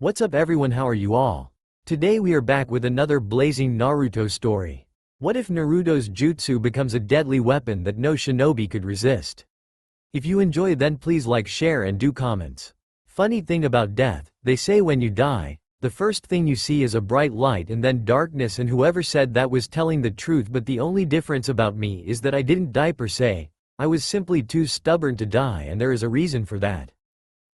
What's up everyone, how are you all? Today we are back with another blazing Naruto story. What if Naruto's jutsu becomes a deadly weapon that no shinobi could resist? If you enjoy, then please like, share and do comments. Funny thing about death, they say when you die, the first thing you see is a bright light and then darkness, and whoever said that was telling the truth, but the only difference about me is that I didn't die per se, I was simply too stubborn to die, and there is a reason for that.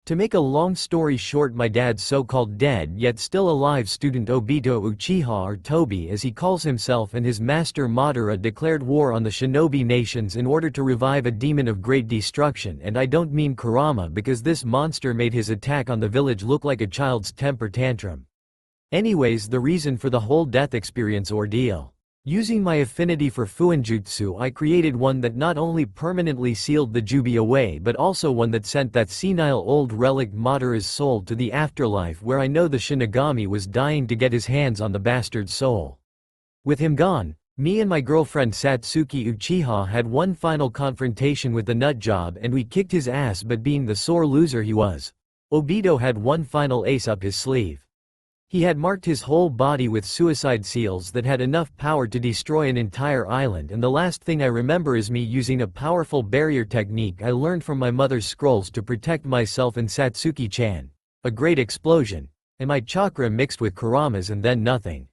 To make a long story short, my dad's so-called dead yet still alive student Obito Uchiha, or Tobi as he calls himself, and his master Madara declared war on the shinobi nations in order to revive a demon of great destruction, and I don't mean Kurama, because this monster made his attack on the village look like a child's temper tantrum. Anyways, the reason for the whole death experience ordeal. Using my affinity for Fuinjutsu, I created one that not only permanently sealed the Jubi away but also one that sent that senile old relic Madara's soul to the afterlife, where I know the Shinigami was dying to get his hands on the bastard's soul. With him gone, me and my girlfriend Satsuki Uchiha had one final confrontation with the nutjob and we kicked his ass, but being the sore loser he was, Obito had one final ace up his sleeve. He had marked his whole body with suicide seals that had enough power to destroy an entire island, and the last thing I remember is me using a powerful barrier technique I learned from my mother's scrolls to protect myself and Satsuki-chan. A great explosion, and my chakra mixed with Kurama's, and then nothing.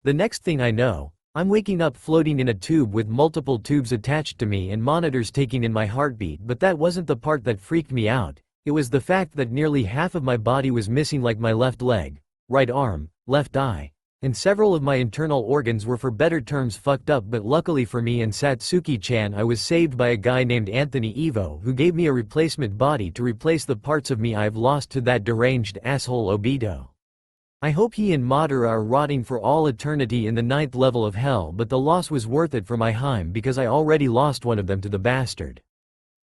The next thing I know, I'm waking up floating in a tube with multiple tubes attached to me and monitors taking in my heartbeat, but that wasn't the part that freaked me out. It was the fact that nearly half of my body was missing, like my left leg, right arm, left eye, and several of my internal organs were, for better terms, fucked up, but luckily for me and Satsuki-chan, I was saved by a guy named Anthony Evo, who gave me a replacement body to replace the parts of me I've lost to that deranged asshole Obito. I hope he and Madara are rotting for all eternity in the 9th level of hell, but the loss was worth it for my Heim because I already lost one of them to the bastard.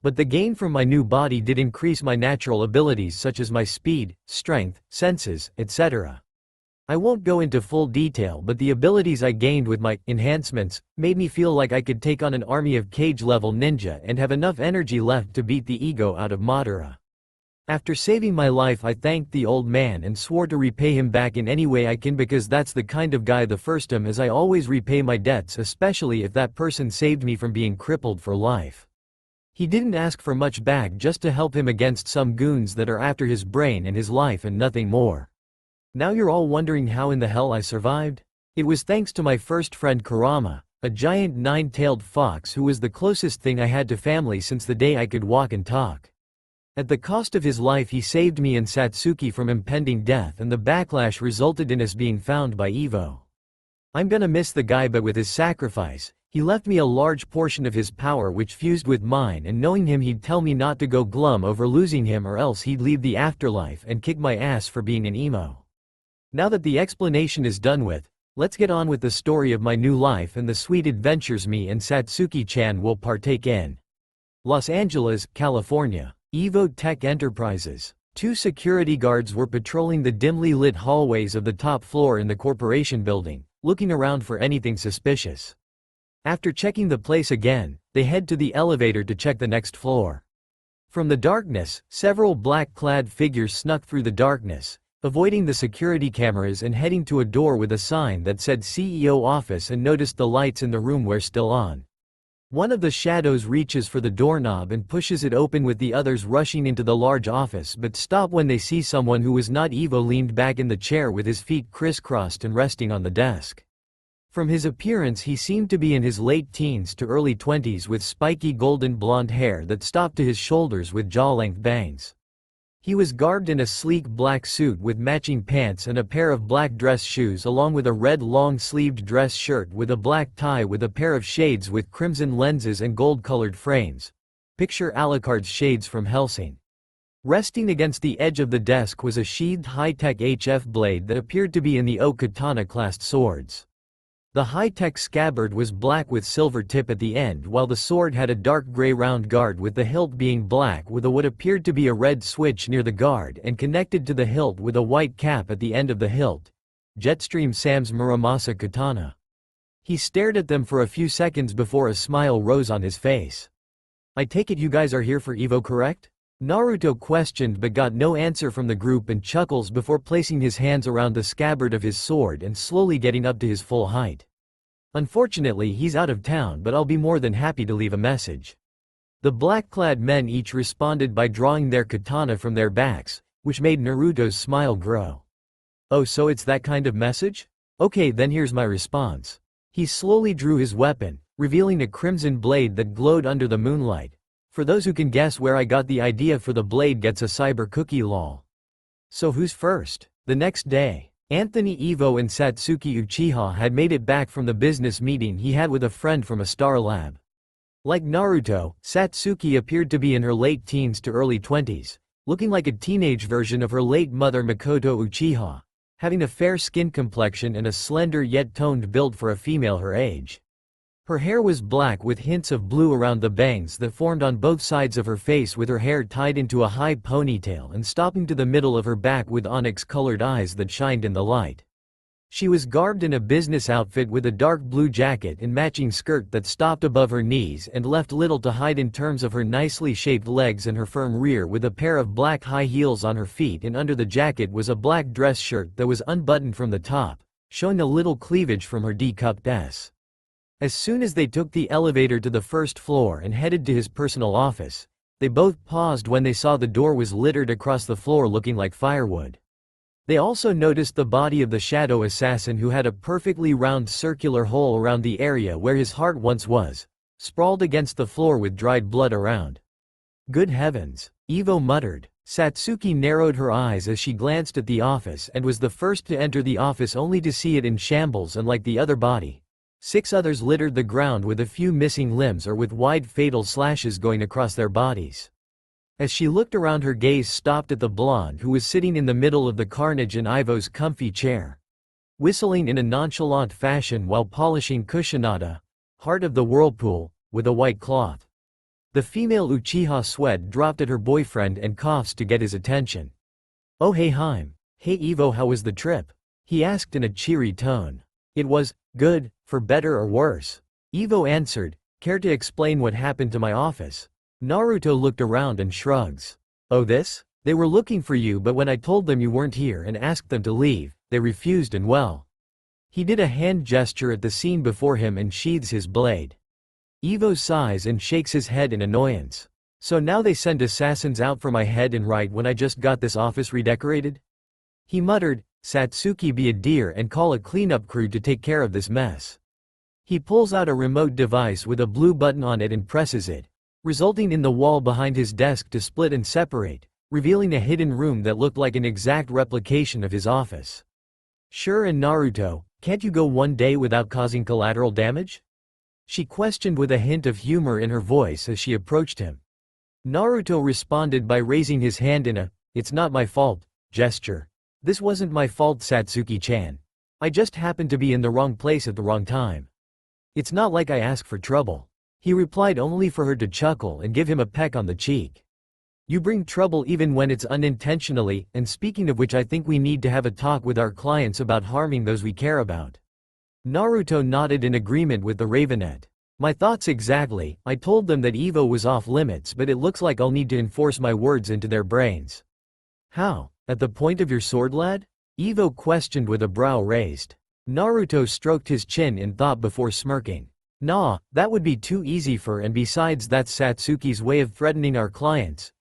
But the gain from my new body did increase my natural abilities such as my speed, strength, senses, etc. I won't go into full detail, but the abilities I gained with my enhancements made me feel like I could take on an army of cage-level ninja and have enough energy left to beat the ego out of Madara. After saving my life, I thanked the old man and swore to repay him back in any way I can, because that's the kind of guy the first am, as I always repay my debts, especially if that person saved me from being crippled for life. He didn't ask for much back, just to help him against some goons that are after his brain and his life and nothing more. Now you're all wondering how in the hell I survived? It was thanks to my first friend Kurama, a giant 9-tailed fox who was the closest thing I had to family since the day I could walk and talk. At the cost of his life, he saved me and Satsuki from impending death, and the backlash resulted in us being found by Evo. I'm gonna miss the guy, but with his sacrifice, he left me a large portion of his power which fused with mine, and knowing him, he'd tell me not to go glum over losing him, or else he'd leave the afterlife and kick my ass for being an emo. Now that the explanation is done with, let's get on with the story of my new life and the sweet adventures me and Satsuki-chan will partake in. Los Angeles, California. Evo Tech Enterprises. 2 security guards were patrolling the dimly lit hallways of the top floor in the corporation building, looking around for anything suspicious. After checking the place again, they head to the elevator to check the next floor. From the darkness, several black-clad figures snuck through the darkness, avoiding the security cameras and heading to a door with a sign that said CEO office, and noticed the lights in the room were still on. One of the shadows reaches for the doorknob and pushes it open, with the others rushing into the large office, but stop when they see someone who was not Evo leaned back in the chair with his feet crisscrossed and resting on the desk. From his appearance, he seemed to be in his late teens to early 20s, with spiky golden blonde hair that stopped to his shoulders with jaw-length bangs. He was garbed in a sleek black suit with matching pants and a pair of black dress shoes, along with a red long-sleeved dress shirt with a black tie with a pair of shades with crimson lenses and gold-colored frames. Picture Alucard's shades from Hellsing. Resting against the edge of the desk was a sheathed high-tech HF blade that appeared to be in the oak katana-classed swords. The high-tech scabbard was black with silver tip at the end, while the sword had a dark gray round guard with the hilt being black with a what appeared to be a red switch near the guard, and connected to the hilt with a white cap at the end of the hilt. Jetstream Sam's Muramasa katana. He stared at them for a few seconds before a smile rose on his face. "I take it you guys are here for Evo, correct?" Naruto questioned but got no answer from the group and chuckles before placing his hands around the scabbard of his sword and slowly getting up to his full height. Unfortunately, he's out of town, but I'll be more than happy to leave a message. The black-clad men each responded by drawing their katana from their backs, which made Naruto's smile grow. Oh, so it's that kind of message? Okay, then here's my response. He slowly drew his weapon, revealing a crimson blade that glowed under the moonlight. For those who can guess where I got the idea for the blade gets a cyber cookie lol. So who's first? The next day, Anthony Ivo and Satsuki Uchiha had made it back from the business meeting he had with a friend from a star lab. Like Naruto, Satsuki appeared to be in her late teens to early 20s, looking like a teenage version of her late mother Makoto Uchiha, having a fair skin complexion and a slender yet toned build for a female her age. Her hair was black with hints of blue around the bangs that formed on both sides of her face, with her hair tied into a high ponytail and stopping to the middle of her back with onyx-colored eyes that shined in the light. She was garbed in a business outfit with a dark blue jacket and matching skirt that stopped above her knees and left little to hide in terms of her nicely shaped legs and her firm rear, with a pair of black high heels on her feet, and under the jacket was a black dress shirt that was unbuttoned from the top, showing a little cleavage from her D-cupped S. As soon as they took the elevator to the first floor and headed to his personal office, they both paused when they saw the door was littered across the floor looking like firewood. They also noticed the body of the shadow assassin, who had a perfectly round circular hole around the area where his heart once was, sprawled against the floor with dried blood around. Good heavens, Ivo muttered. Satsuki narrowed her eyes as she glanced at the office and was the first to enter the office, only to see it in shambles, and like the other body, 6 others littered the ground with a few missing limbs or with wide fatal slashes going across their bodies. As she looked around, her gaze stopped at the blonde who was sitting in the middle of the carnage in Ivo's comfy chair, whistling in a nonchalant fashion while polishing Kushinaga, heart of the whirlpool, with a white cloth. The female Uchiha sweat dropped at her boyfriend and coughs to get his attention. Oh hey Haim. Hey Ivo, how was the trip? He asked in a cheery tone. It was good, for better or worse, Ivo answered. Care to explain what happened to my office? Naruto looked around and shrugs. Oh this? They were looking for you, but when I told them you weren't here and asked them to leave, they refused, and well. He did a hand gesture at the scene before him and sheathes his blade. Ivo sighs and shakes his head in annoyance. So now they send assassins out for my head and right when I just got this office redecorated? He muttered. Satsuki, be a dear and call a cleanup crew to take care of this mess. He pulls out a remote device with a blue button on it and presses it, resulting in the wall behind his desk to split and separate, revealing a hidden room that looked like an exact replication of his office. Sure, and Naruto, can't you go one day without causing collateral damage? She questioned with a hint of humor in her voice as she approached him. Naruto responded by raising his hand in a, "It's not my fault" gesture. This wasn't my fault, Satsuki-chan. I just happened to be in the wrong place at the wrong time. It's not like I asked for trouble. He replied, only for her to chuckle and give him a peck on the cheek. You bring trouble even when it's unintentionally, and speaking of which, I think we need to have a talk with our clients about harming those we care about. Naruto nodded in agreement with the Ravenet. My thoughts exactly. I told them that Ivo was off limits, but it looks like I'll need to enforce my words into their brains. How? At the point of your sword, lad? Ivo questioned with a brow raised. Naruto stroked his chin in thought before smirking. Nah, that would be too easy for, and besides that's Satsuki's way of threatening our clients,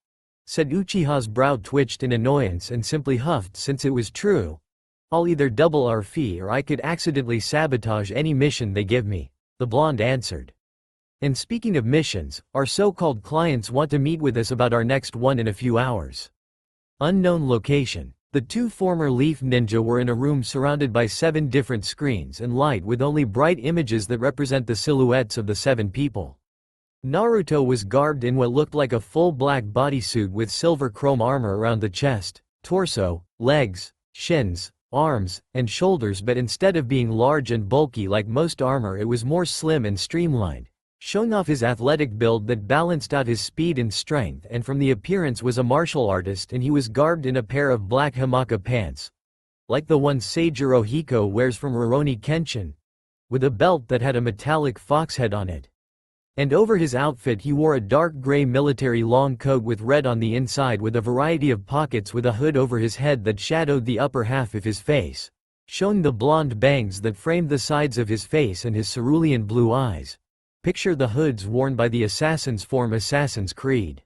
said. Uchiha's brow twitched in annoyance and simply huffed. Since it was true, I'll either double our fee or I could accidentally sabotage any mission they give me, the blonde answered. And speaking of missions, our so-called clients want to meet with us about our next one in a few hours. Unknown location. The 2 former Leaf Ninja were in a room surrounded by 7 different screens and light, with only bright images that represent the silhouettes of the 7 people. Naruto was garbed in what looked like a full black bodysuit with silver chrome armor around the chest, torso, legs, shins, arms, and shoulders, but instead of being large and bulky like most armor, it was more slim and streamlined, showing off his athletic build that balanced out his speed and strength, and from the appearance was a martial artist, and he was garbed in a pair of black hamaka pants, like the ones Seijiro Hiko wears from Rurouni Kenshin, with a belt that had a metallic fox head on it. And over his outfit he wore a dark gray military long coat with red on the inside with a variety of pockets with a hood over his head that shadowed the upper half of his face, showing the blonde bangs that framed the sides of his face and his cerulean blue eyes. Picture the hoods worn by the assassins form Assassin's Creed.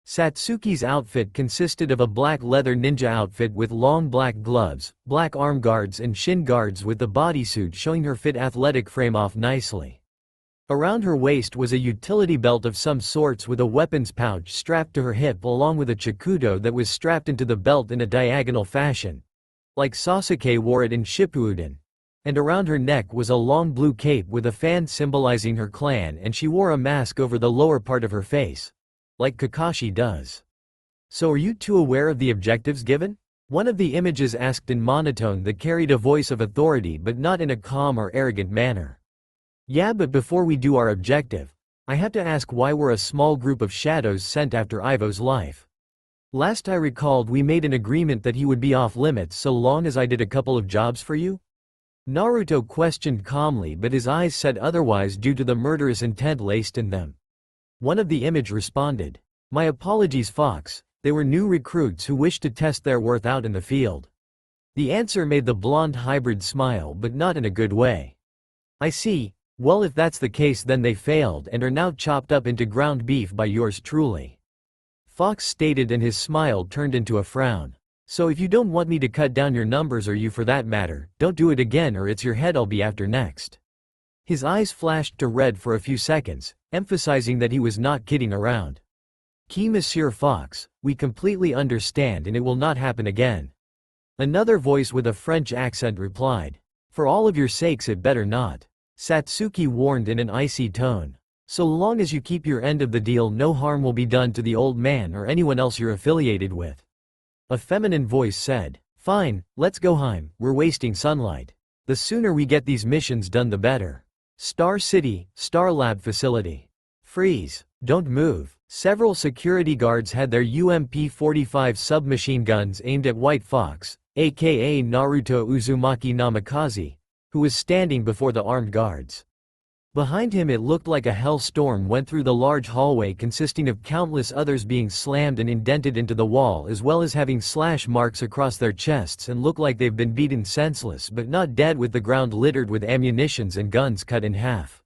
Satsuki's outfit consisted of a black leather ninja outfit with long black gloves, black arm guards and shin guards with the bodysuit showing her fit athletic frame off nicely. Around her waist was a utility belt of some sorts with a weapons pouch strapped to her hip along with a chakudo that was strapped into the belt in a diagonal fashion, like Sasuke wore it in Shippuden. And around her neck was a long blue cape with a fan symbolizing her clan, and she wore a mask over the lower part of her face, like Kakashi does. So are you two aware of the objectives given? One of the images asked in monotone that carried a voice of authority but not in a calm or arrogant manner. Yeah, but before we do our objective, I have to ask why we're a small group of shadows sent after Ivo's life. Last I recalled we made an agreement that he would be off limits so long as I did a couple of jobs for you? Naruto questioned calmly, but his eyes said otherwise due to the murderous intent laced in them. One of the image responded, "My apologies, Fox, they were new recruits who wished to test their worth out in the field." The answer made the blonde hybrid smile, but not in a good way. "I see. Well, if that's the case then they failed and are now chopped up into ground beef by yours truly," Fox stated, and his smile turned into a frown. "So if you don't want me to cut down your numbers, or you for that matter, don't do it again or it's your head I'll be after next." His eyes flashed to red for a few seconds, emphasizing that he was not kidding around. "Qui Monsieur Fox, we completely understand and it will not happen again." Another voice with a French accent replied, "For all of your sakes it better not." Satsuki warned in an icy tone. "So long as you keep your end of the deal, no harm will be done to the old man or anyone else you're affiliated with." A feminine voice said, "Fine, let's go home, we're wasting sunlight. The sooner we get these missions done the better." Star City, Star Lab facility. Freeze. Don't move. Several security guards had their UMP-45 submachine guns aimed at White Fox, aka Naruto Uzumaki Namikaze, who was standing before the armed guards. Behind him it looked like a hell storm went through the large hallway, consisting of countless others being slammed and indented into the wall, as well as having slash marks across their chests and look like they've been beaten senseless but not dead, with the ground littered with ammunitions and guns cut in half.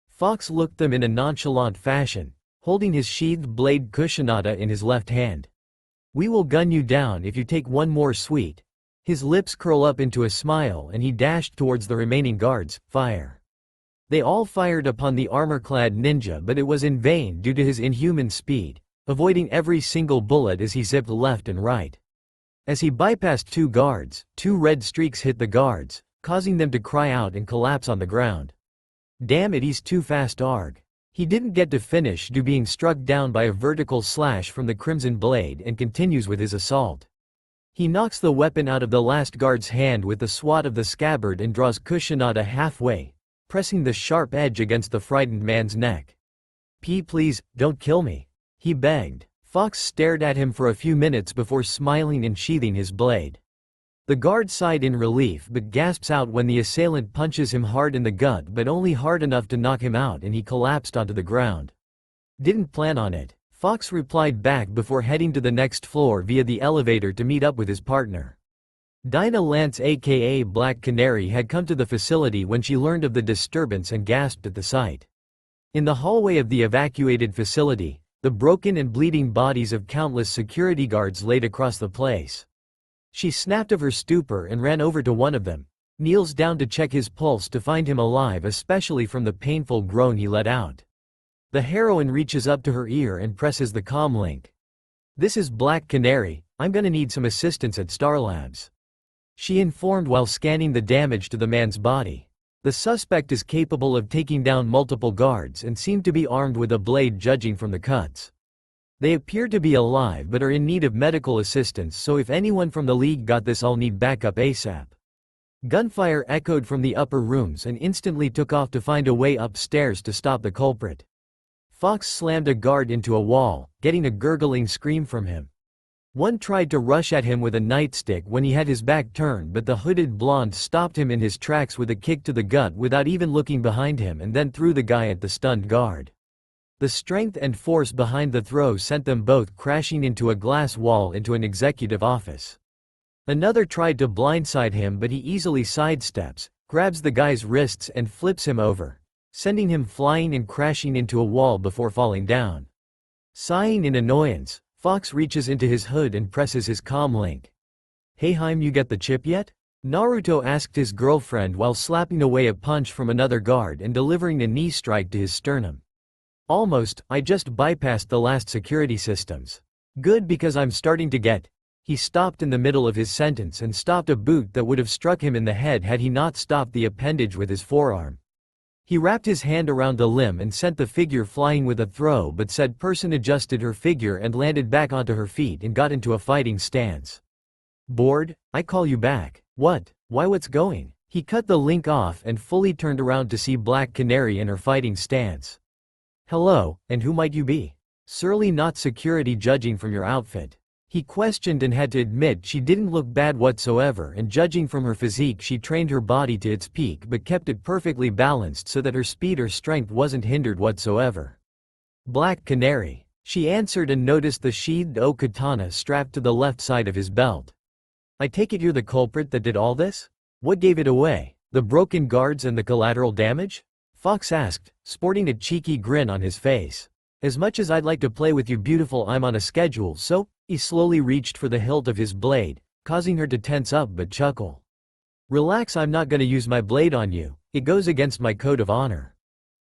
Fox looked them in a nonchalant fashion, holding his sheathed blade Kushinada in his left hand. "We will gun you down if you take one more sweet." His lips curl up into a smile and he dashed towards the remaining guards. "Fire." They all fired upon the armor-clad ninja, but it was in vain due to his inhuman speed, avoiding every single bullet as he zipped left and right. As he bypassed two guards, two red streaks hit the guards, causing them to cry out and collapse on the ground. "Damn it, he's too fast, arg." He didn't get to finish due being struck down by a vertical slash from the crimson blade and continues with his assault. He knocks the weapon out of the last guard's hand with the swat of the scabbard and draws Kushinada halfway, pressing the sharp edge against the frightened man's neck. Please, don't kill me," he begged. Fox stared at him for a few minutes before smiling and sheathing his blade. The guard sighed in relief but gasps out when the assailant punches him hard in the gut, but only hard enough to knock him out, and he collapsed onto the ground. "Didn't plan on it," Fox replied back before heading to the next floor via the elevator to meet up with his partner. Dinah Lance aka Black Canary had come to the facility when she learned of the disturbance and gasped at the sight. In the hallway of the evacuated facility, the broken and bleeding bodies of countless security guards laid across the place. She snapped of her stupor and ran over to one of them, kneels down to check his pulse to find him alive, especially from the painful groan he let out. The heroine reaches up to her ear and presses the comm link. "This is Black Canary, I'm gonna need some assistance at Star Labs," she informed while scanning the damage to the man's body. The suspect is capable of taking down multiple guards and seemed to be armed with a blade, judging from the cuts. They appear to be alive but are in need of medical assistance, so if anyone from the League got this, I'll need backup ASAP. Gunfire echoed from the upper rooms and instantly took off to find a way upstairs to stop the culprit. Fox slammed a guard into a wall, getting a gurgling scream from him. One tried to rush at him with a nightstick when he had his back turned, but the hooded blonde stopped him in his tracks with a kick to the gut without even looking behind him, and then threw the guy at the stunned guard. The strength and force behind the throw sent them both crashing into a glass wall into an executive office. Another tried to blindside him, but he easily sidesteps, grabs the guy's wrists and flips him over, sending him flying and crashing into a wall before falling down. Sighing in annoyance, Fox reaches into his hood and presses his comm link. "Hey Haim, you get the chip yet?" Naruto asked his girlfriend while slapping away a punch from another guard and delivering a knee strike to his sternum. "Almost, I just bypassed the last security systems." "Good, because I'm starting to get—" He stopped in the middle of his sentence and stopped a boot that would have struck him in the head had he not stopped the appendage with his forearm. He wrapped his hand around the limb and sent the figure flying with a throw, but said person adjusted her figure and landed back onto her feet and got into a fighting stance. "Bored? I call you back." "What? Why, what's going?" He cut the link off and fully turned around to see Black Canary in her fighting stance. "Hello, and who might you be?" "Surely not security, judging from your outfit." He questioned and had to admit she didn't look bad whatsoever, and judging from her physique she trained her body to its peak but kept it perfectly balanced so that her speed or strength wasn't hindered whatsoever. "Black Canary," she answered and noticed the sheathed oak katana strapped to the left side of his belt. "I take it you're the culprit that did all this? What gave it away? The broken guards and the collateral damage?" Fox asked, sporting a cheeky grin on his face. "As much as I'd like to play with you beautiful, I'm on a schedule, so—" He slowly reached for the hilt of his blade, causing her to tense up but chuckle. "Relax, I'm not gonna use my blade on you, it goes against my code of honor."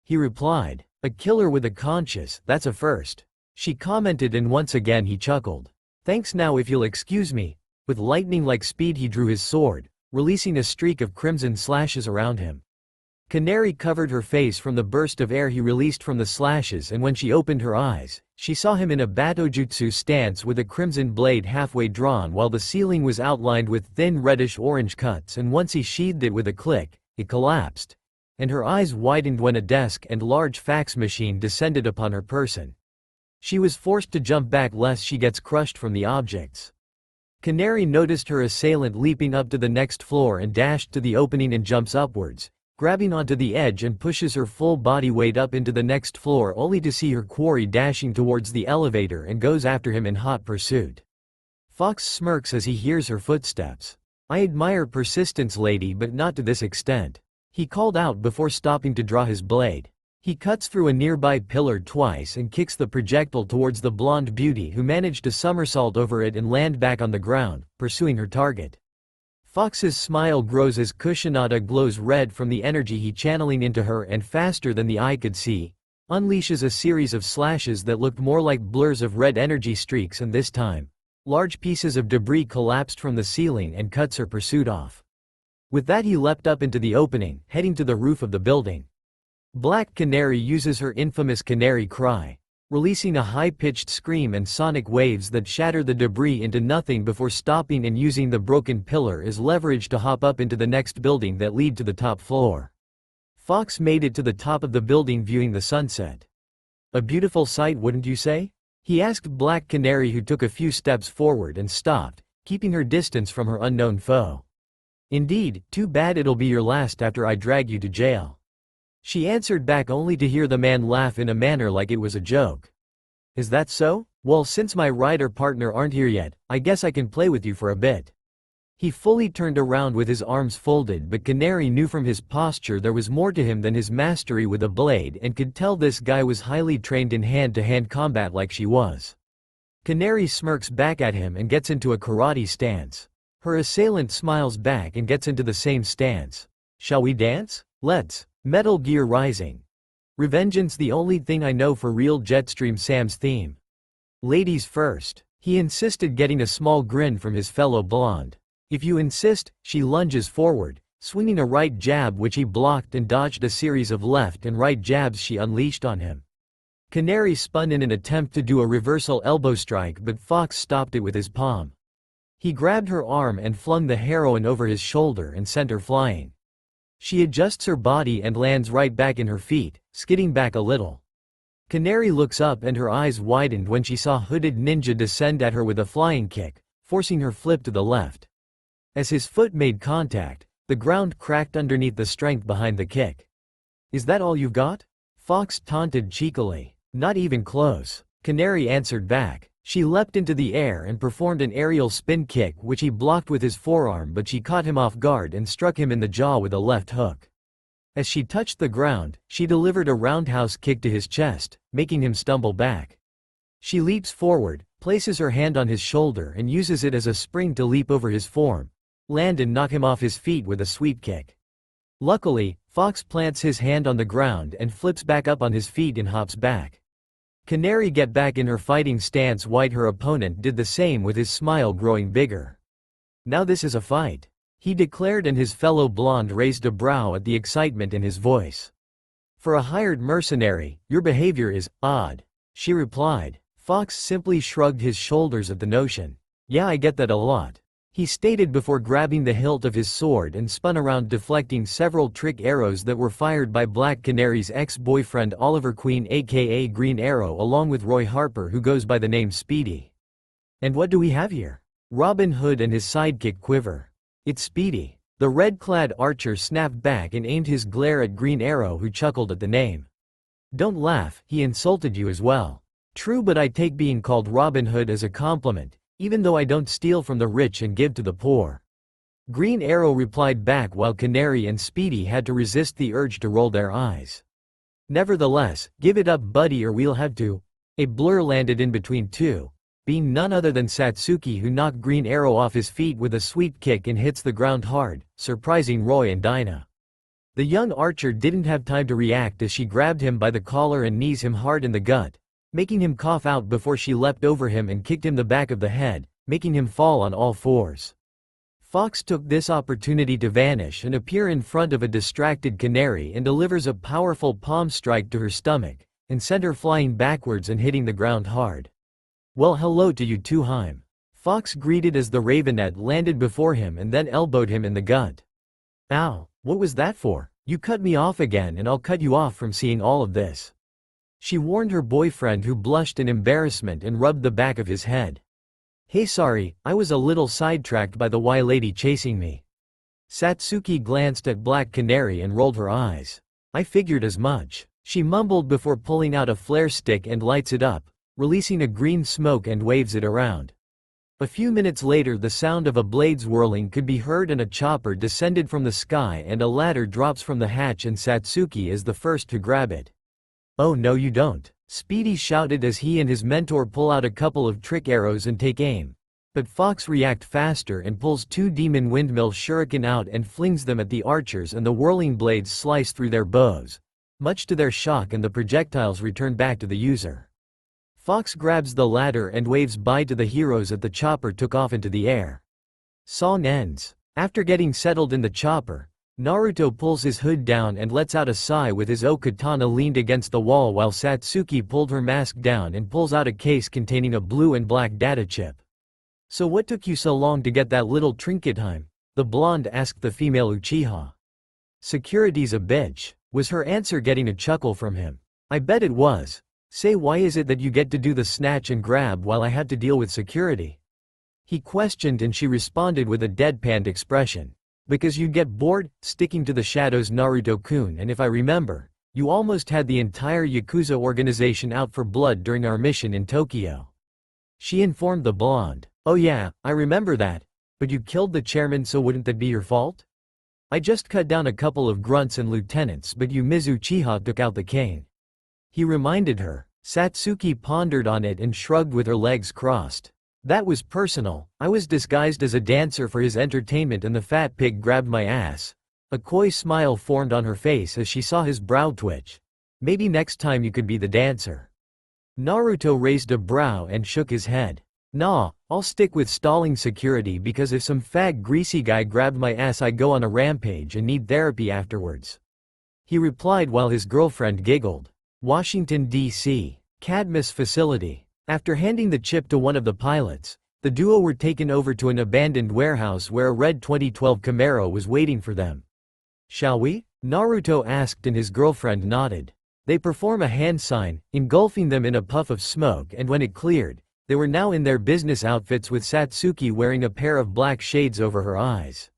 He replied. "A killer with a conscience, that's a first." She commented and once again he chuckled. "Thanks, now if you'll excuse me." With lightning-like speed he drew his sword, releasing a streak of crimson slashes around him. Canary covered her face from the burst of air he released from the slashes, and when she opened her eyes, she saw him in a Jutsu stance with a crimson blade halfway drawn while the ceiling was outlined with thin reddish-orange cuts, and once he sheathed it with a click, it collapsed, and her eyes widened when a desk and large fax machine descended upon her person. She was forced to jump back lest she gets crushed from the objects. Canary noticed her assailant leaping up to the next floor and dashed to the opening and jumps upwards, grabbing onto the edge, and pushes her full body weight up into the next floor only to see her quarry dashing towards the elevator and goes after him in hot pursuit. Fox smirks as he hears her footsteps. "I admire persistence, lady, but not to this extent," he called out before stopping to draw his blade. He cuts through a nearby pillar twice and kicks the projectile towards the blonde beauty, who managed to somersault over it and land back on the ground, pursuing her target. Fox's smile grows as Kushinada glows red from the energy he channeling into her, and faster than the eye could see, unleashes a series of slashes that looked more like blurs of red energy streaks, and this time, large pieces of debris collapsed from the ceiling and cuts her pursuit off. With that he leapt up into the opening, heading to the roof of the building. Black Canary uses her infamous canary cry, releasing a high-pitched scream and sonic waves that shatter the debris into nothing before stopping and using the broken pillar as leverage to hop up into the next building that lead to the top floor. Fox made it to the top of the building viewing the sunset. "A beautiful sight, wouldn't you say?" he asked Black Canary, who took a few steps forward and stopped, keeping her distance from her unknown foe. "Indeed, too bad it'll be your last after I drag you to jail." She answered back only to hear the man laugh in a manner like it was a joke. "Is that so? Well, since my rider partner aren't here yet, I guess I can play with you for a bit." He fully turned around with his arms folded, but Canary knew from his posture there was more to him than his mastery with a blade, and could tell this guy was highly trained in hand-to-hand combat like she was. Canary smirks back at him and gets into a karate stance. Her assailant smiles back and gets into the same stance. "Shall we dance? Let's." Metal Gear Rising. Revengeance, the only thing I know for real. Jetstream Sam's theme. "Ladies first," he insisted, getting a small grin from his fellow blonde. "If you insist." She lunges forward, swinging a right jab which he blocked and dodged a series of left and right jabs she unleashed on him. Canary spun in an attempt to do a reversal elbow strike, but Fox stopped it with his palm. He grabbed her arm and flung the heroine over his shoulder and sent her flying. She adjusts her body and lands right back in her feet, skidding back a little. Canary looks up and her eyes widened when she saw Hooded Ninja descend at her with a flying kick, forcing her flip to the left. As his foot made contact, the ground cracked underneath the strength behind the kick. "Is that all you've got?" Fox taunted cheekily. Not even close, Canary answered back. She leapt into the air and performed an aerial spin kick which he blocked with his forearm, but she caught him off guard and struck him in the jaw with a left hook. As she touched the ground, she delivered a roundhouse kick to his chest, making him stumble back. She leaps forward, places her hand on his shoulder and uses it as a spring to leap over his form, land and knock him off his feet with a sweep kick. Luckily, Fox plants his hand on the ground and flips back up on his feet and hops back. Canary get back in her fighting stance while her opponent did the same with his smile growing bigger. Now this is a fight, he declared, and his fellow blonde raised a brow at the excitement in his voice. For a hired mercenary, your behavior is odd, she replied. Fox simply shrugged his shoulders at the notion. Yeah, I get that a lot, he stated before grabbing the hilt of his sword and spun around, deflecting several trick arrows that were fired by Black Canary's ex-boyfriend Oliver Queen aka Green Arrow, along with Roy Harper, who goes by the name Speedy. And what do we have here? Robin Hood and his sidekick Quiver. It's Speedy. The red-clad archer snapped back and aimed his glare at Green Arrow, who chuckled at the name. Don't laugh, he insulted you as well. True, but I take being called Robin Hood as a compliment, even though I don't steal from the rich and give to the poor. Green Arrow replied back, while Canary and Speedy had to resist the urge to roll their eyes. Nevertheless, give it up buddy or we'll have to. A blur landed in between two, being none other than Satsuki, who knocked Green Arrow off his feet with a sweep kick and hits the ground hard, surprising Roy and Dinah. The young archer didn't have time to react as she grabbed him by the collar and knees him hard in the gut, making him cough out before she leapt over him and kicked him the back of the head, making him fall on all fours. Fox took this opportunity to vanish and appear in front of a distracted Canary and delivers a powerful palm strike to her stomach, and sent her flying backwards and hitting the ground hard. Well, hello to you too, Heim, Fox greeted as the Ravenet landed before him and then elbowed him in the gut. Ow, what was that for? You cut me off again and I'll cut you off from seeing all of this, she warned her boyfriend, who blushed in embarrassment and rubbed the back of his head. Hey, sorry, I was a little sidetracked by the Y-lady chasing me. Satsuki glanced at Black Canary and rolled her eyes. I figured as much, she mumbled before pulling out a flare stick and lights it up, releasing a green smoke and waves it around. A few minutes later, the sound of a blades whirling could be heard and a chopper descended from the sky and a ladder drops from the hatch, and Satsuki is the first to grab it. Oh no you don't, Speedy shouted as he and his mentor pull out a couple of trick arrows and take aim. But Fox reacts faster and pulls two demon windmill shuriken out and flings them at the archers, and the whirling blades slice through their bows, much to their shock, and the projectiles return back to the user. Fox grabs the ladder and waves bye to the heroes as the chopper took off into the air. Song ends. After getting settled in the chopper, Naruto pulls his hood down and lets out a sigh with his katana leaned against the wall, while Satsuki pulled her mask down and pulls out a case containing a blue and black data chip. So what took you so long to get that little trinket, Heim? The blonde asked the female Uchiha. Security's a bitch, was her answer, getting a chuckle from him. I bet it was. Say, why is it that you get to do the snatch and grab while I have to deal with security? He questioned, and she responded with a deadpanned expression. Because you get bored, sticking to the shadows, Naruto-kun, and if I remember, you almost had the entire Yakuza organization out for blood during our mission in Tokyo. She informed the blonde. Oh yeah, I remember that. But you killed the chairman, so wouldn't that be your fault? I just cut down a couple of grunts and lieutenants, but you Ms. Uchiha took out the cane. He reminded her. Satsuki pondered on it and shrugged with her legs crossed. That was personal. I was disguised as a dancer for his entertainment and the fat pig grabbed my ass. A coy smile formed on her face as she saw his brow twitch. Maybe next time you could be the dancer. Naruto raised a brow and shook his head. Nah, I'll stick with stalling security, because if some fag greasy guy grabbed my ass I'd go on a rampage and need therapy afterwards, he replied while his girlfriend giggled. Washington, D.C. Cadmus facility. After handing the chip to one of the pilots, the duo were taken over to an abandoned warehouse where a red 2012 Camaro was waiting for them. Shall we? Naruto asked and his girlfriend nodded. They perform a hand sign, engulfing them in a puff of smoke, and when it cleared, they were now in their business outfits with Satsuki wearing a pair of black shades over her eyes.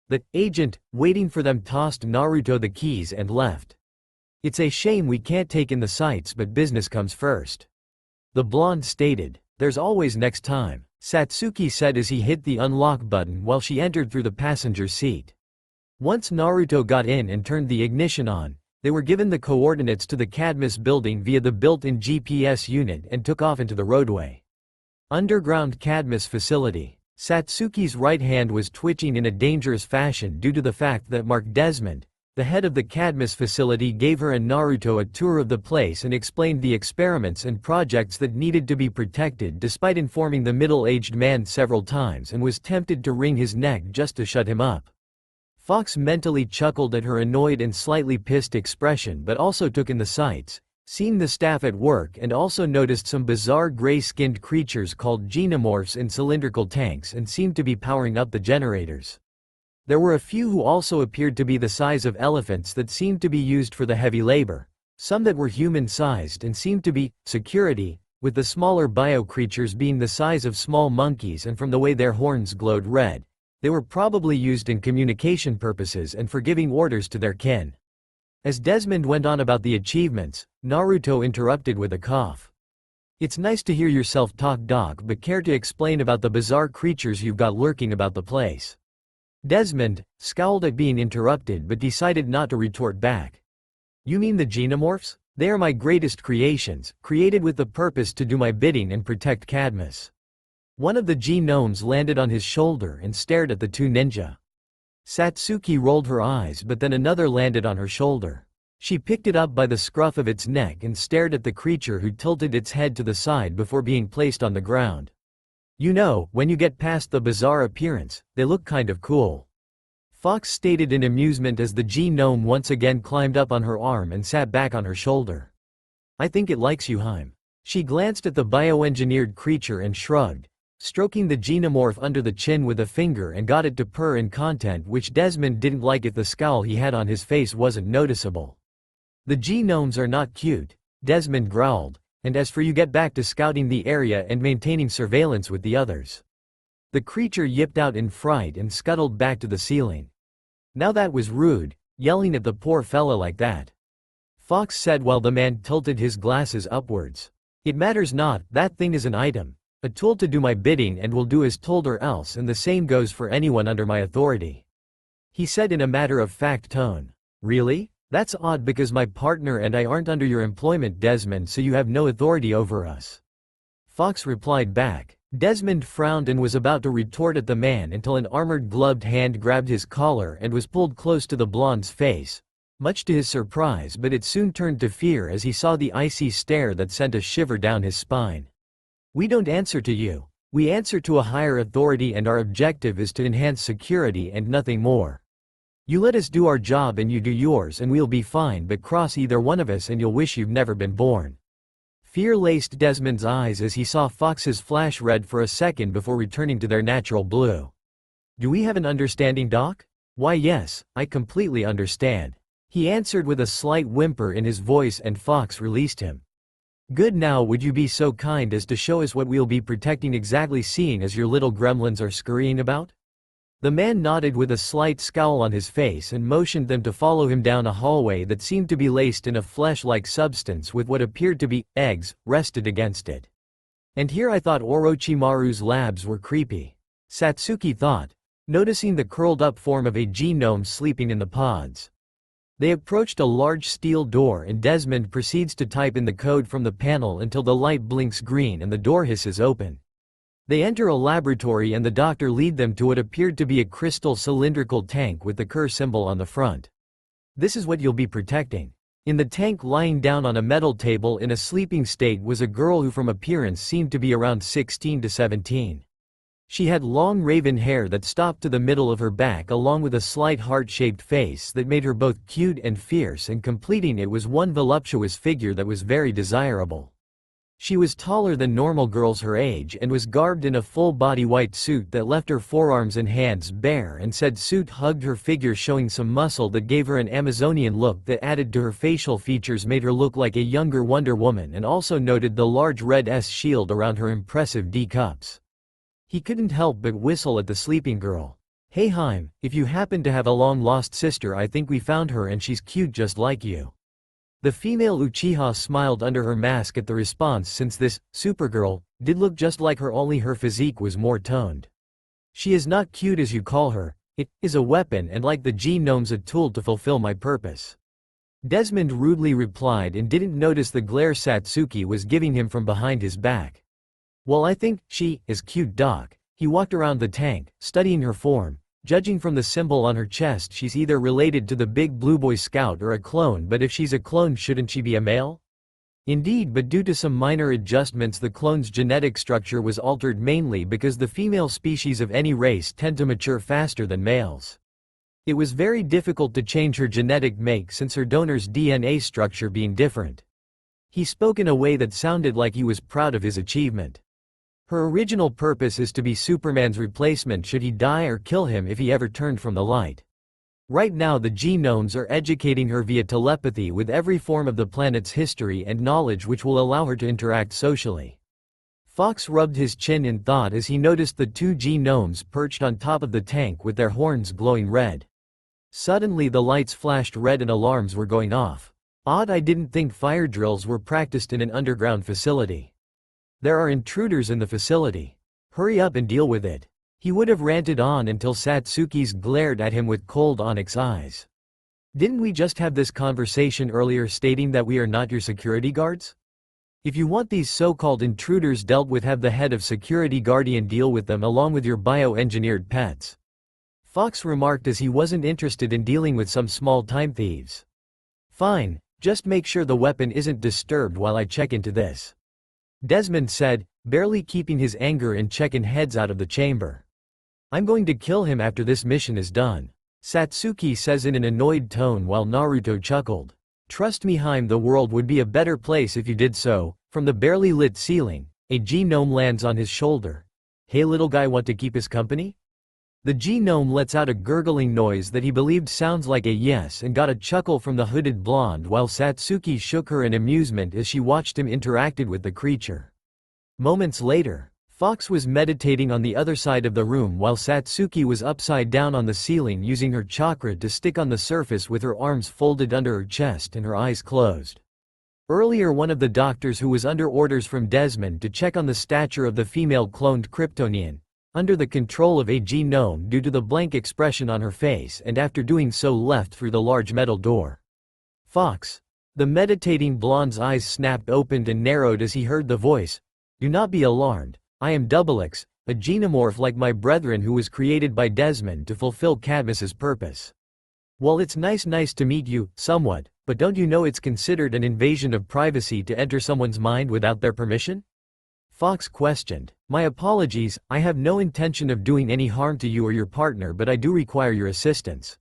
The agent, waiting for them, tossed Naruto the keys and left. It's a shame we can't take in the sights, but business comes first. The blonde stated. There's always next time, Satsuki said as he hit the unlock button while she entered through the passenger seat. Once Naruto got in and turned the ignition on, they were given the coordinates to the Cadmus building via the built-in GPS unit and took off into the roadway. Underground Cadmus facility. Satsuki's right hand was twitching in a dangerous fashion due to the fact that Mark Desmond, the head of the Cadmus facility, gave her and Naruto a tour of the place and explained the experiments and projects that needed to be protected, despite informing the middle-aged man several times, and was tempted to wring his neck just to shut him up. Fox mentally chuckled at her annoyed and slightly pissed expression, but also took in the sights, seeing the staff at work, and also noticed some bizarre gray-skinned creatures called xenomorphs in cylindrical tanks and seemed to be powering up the generators. There were a few who also appeared to be the size of elephants that seemed to be used for the heavy labor, some that were human-sized and seemed to be security, with the smaller bio-creatures being the size of small monkeys, and from the way their horns glowed red, they were probably used in communication purposes and for giving orders to their kin. As Desmond went on about the achievements, Naruto interrupted with a cough. It's nice to hear yourself talk, Doc, but care to explain about the bizarre creatures you've got lurking about the place? Desmond scowled at being interrupted but decided not to retort back. You mean the xenomorphs? They are my greatest creations, created with the purpose to do my bidding and protect Cadmus. One of the gnomes landed on his shoulder and stared at the two ninja. Satsuki rolled her eyes, but then another landed on her shoulder. She picked it up by the scruff of its neck and stared at the creature, who tilted its head to the side before being placed on the ground. You know, when you get past the bizarre appearance, they look kind of cool. Fox stated in amusement as the gnome once again climbed up on her arm and sat back on her shoulder. I think it likes you, Haim. She glanced at the bioengineered creature and shrugged, stroking the xenomorph under the chin with a finger, and got it to purr in content which Desmond didn't like if the scowl he had on his face wasn't noticeable. The gnomes are not cute, Desmond growled. And as for you, get back to scouting the area and maintaining surveillance with the others. The creature yipped out in fright and scuttled back to the ceiling. Now that was rude, yelling at the poor fella like that. Fox said while the man tilted his glasses upwards. It matters not, that thing is an item, a tool to do my bidding, and will do as told or else, and the same goes for anyone under my authority. He said in a matter-of-fact tone. Really? That's odd, because my partner and I aren't under your employment, Desmond, so you have no authority over us. Fox replied back. Desmond frowned and was about to retort at the man until an armored gloved hand grabbed his collar and was pulled close to the blonde's face, much to his surprise, but it soon turned to fear as he saw the icy stare that sent a shiver down his spine. We don't answer to you. We answer to a higher authority, and our objective is to enhance security and nothing more. You let us do our job and you do yours, and we'll be fine, but cross either one of us and you'll wish you've never been born. Fear laced Desmond's eyes as he saw Fox's flash red for a second before returning to their natural blue. Do we have an understanding, Doc? Why yes, I completely understand. He answered with a slight whimper in his voice, and Fox released him. Good, now would you be so kind as to show us what we'll be protecting exactly, seeing as your little gremlins are scurrying about? The man nodded with a slight scowl on his face and motioned them to follow him down a hallway that seemed to be laced in a flesh-like substance with what appeared to be eggs rested against it. And here I thought Orochimaru's labs were creepy. Satsuki thought, noticing the curled-up form of a gnome sleeping in the pods. They approached a large steel door, and Desmond proceeds to type in the code from the panel until the light blinks green and the door hisses open. They enter a laboratory, and the doctor lead them to what appeared to be a crystal cylindrical tank with the Kerr symbol on the front. This is what you'll be protecting. In the tank, lying down on a metal table in a sleeping state, was a girl who from appearance seemed to be around 16 to 17. She had long raven hair that stopped to the middle of her back, along with a slight heart-shaped face that made her both cute and fierce, and completing it was one voluptuous figure that was very desirable. She was taller than normal girls her age and was garbed in a full-body white suit that left her forearms and hands bare, and said suit hugged her figure, showing some muscle that gave her an Amazonian look that, added to her facial features, made her look like a younger Wonder Woman, and also noted the large red S shield around her impressive D cups. He couldn't help but whistle at the sleeping girl. Hey Haim, if you happen to have a long-lost sister, I think we found her and she's cute just like you. The female Uchiha smiled under her mask at the response since this Supergirl did look just like her, only her physique was more toned. She is not cute as you call her, it is a weapon and like the Gnomes a tool to fulfill my purpose. Desmond rudely replied and didn't notice the glare Satsuki was giving him from behind his back. Well, I think she is cute, Doc. He walked around the tank, studying her form. Judging from the symbol on her chest, she's either related to the big blue boy scout or a clone, but if she's a clone, shouldn't she be a male? Indeed, but due to some minor adjustments the clone's genetic structure was altered, mainly because the female species of any race tend to mature faster than males. It was very difficult to change her genetic make since her donor's DNA structure being different. He spoke in a way that sounded like he was proud of his achievement. Her original purpose is to be Superman's replacement should he die or kill him if he ever turned from the light. Right now the Gnomes are educating her via telepathy with every form of the planet's history and knowledge, which will allow her to interact socially. Fox rubbed his chin in thought as he noticed the two Gnomes perched on top of the tank with their horns glowing red. Suddenly the lights flashed red and alarms were going off. Odd, I didn't think fire drills were practiced in an underground facility. There are intruders in the facility. Hurry up and deal with it. He would have ranted on until Satsuki's glared at him with cold onyx eyes. Didn't we just have this conversation earlier stating that we are not your security guards? If you want these so-called intruders dealt with, have the head of security guardian deal with them along with your bioengineered pets. Fox remarked as he wasn't interested in dealing with some small-time thieves. Fine, just make sure the weapon isn't disturbed while I check into this. Desmond said, barely keeping his anger in check, and heads out of the chamber. I'm going to kill him after this mission is done, Satsuki says in an annoyed tone while Naruto chuckled. Trust me, Haim, the world would be a better place if you did so. From the barely lit ceiling, a Gnome lands on his shoulder. Hey little guy, want to keep his company? The Gnome lets out a gurgling noise that he believed sounds like a yes and got a chuckle from the hooded blonde while Satsuki shook her in amusement as she watched him interacted with the creature. Moments later, Fox was meditating on the other side of the room while Satsuki was upside down on the ceiling using her chakra to stick on the surface with her arms folded under her chest and her eyes closed. Earlier, one of the doctors who was under orders from Desmond to check on the stature of the female cloned Kryptonian, under the control of a Gnome due to the blank expression on her face, and after doing so left through the large metal door. Fox. The meditating blonde's eyes snapped opened and narrowed as he heard the voice. Do not be alarmed, I am Doublix, a xenomorph like my brethren who was created by Desmond to fulfill Cadmus's purpose. Well, it's nice to meet you, somewhat, but don't you know it's considered an invasion of privacy to enter someone's mind without their permission? Fox questioned. My apologies, I have no intention of doing any harm to you or your partner, but I do require your assistance.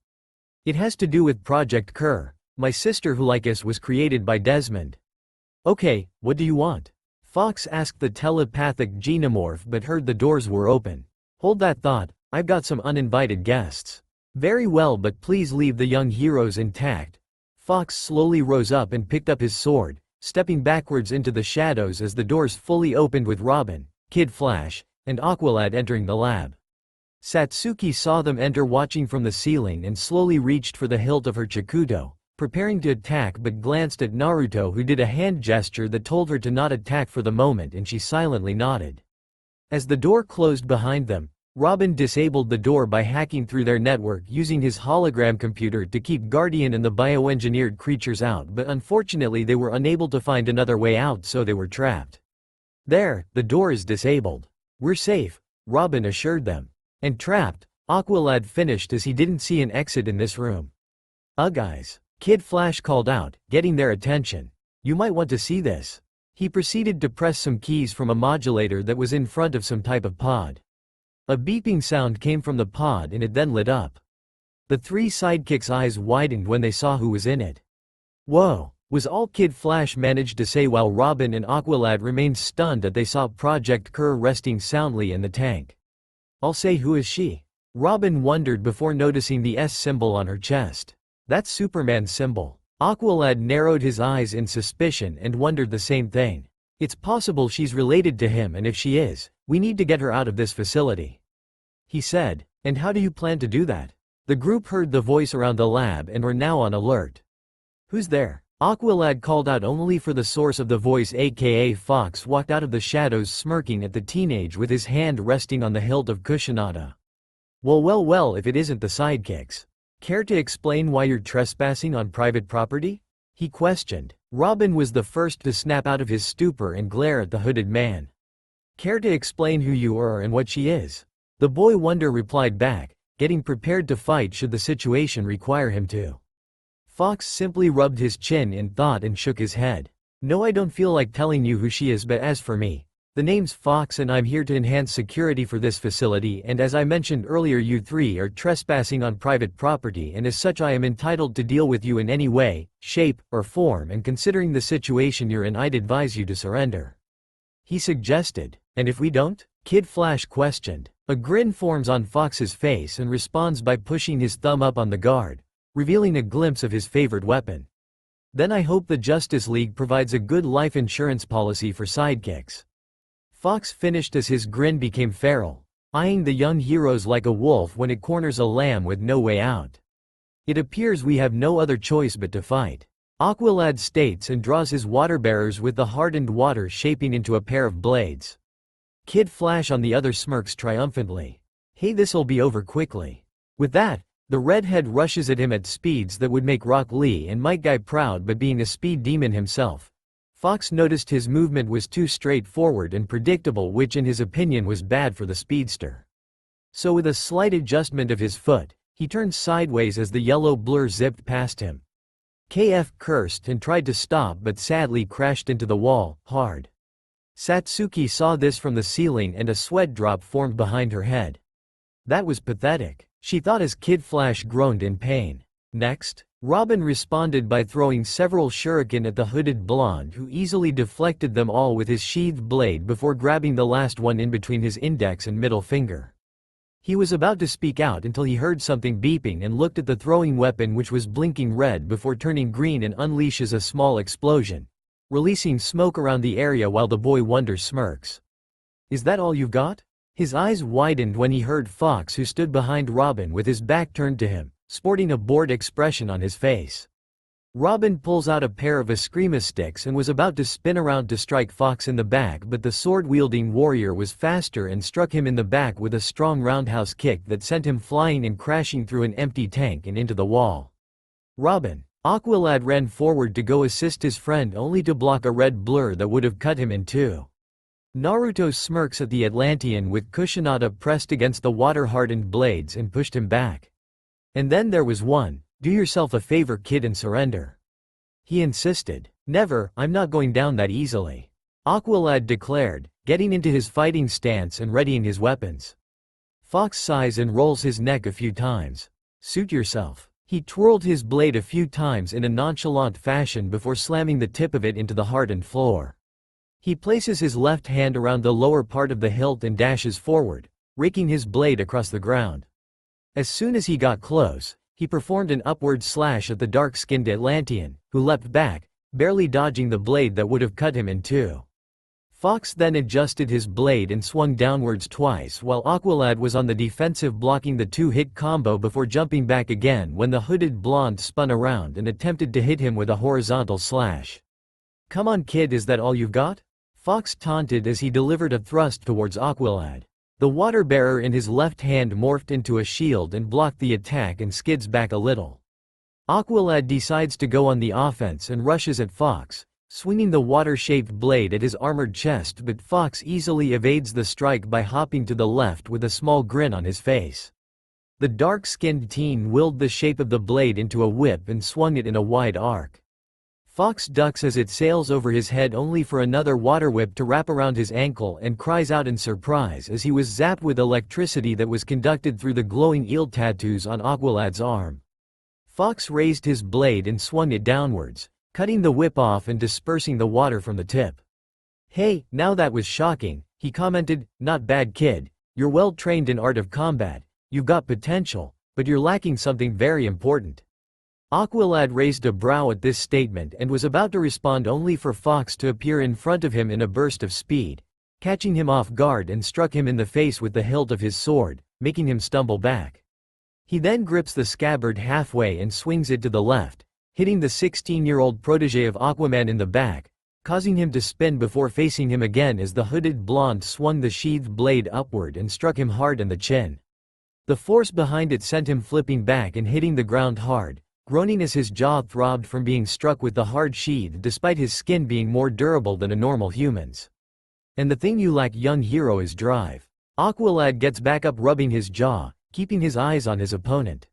It has to do with Project Kerr. My sister, who like us, was created by Desmond. Okay, what do you want? Fox asked the telepathic xenomorph but heard the doors were open. Hold that thought, I've got some uninvited guests. Very well, but please leave the young heroes intact. Fox slowly rose up and picked up his sword, stepping backwards into the shadows as the doors fully opened with Robin, Kid Flash, and Aqualad entering the lab. Satsuki saw them enter watching from the ceiling and slowly reached for the hilt of her Chikuto, preparing to attack, but glanced at Naruto, who did a hand gesture that told her to not attack for the moment, and she silently nodded. As the door closed behind them, Robin disabled the door by hacking through their network using his hologram computer to keep Guardian and the bioengineered creatures out, but unfortunately they were unable to find another way out, so they were trapped. There, the door is disabled. We're safe, Robin assured them. And trapped, Aqualad finished as he didn't see an exit in this room. Guys, Kid Flash called out, getting their attention. You might want to see this. He proceeded to press some keys from a modulator that was in front of some type of pod. A beeping sound came from the pod and it then lit up. The three sidekicks' eyes widened when they saw who was in it. Whoa, was all Kid Flash managed to say while Robin and Aqualad remained stunned that they saw Project Kerr resting soundly in the tank. I'll say, who is she? Robin wondered before noticing the S symbol on her chest. That's Superman's symbol. Aqualad narrowed his eyes in suspicion and wondered the same thing. It's possible she's related to him, and if she is, we need to get her out of this facility, he said. And how do you plan to do that? The group heard the voice around the lab and were now on alert. Who's there? Aqualad called out only for the source of the voice, aka Fox walked out of the shadows smirking at the teenage with his hand resting on the hilt of Kushinada. Well, if it isn't the sidekicks. Care to explain why you're trespassing on private property? He questioned. Robin was the first to snap out of his stupor and glare at the hooded man. Care to explain who you are and what she is? The boy wonder replied back, getting prepared to fight should the situation require him to. Fox simply rubbed his chin in thought and shook his head. No, I don't feel like telling you who she is, but as for me, the name's Fox and I'm here to enhance security for this facility, and as I mentioned earlier, you three are trespassing on private property, and as such I am entitled to deal with you in any way, shape, or form, and considering the situation you're in I'd advise you to surrender. He suggested. And if we don't? Kid Flash questioned. A grin forms on Fox's face and responds by pushing his thumb up on the guard, revealing a glimpse of his favorite weapon. Then I hope the Justice League provides a good life insurance policy for sidekicks. Fox finished as his grin became feral, eyeing the young heroes like a wolf when it corners a lamb with no way out. It appears we have no other choice but to fight. Aqualad states and draws his water bearers with the hardened water shaping into a pair of blades. Kid Flash on the other smirks triumphantly. Hey, this'll be over quickly. With that, the redhead rushes at him at speeds that would make Rock Lee and Mike Guy proud, but being a speed demon himself, Fox noticed his movement was too straightforward and predictable, which in his opinion was bad for the speedster. So with a slight adjustment of his foot, he turned sideways as the yellow blur zipped past him. KF cursed and tried to stop but sadly crashed into the wall, hard. Satsuki saw this from the ceiling and a sweat drop formed behind her head. That was pathetic, she thought as Kid Flash groaned in pain. Next, Robin responded by throwing several shuriken at the hooded blonde, who easily deflected them all with his sheathed blade before grabbing the last one in between his index and middle finger. He was about to speak out until he heard something beeping and looked at the throwing weapon, which was blinking red before turning green and unleashes a small explosion, releasing smoke around the area while the boy wonder smirks. Is that all you've got? His eyes widened when he heard Fox, who stood behind Robin with his back turned to him, sporting a bored expression on his face. Robin pulls out a pair of Eskrima sticks and was about to spin around to strike Fox in the back, but the sword-wielding warrior was faster and struck him in the back with a strong roundhouse kick that sent him flying and crashing through an empty tank and into the wall. Robin, Aqualad ran forward to go assist his friend only to block a red blur that would have cut him in two. Naruto smirks at the Atlantean with Kushinada pressed against the water-hardened blades and pushed him back. And then there was one. Do yourself a favor, kid, and surrender. He insisted. Never, I'm not going down that easily. Aqualad declared, getting into his fighting stance and readying his weapons. Fox sighs and rolls his neck a few times. Suit yourself. He twirled his blade a few times in a nonchalant fashion before slamming the tip of it into the hardened floor. He places his left hand around the lower part of the hilt and dashes forward, raking his blade across the ground. As soon as he got close, he performed an upward slash at the dark-skinned Atlantean, who leapt back, barely dodging the blade that would have cut him in two. Fox then adjusted his blade and swung downwards twice while Aqualad was on the defensive, blocking the two-hit combo before jumping back again when the hooded blonde spun around and attempted to hit him with a horizontal slash. Come on, kid, is that all you've got? Fox taunted as he delivered a thrust towards Aqualad. The water bearer in his left hand morphed into a shield and blocked the attack and skids back a little. Aqualad decides to go on the offense and rushes at Fox, swinging the water-shaped blade at his armored chest, but Fox easily evades the strike by hopping to the left with a small grin on his face. The dark-skinned teen willed the shape of the blade into a whip and swung it in a wide arc. Fox ducks as it sails over his head only for another water whip to wrap around his ankle and cries out in surprise as he was zapped with electricity that was conducted through the glowing eel tattoos on Aqualad's arm. Fox raised his blade and swung it downwards, cutting the whip off and dispersing the water from the tip. Hey, now that was shocking, he commented. Not bad, kid. You're well trained in art of combat, you've got potential, but you're lacking something very important. Aqualad raised a brow at this statement and was about to respond only for Fox to appear in front of him in a burst of speed, catching him off guard and struck him in the face with the hilt of his sword, making him stumble back. He then grips the scabbard halfway and swings it to the left, hitting the 16-year-old protege of Aquaman in the back, causing him to spin before facing him again as the hooded blonde swung the sheathed blade upward and struck him hard in the chin. The force behind it sent him flipping back and hitting the ground hard, groaning as his jaw throbbed from being struck with the hard sheath despite his skin being more durable than a normal human's. And the thing you lack, young hero, is drive. Aqualad gets back up, rubbing his jaw, keeping his eyes on his opponent.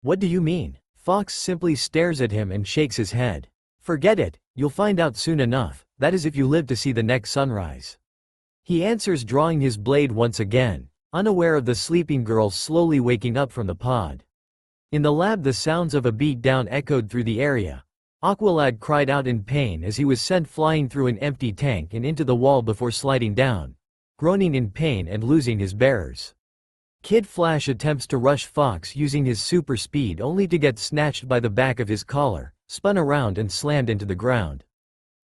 What do you mean? Fox simply stares at him and shakes his head. Forget it, you'll find out soon enough, that is if you live to see the next sunrise. He answers, drawing his blade once again, unaware of the sleeping girl slowly waking up from the pod. In the lab, the sounds of a beatdown echoed through the area. Aqualad cried out in pain as he was sent flying through an empty tank and into the wall before sliding down, groaning in pain and losing his bearers. Kid Flash attempts to rush Fox using his super speed only to get snatched by the back of his collar, spun around and slammed into the ground.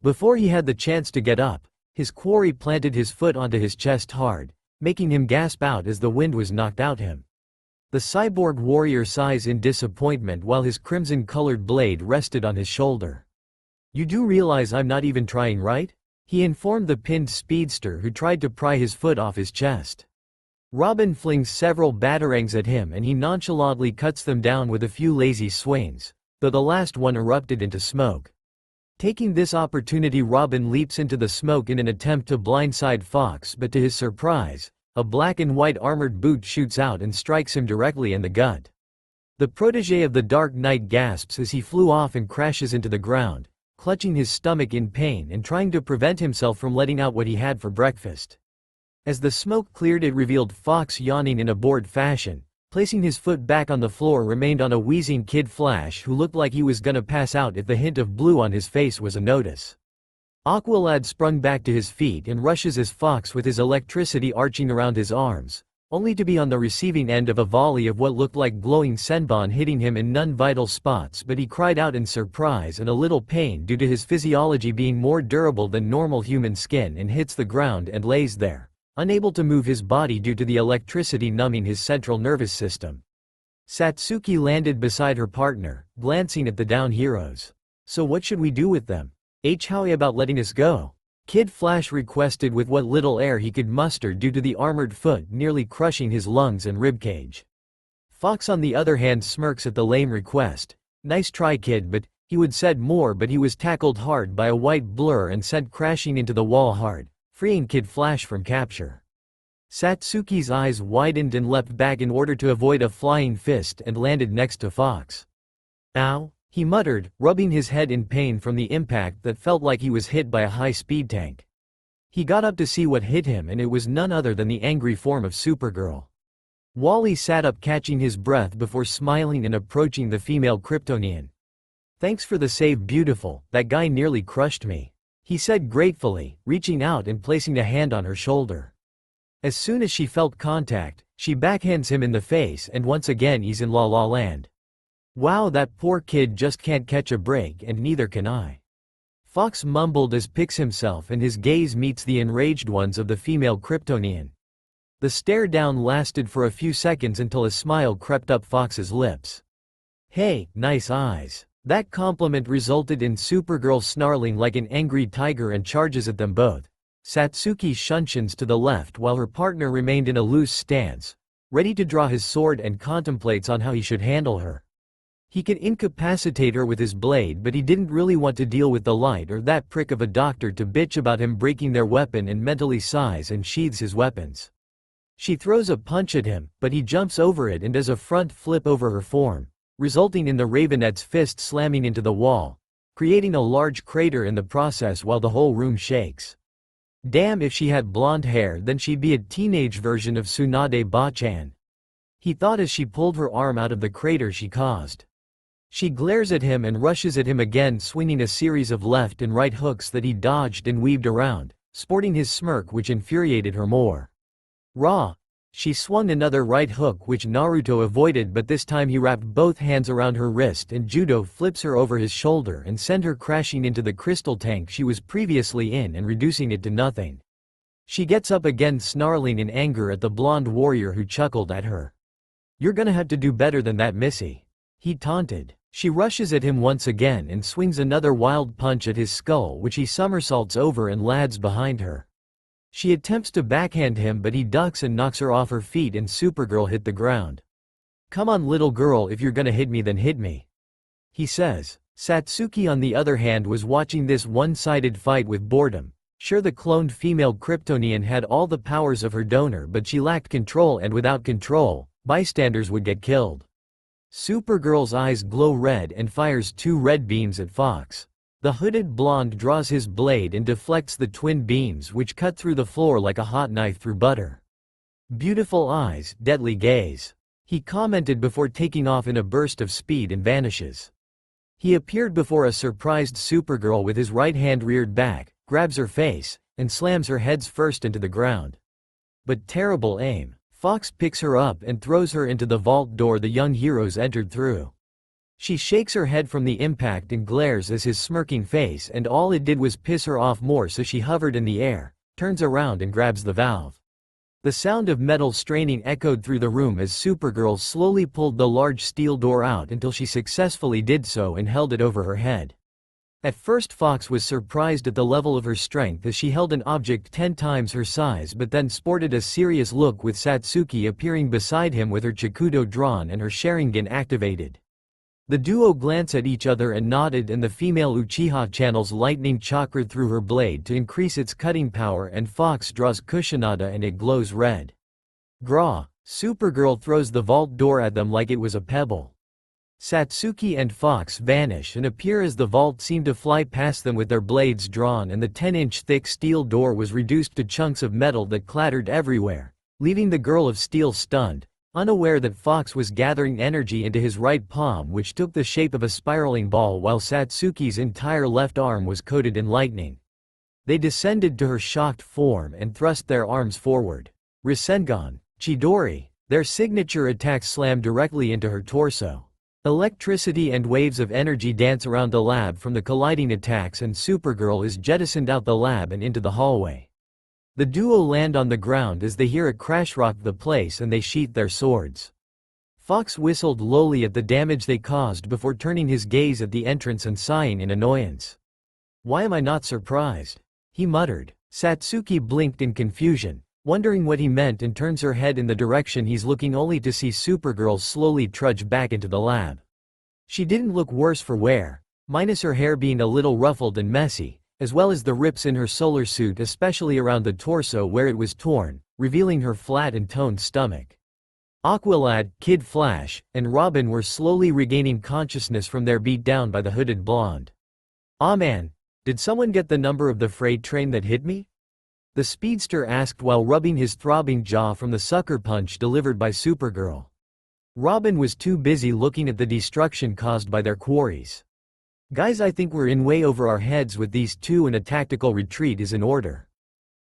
Before he had the chance to get up, his quarry planted his foot onto his chest hard, making him gasp out as the wind was knocked out him. The cyborg warrior sighs in disappointment while his crimson-colored blade rested on his shoulder. You do realize I'm not even trying, right? He informed the pinned speedster who tried to pry his foot off his chest. Robin flings several batarangs at him and he nonchalantly cuts them down with a few lazy swings, though the last one erupted into smoke. Taking this opportunity, Robin leaps into the smoke in an attempt to blindside Fox, but to his surprise, a black and white armored boot shoots out and strikes him directly in the gut. The protege of the Dark Knight gasps as he flew off and crashes into the ground, clutching his stomach in pain and trying to prevent himself from letting out what he had for breakfast. As the smoke cleared, it revealed Fox yawning in a bored fashion. Placing his foot back on the floor remained on a wheezing Kid Flash who looked like he was gonna pass out if the hint of blue on his face was a notice. Aqualad sprung back to his feet and rushes as Fox with his electricity arching around his arms, only to be on the receiving end of a volley of what looked like glowing senbon hitting him in non-vital spots, but he cried out in surprise and a little pain due to his physiology being more durable than normal human skin, and hits the ground and lays there, unable to move his body due to the electricity numbing his central nervous system. Satsuki landed beside her partner, glancing at the down heroes. So what should we do with them? How about letting us go? Kid Flash requested with what little air he could muster due to the armored foot nearly crushing his lungs and ribcage. Fox on the other hand smirks at the lame request. Nice try, kid, but he would said more, but he was tackled hard by a white blur and sent crashing into the wall hard, freeing Kid Flash from capture. Satsuki's eyes widened and leapt back in order to avoid a flying fist and landed next to Fox. Ow, he muttered, rubbing his head in pain from the impact that felt like he was hit by a high-speed tank. He got up to see what hit him, and it was none other than the angry form of Supergirl. Wally sat up, catching his breath before smiling and approaching the female Kryptonian. Thanks for the save, beautiful, that guy nearly crushed me, he said gratefully, reaching out and placing a hand on her shoulder. As soon as she felt contact, she backhands him in the face, and once again he's in La La Land. Wow, that poor kid just can't catch a break, and neither can I. Fox mumbled as picks himself and his gaze meets the enraged ones of the female Kryptonian. The stare down lasted for a few seconds until a smile crept up Fox's lips. Hey, nice eyes. That compliment resulted in Supergirl snarling like an angry tiger and charges at them both. Satsuki shunshins to the left while her partner remained in a loose stance, ready to draw his sword, and contemplates on how he should handle her. He could incapacitate her with his blade, but he didn't really want to deal with the light or that prick of a doctor to bitch about him breaking their weapon, and mentally sighs and sheathes his weapons. She throws a punch at him, but he jumps over it and does a front flip over her form, resulting in the Ravenette's fist slamming into the wall, creating a large crater in the process while the whole room shakes. Damn, if she had blonde hair then she'd be a teenage version of Tsunade Bachan, he thought as she pulled her arm out of the crater she caused. She glares at him and rushes at him again, swinging a series of left and right hooks that he dodged and weaved around, sporting his smirk which infuriated her more. Raw. She swung another right hook which Naruto avoided, but this time he wrapped both hands around her wrist and judo flips her over his shoulder and sent her crashing into the crystal tank she was previously in and reducing it to nothing. She gets up again, snarling in anger at the blonde warrior who chuckled at her. You're gonna have to do better than that, Missy, he taunted. She rushes at him once again and swings another wild punch at his skull, which he somersaults over and lands behind her. She attempts to backhand him, but he ducks and knocks her off her feet, and Supergirl hit the ground. "Come on, little girl, if you're gonna hit me, then hit me," he says. Satsuki, on the other hand, was watching this one-sided fight with boredom. Sure, the cloned female Kryptonian had all the powers of her donor, but she lacked control, and without control, bystanders would get killed. Supergirl's eyes glow red and fires 2 red beams at Fox. The hooded blonde draws his blade and deflects the twin beams, which cut through the floor like a hot knife through butter. "Beautiful eyes, deadly gaze," he commented before taking off in a burst of speed and vanishes. He appeared before a surprised Supergirl with his right hand reared back, grabs her face, and slams her heads first into the ground. But terrible aim. Fox picks her up and throws her into the vault door the young heroes entered through. She shakes her head from the impact and glares at his smirking face, and all it did was piss her off more, so she hovered in the air, turns around and grabs the valve. The sound of metal straining echoed through the room as Supergirl slowly pulled the large steel door out until she successfully did so and held it over her head. At first Fox was surprised at the level of her strength as she held an object 10 times her size, but then sported a serious look with Satsuki appearing beside him with her Chikudo drawn and her Sharingan activated. The duo glance at each other and nodded, and the female Uchiha channels lightning chakra through her blade to increase its cutting power, and Fox draws Kushinada and it glows red. Graw. Supergirl throws the vault door at them like it was a pebble. Satsuki and Fox vanish and appear as the vault seemed to fly past them with their blades drawn, and the 10-inch thick steel door was reduced to chunks of metal that clattered everywhere, leaving the Girl of Steel stunned, unaware that Fox was gathering energy into his right palm, which took the shape of a spiraling ball, while Satsuki's entire left arm was coated in lightning. They descended to her shocked form and thrust their arms forward. Rasengan, Chidori. Their signature attacks slam directly into her torso. Electricity and waves of energy dance around the lab from the colliding attacks, and Supergirl is jettisoned out the lab and into the hallway. The duo land on the ground as they hear a crash rock the place, and they sheath their swords. Fox whistled lowly at the damage they caused before turning his gaze at the entrance and sighing in annoyance. "Why am I not surprised?" he muttered. Satsuki blinked in confusion, wondering what he meant, and turns her head in the direction he's looking, only to see Supergirl slowly trudge back into the lab. She didn't look worse for wear, minus her hair being a little ruffled and messy, as well as the rips in her solar suit, especially around the torso where it was torn, revealing her flat and toned stomach. Aqualad, Kid Flash, and Robin were slowly regaining consciousness from their beat down by the hooded blonde. "Aw man, did someone get the number of the freight train that hit me?" the speedster asked while rubbing his throbbing jaw from the sucker punch delivered by Supergirl. Robin was too busy looking at the destruction caused by their quarries. "Guys, I think we're in way over our heads with these two, and a tactical retreat is in order,"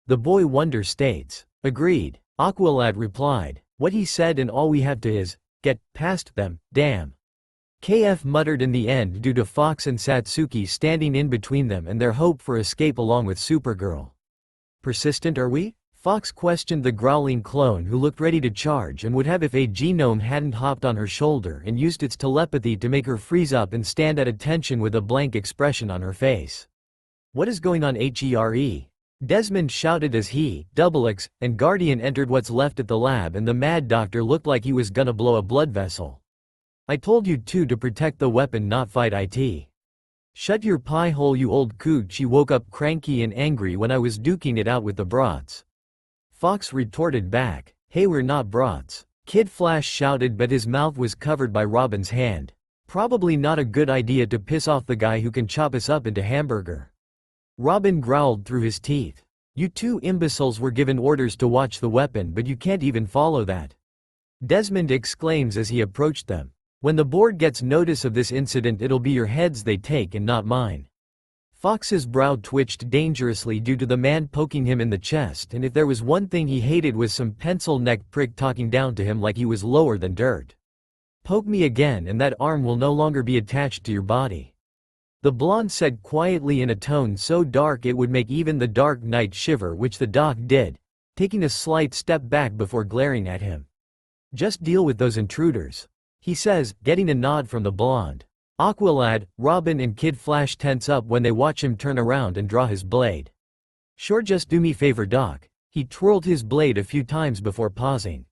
the boy wonder states. "Agreed," Aqualad replied. "What he said, and all we have to is get past them, damn." KF muttered in the end due to Fox and Satsuki standing in between them and their hope for escape along with Supergirl. "Persistent, are we?" Fox questioned the growling clone, who looked ready to charge and would have if a genome hadn't hopped on her shoulder and used its telepathy to make her freeze up and stand at attention with a blank expression on her face. "What is going on, HERE?" Desmond shouted as he, Double-X, and Guardian entered what's left at the lab, and the Mad Doctor looked like he was gonna blow a blood vessel. "I told you two to protect the weapon, not fight it. Shut your pie hole, you old coot." She woke up cranky and angry when I was duking it out with the brats. Fox retorted back, "Hey, we're not brats." Kid Flash shouted, but his mouth was covered by Robin's hand. "Probably not a good idea to piss off the guy who can chop us up into hamburger." Robin growled through his teeth. "You two imbeciles were given orders to watch the weapon, but you can't even follow that," Desmond exclaims as he approached them. "When the board gets notice of this incident, it'll be your heads they take and not mine." Fox's brow twitched dangerously due to the man poking him in the chest, and if there was one thing he hated was some pencil-neck prick talking down to him like he was lower than dirt. "Poke me again and that arm will no longer be attached to your body," the blonde said quietly in a tone so dark it would make even the Dark Knight shiver, which the doc did, taking a slight step back before glaring at him. "Just deal with those intruders," he says, getting a nod from the blonde. Aqualad, Robin and Kid Flash tense up when they watch him turn around and draw his blade. Sure, just do me favor, Doc. He twirled his blade a few times before pausing.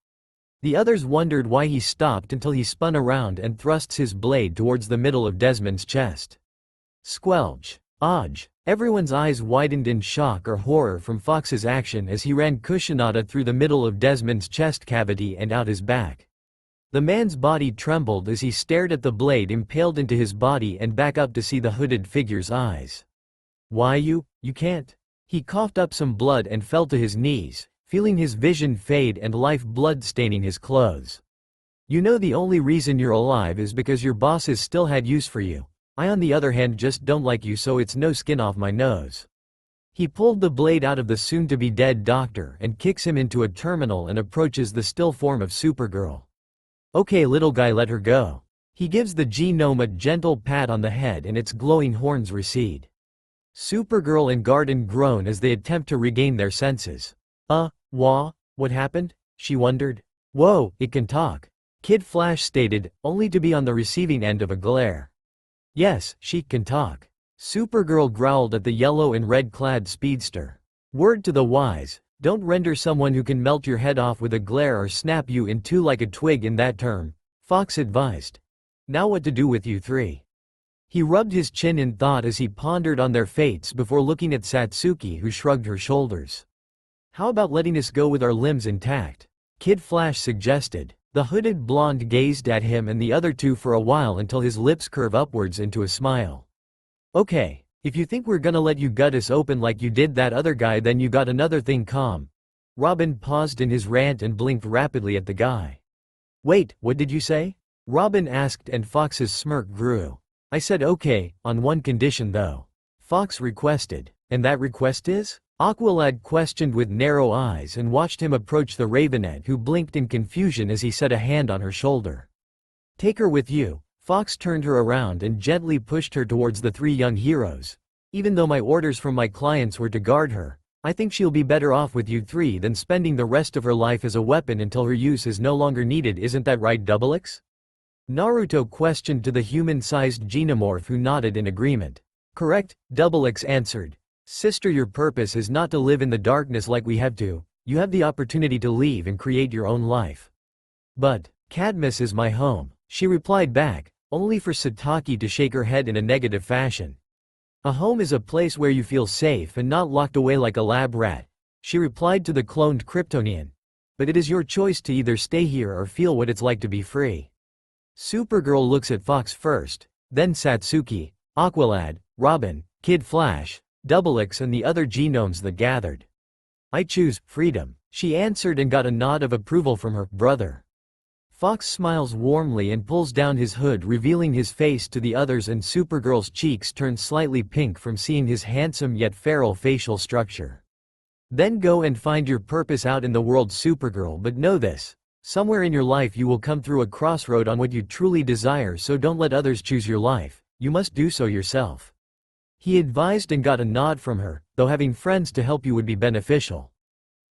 The others wondered why he stopped until he spun around and thrusts his blade towards the middle of Desmond's chest. Squelch. Odge. Everyone's eyes widened in shock or horror from Fox's action as he ran Kushinada through the middle of Desmond's chest cavity and out his back. The man's body trembled as he stared at the blade impaled into his body and back up to see the hooded figure's eyes. Why you can't? He coughed up some blood and fell to his knees, feeling his vision fade and life blood staining his clothes. You know the only reason you're alive is because your bosses still had use for you. I on the other hand just don't like you, so it's no skin off my nose. He pulled the blade out of the soon-to-be-dead doctor and kicks him into a terminal and approaches the still form of Supergirl. Okay little guy, let her go. He gives the genome a gentle pat on the head and its glowing horns recede. Supergirl and Garden groan as they attempt to regain their senses. What happened? She wondered. Whoa, it can talk. Kid Flash stated, only to be on the receiving end of a glare. Yes, she can talk. Supergirl growled at the yellow and red-clad speedster. Word to the wise, don't render someone who can melt your head off with a glare or snap you in two like a twig in that term, Fox advised. Now what to do with you three? He rubbed his chin in thought as he pondered on their fates before looking at Satsuki, who shrugged her shoulders. How about letting us go with our limbs intact? Kid Flash suggested. The hooded blonde gazed at him and the other two for a while until his lips curve upwards into a smile. Okay, if you think we're gonna let you gut us open like you did that other guy, then you got another thing calm. Robin paused in his rant and blinked rapidly at the guy. Wait, what did you say? Robin asked and Fox's smirk grew. I said okay, on one condition though. Fox requested. And that request is? Aqualad questioned with narrow eyes and watched him approach the Ravenette, who blinked in confusion as he set a hand on her shoulder. Take her with you. Fox turned her around and gently pushed her towards the three young heroes. Even though my orders from my clients were to guard her, I think she'll be better off with you three than spending the rest of her life as a weapon until her use is no longer needed, isn't that right, Double-X? Naruto questioned to the human-sized xenomorph, who nodded in agreement. Correct, Double-X answered. Sister, your purpose is not to live in the darkness like we have to. You have the opportunity to leave and create your own life. But Cadmus is my home, she replied back, only for Sataki to shake her head in a negative fashion. A home is a place where you feel safe and not locked away like a lab rat, she replied to the cloned Kryptonian. But it is your choice to either stay here or feel what it's like to be free. Supergirl looks at Fox first, then Satsuki, Aqualad, Robin, Kid Flash, Double-X and the other genomes that gathered. I choose freedom, she answered and got a nod of approval from her brother. Fox smiles warmly and pulls down his hood, revealing his face to the others, and Supergirl's cheeks turn slightly pink from seeing his handsome yet feral facial structure. Then go and find your purpose out in the world, Supergirl, but know this. Somewhere in your life you will come through a crossroad on what you truly desire, so don't let others choose your life, you must do so yourself. He advised and got a nod from her, though having friends to help you would be beneficial.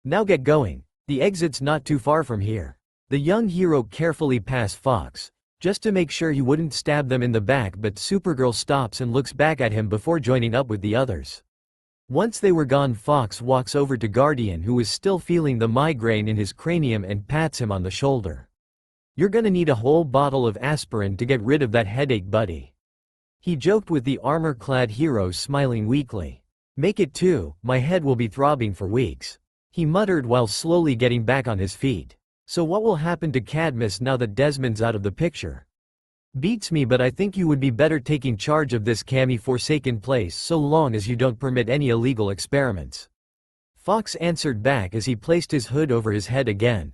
Now get going, the exit's not too far from here. The young hero carefully passed Fox, just to make sure he wouldn't stab them in the back, but Supergirl stops and looks back at him before joining up with the others. Once they were gone, Fox walks over to Guardian, who is still feeling the migraine in his cranium, and pats him on the shoulder. You're gonna need a whole bottle of aspirin to get rid of that headache, buddy. He joked with the armor-clad hero, smiling weakly. Make it two, my head will be throbbing for weeks. He muttered while slowly getting back on his feet. So what will happen to Cadmus now that Desmond's out of the picture? Beats me, but I think you would be better taking charge of this Kami-forsaken place so long as you don't permit any illegal experiments. Fox answered back as he placed his hood over his head again.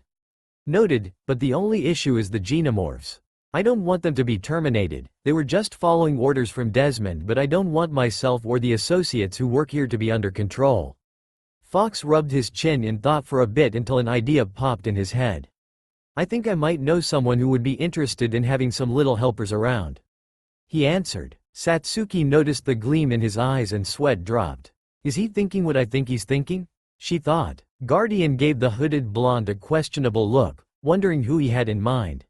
Noted, but the only issue is the xenomorphs. I don't want them to be terminated, they were just following orders from Desmond, but I don't want myself or the associates who work here to be under control. Fox rubbed his chin in thought for a bit until an idea popped in his head. I think I might know someone who would be interested in having some little helpers around. He answered. Satsuki noticed the gleam in his eyes and sweat dropped. Is he thinking what I think he's thinking? She thought. Guardian gave the hooded blonde a questionable look, wondering who he had in mind.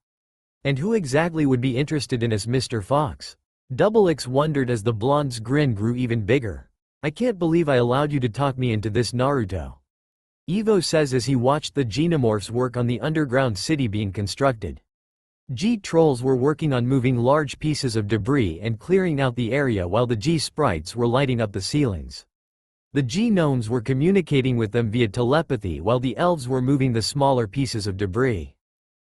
And who exactly would be interested in us, Mr. Fox? Double X wondered as the blonde's grin grew even bigger. I can't believe I allowed you to talk me into this, Naruto. Evo says as he watched the Genomorphs work on the underground city being constructed. G-Trolls were working on moving large pieces of debris and clearing out the area while the G-Sprites were lighting up the ceilings. The G-Gnomes were communicating with them via telepathy while the Elves were moving the smaller pieces of debris.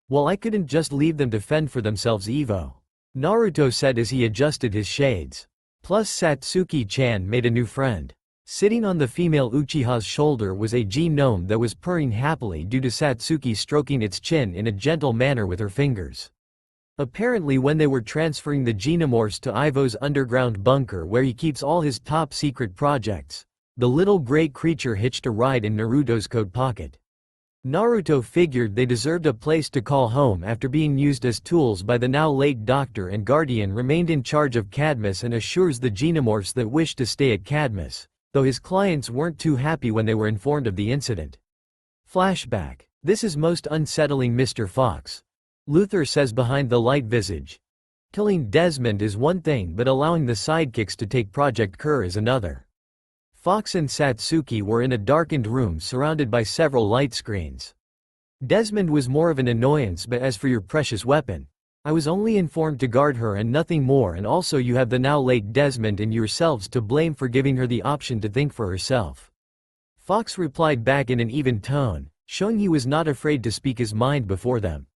Well, I couldn't just leave them to fend for themselves, Evo. Naruto said as he adjusted his shades. Plus Satsuki-chan made a new friend. Sitting on the female Uchiha's shoulder was a G-Gnome that was purring happily due to Satsuki stroking its chin in a gentle manner with her fingers. Apparently when they were transferring the Genomorphs to Ivo's underground bunker where he keeps all his top-secret projects, the little gray creature hitched a ride in Naruto's coat pocket. Naruto figured they deserved a place to call home after being used as tools by the now-late Doctor, and Guardian remained in charge of Cadmus and assures the Genomorphs that wished to stay at Cadmus, though his clients weren't too happy when they were informed of the incident. Flashback. This is most unsettling, Mr. Fox. Luther says behind the light visage. Killing Desmond is one thing, but allowing the sidekicks to take Project Kerr is another. Fox and Satsuki were in a darkened room surrounded by several light screens. Desmond was more of an annoyance, but as for your precious weapon, I was only informed to guard her and nothing more, and also you have the now late Desmond and yourselves to blame for giving her the option to think for herself. Fox replied back in an even tone, showing he was not afraid to speak his mind before them.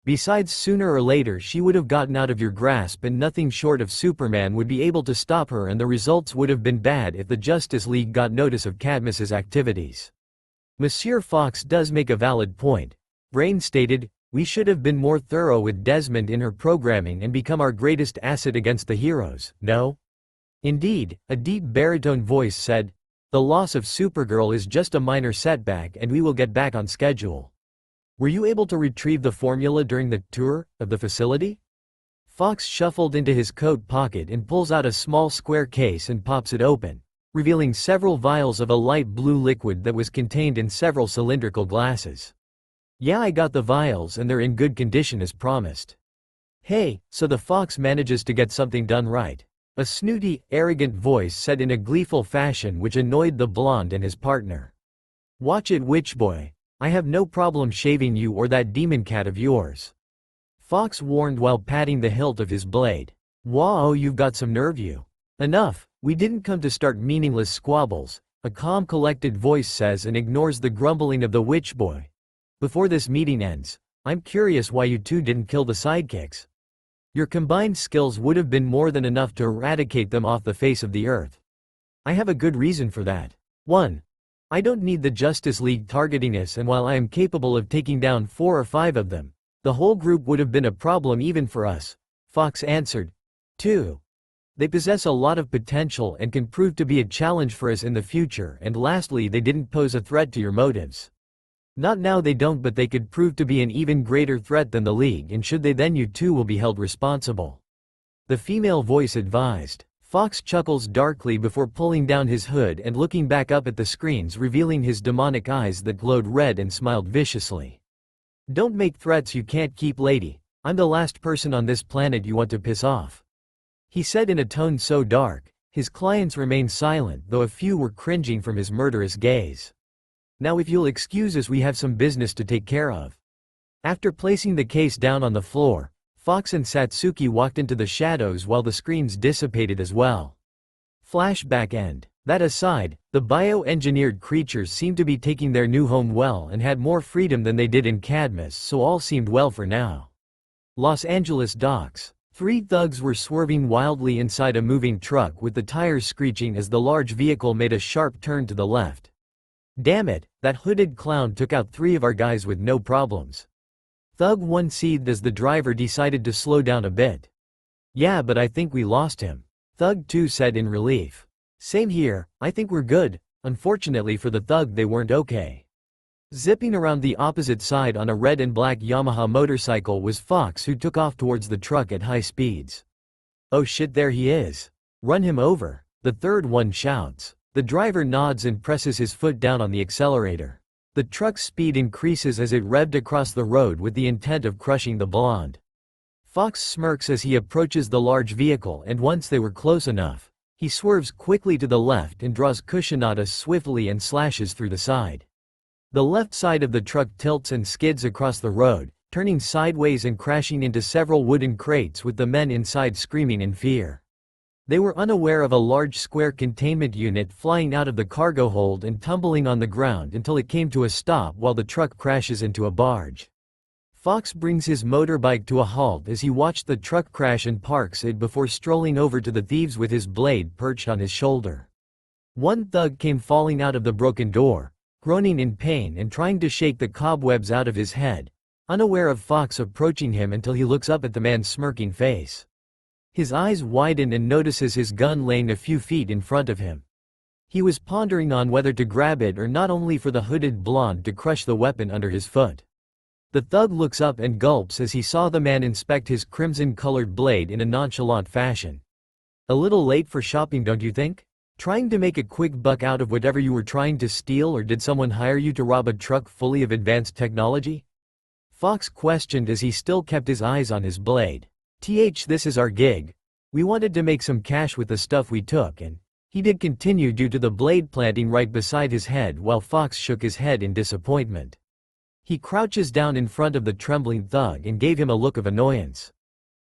Besides, sooner or later she would have gotten out of your grasp and nothing short of Superman would be able to stop her, and the results would have been bad if the Justice League got notice of Cadmus's activities. Monsieur Fox does make a valid point. Brain stated, we should have been more thorough with Desmond in her programming and become our greatest asset against the heroes, no? Indeed, a deep baritone voice said, the loss of Supergirl is just a minor setback and we will get back on schedule. Were you able to retrieve the formula during the tour of the facility? Fox shuffled into his coat pocket and pulls out a small square case and pops it open, revealing several vials of a light blue liquid that was contained in several cylindrical glasses. Yeah, I got the vials and they're in good condition as promised. Hey, so the Fox manages to get something done right. A snooty, arrogant voice said in a gleeful fashion which annoyed the blonde and his partner. Watch it, Witchboy. I have no problem shaving you or that demon cat of yours. Fox warned while patting the hilt of his blade. Wow, you've got some nerve, you. Enough, we didn't come to start meaningless squabbles, a calm, collected voice says and ignores the grumbling of the Witchboy. Before this meeting ends, I'm curious why you two didn't kill the sidekicks. Your combined skills would have been more than enough to eradicate them off the face of the earth. I have a good reason for that. 1. I don't need the Justice League targeting us, and while I am capable of taking down 4 or 5 of them, the whole group would have been a problem even for us, Fox answered. 2. They possess a lot of potential and can prove to be a challenge for us in the future, and lastly, they didn't pose a threat to your motives. Not now they don't, but they could prove to be an even greater threat than the League, and should they, then you too will be held responsible. The female voice advised. Fox chuckles darkly before pulling down his hood and looking back up at the screens, revealing his demonic eyes that glowed red, and smiled viciously. Don't make threats you can't keep, lady. I'm the last person on this planet you want to piss off. He said in a tone so dark, his clients remained silent, though a few were cringing from his murderous gaze. Now if you'll excuse us, we have some business to take care of. After placing the case down on the floor, Fox and Satsuki walked into the shadows while the screens dissipated as well. Flashback end. That aside, the bioengineered creatures seemed to be taking their new home well and had more freedom than they did in Cadmus, so all seemed well for now. Los Angeles docks. 3 thugs were swerving wildly inside a moving truck with the tires screeching as the large vehicle made a sharp turn to the left. Damn it, that hooded clown took out 3 of our guys with no problems. Thug 1 seethed as the driver decided to slow down a bit. Yeah, but I think we lost him. Thug 2 said in relief. Same here, I think we're good. Unfortunately for the thug, they weren't okay. Zipping around the opposite side on a red and black Yamaha motorcycle was Fox, who took off towards the truck at high speeds. Oh shit, there he is. Run him over, the third one shouts. The driver nods and presses his foot down on the accelerator. The truck's speed increases as it revved across the road with the intent of crushing the blonde. Fox smirks as he approaches the large vehicle, and once they were close enough, he swerves quickly to the left and draws Kushinaga swiftly and slashes through the side. The left side of the truck tilts and skids across the road, turning sideways and crashing into several wooden crates with the men inside screaming in fear. They were unaware of a large square containment unit flying out of the cargo hold and tumbling on the ground until it came to a stop while the truck crashes into a barge. Fox brings his motorbike to a halt as he watched the truck crash and parks it before strolling over to the thieves with his blade perched on his shoulder. One thug came falling out of the broken door, groaning in pain and trying to shake the cobwebs out of his head, unaware of Fox approaching him until he looks up at the man's smirking face. His eyes widen and notices his gun laying a few feet in front of him. He was pondering on whether to grab it or not, only for the hooded blonde to crush the weapon under his foot. The thug looks up and gulps as he saw the man inspect his crimson-colored blade in a nonchalant fashion. "A little late for shopping, don't you think? Trying to make a quick buck out of whatever you were trying to steal, or did someone hire you to rob a truck fully of advanced technology?" Fox questioned as he still kept his eyes on his blade. This is our gig. We wanted to make some cash with the stuff we took, and he did continue due to the blade planting right beside his head while Fox shook his head in disappointment. He crouches down in front of the trembling thug and gave him a look of annoyance.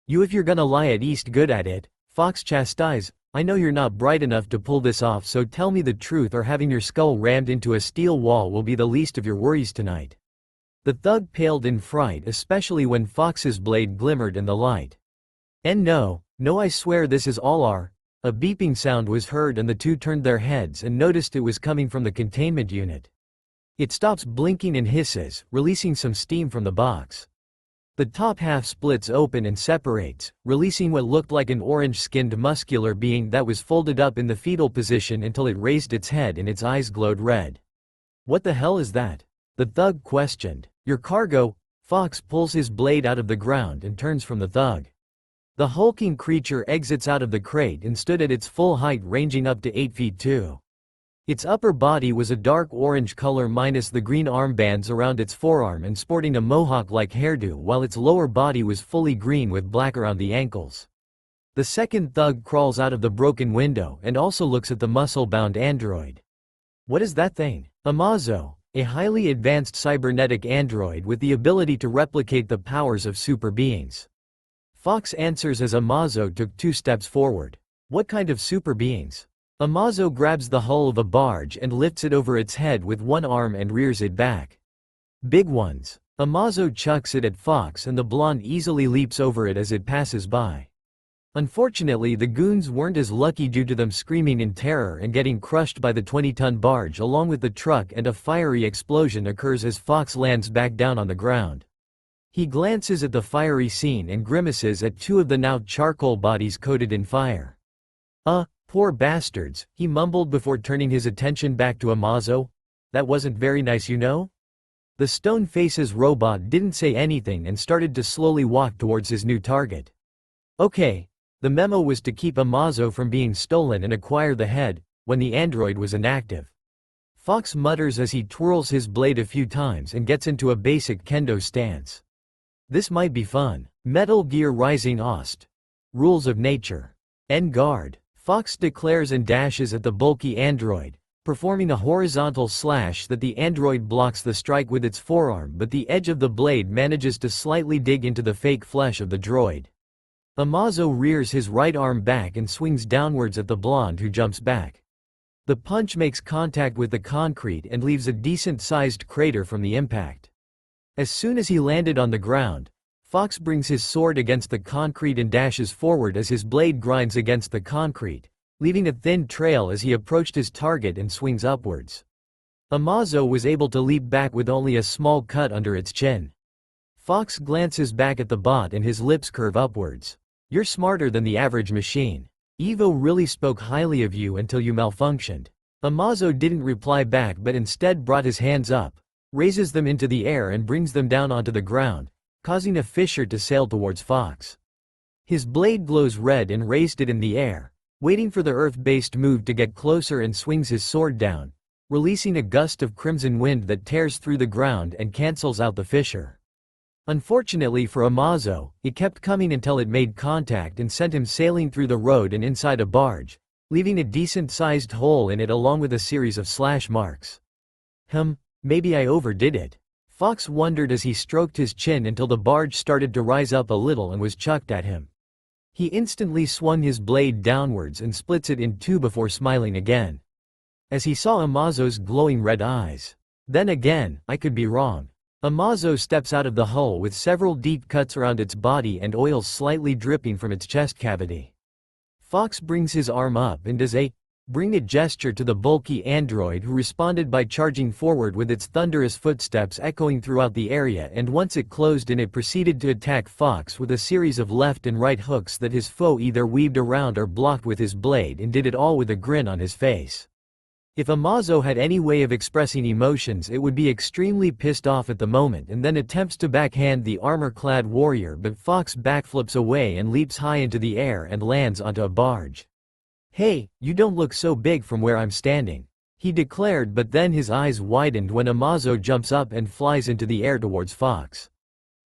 "You, if you're gonna lie at least good at it," Fox chastised. "I know you're not bright enough to pull this off, so tell me the truth, or having your skull rammed into a steel wall will be the least of your worries tonight." The thug paled in fright, especially when Fox's blade glimmered in the light. "And no, I swear this is all our—" A beeping sound was heard and the two turned their heads and noticed it was coming from the containment unit. It stops blinking and hisses, releasing some steam from the box. The top half splits open and separates, releasing what looked like an orange-skinned muscular being that was folded up in the fetal position until it raised its head and its eyes glowed red. "What the hell is that?" the thug questioned. "Your cargo." Fox pulls his blade out of the ground and turns from the thug. The hulking creature exits out of the crate and stood at its full height, ranging up to 8 feet 2. Its upper body was a dark orange color minus the green armbands around its forearm and sporting a mohawk-like hairdo, while its lower body was fully green with black around the ankles. The second thug crawls out of the broken window and also looks at the muscle-bound android. "What is that thing?" Amazo, a highly advanced cybernetic android with the ability to replicate the powers of super beings. Fox answers as Amazo took 2 steps forward. "What kind of super beings?" Amazo grabs the hull of a barge and lifts it over its head with one arm and rears it back. "Big ones." Amazo chucks it at Fox and the blonde easily leaps over it as it passes by. Unfortunately, the goons weren't as lucky due to them screaming in terror and getting crushed by the 20-ton barge along with the truck, and a fiery explosion occurs as Fox lands back down on the ground. He glances at the fiery scene and grimaces at 2 of the now charcoal bodies coated in fire. Poor bastards," he mumbled before turning his attention back to Amazo. "That wasn't very nice, you know?" The stone face's robot didn't say anything and started to slowly walk towards his new target. "Okay." The memo was to keep Amazo from being stolen and acquire the head when the android was inactive. Fox mutters as he twirls his blade a few times and gets into a basic kendo stance. "This might be fun." Metal Gear Rising Ost. Rules of Nature. En garde. Fox declares and dashes at the bulky android, performing a horizontal slash that the android blocks the strike with its forearm, but the edge of the blade manages to slightly dig into the fake flesh of the droid. Amazo rears his right arm back and swings downwards at the blonde, who jumps back. The punch makes contact with the concrete and leaves a decent-sized crater from the impact. As soon as he landed on the ground, Fox brings his sword against the concrete and dashes forward as his blade grinds against the concrete, leaving a thin trail as he approached his target and swings upwards. Amazo was able to leap back with only a small cut under its chin. Fox glances back at the bot and his lips curve upwards. "You're smarter than the average machine. Evo really spoke highly of you until you malfunctioned." Amazo didn't reply back but instead brought his hands up, raises them into the air and brings them down onto the ground, causing a fissure to sail towards Fox. His blade glows red and raised it in the air, waiting for the Earth-based move to get closer, and swings his sword down, releasing a gust of crimson wind that tears through the ground and cancels out the fissure. Unfortunately for Amazo, it kept coming until it made contact and sent him sailing through the road and inside a barge, leaving a decent-sized hole in it along with a series of slash marks. Maybe I overdid it. Fox wondered as he stroked his chin until the barge started to rise up a little and was chucked at him. He instantly swung his blade downwards and splits it in two before smiling again, as he saw Amazo's glowing red eyes. Then again, I could be wrong. Amazo steps out of the hull with several deep cuts around its body and oils slightly dripping from its chest cavity. Fox brings his arm up and does a bring it gesture to the bulky android, who responded by charging forward with its thunderous footsteps echoing throughout the area, and once it closed in, it proceeded to attack Fox with a series of left and right hooks that his foe either weaved around or blocked with his blade, and did it all with a grin on his face. If Amazo had any way of expressing emotions, it would be extremely pissed off at the moment and then attempts to backhand the armor-clad warrior, but Fox backflips away and leaps high into the air and lands onto a barge. "Hey, you don't look so big from where I'm standing," he declared, but then his eyes widened when Amazo jumps up and flies into the air towards Fox.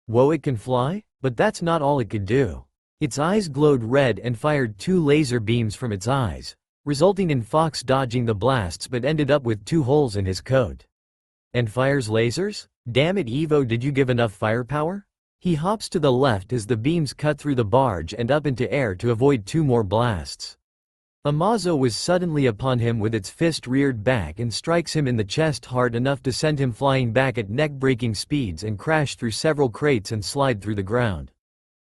Whoa, it can fly? But that's not all it could do. Its eyes glowed red and fired two laser beams from its eyes, resulting in Fox dodging the blasts but ended up with two holes in his coat. And fires lasers? Damn it, Evo, did you give enough firepower? He hops to the left as the beams cut through the barge and up into air to avoid two more blasts. Amazo was suddenly upon him with its fist reared back and strikes him in the chest hard enough to send him flying back at neck-breaking speeds and crash through several crates and slide through the ground.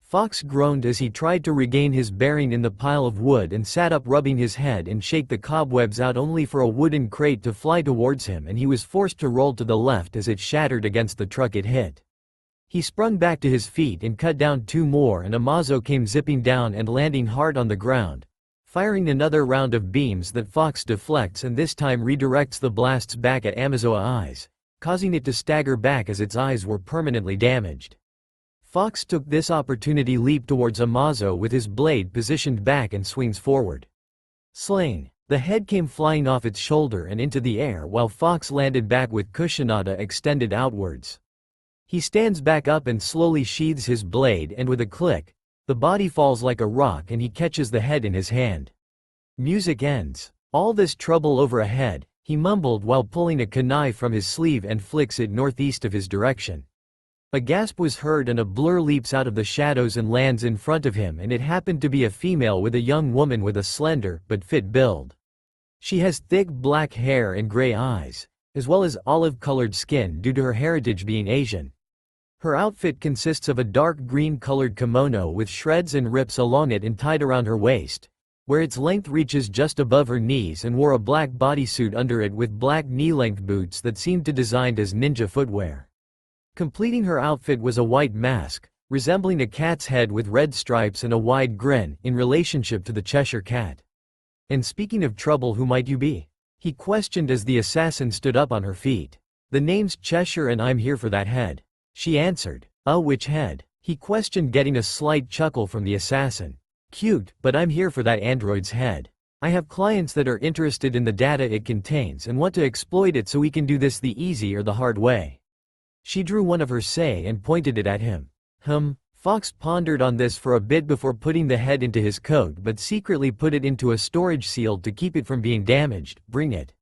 Fox groaned as he tried to regain his bearing in the pile of wood and sat up, rubbing his head and shake the cobwebs out, only for a wooden crate to fly towards him, and he was forced to roll to the left as it shattered against the truck it hit. He sprung back to his feet and cut down two more, and Amazo came zipping down and landing hard on the ground, firing another round of beams that Fox deflects and this time redirects the blasts back at Amazo's eyes, causing it to stagger back as its eyes were permanently damaged. Fox took this opportunity leap towards Amazo with his blade positioned back and swings forward. Slain. The head came flying off its shoulder and into the air while Fox landed back with Kushinaga extended outwards. He stands back up and slowly sheathes his blade, and with a click, the body falls like a rock and he catches the head in his hand. Music ends. All this trouble over a head, he mumbled while pulling a kunai from his sleeve and flicks it northeast of his direction. A gasp was heard and a blur leaps out of the shadows and lands in front of him, and it happened to be a female with a young woman with a slender but fit build. She has thick black hair and gray eyes, as well as olive-colored skin due to her heritage being Asian. Her outfit consists of a dark green-colored kimono with shreds and rips along it and tied around her waist, where its length reaches just above her knees, and wore a black bodysuit under it with black knee-length boots that seemed to designed as ninja footwear. Completing her outfit was a white mask, resembling a cat's head with red stripes and a wide grin, in relationship to the Cheshire Cat. "And speaking of trouble, who might you be?" he questioned as the assassin stood up on her feet. "The name's Cheshire and I'm here for that head," she answered. Which head?" he questioned, getting a slight chuckle from the assassin. "Cute, but I'm here for that android's head. I have clients that are interested in the data it contains and want to exploit it, so we can do this the easy or the hard way." She drew one of her sei and pointed it at him. Fox pondered on this for a bit before putting the head into his coat, but secretly put it into a storage seal to keep it from being damaged. "Bring it,"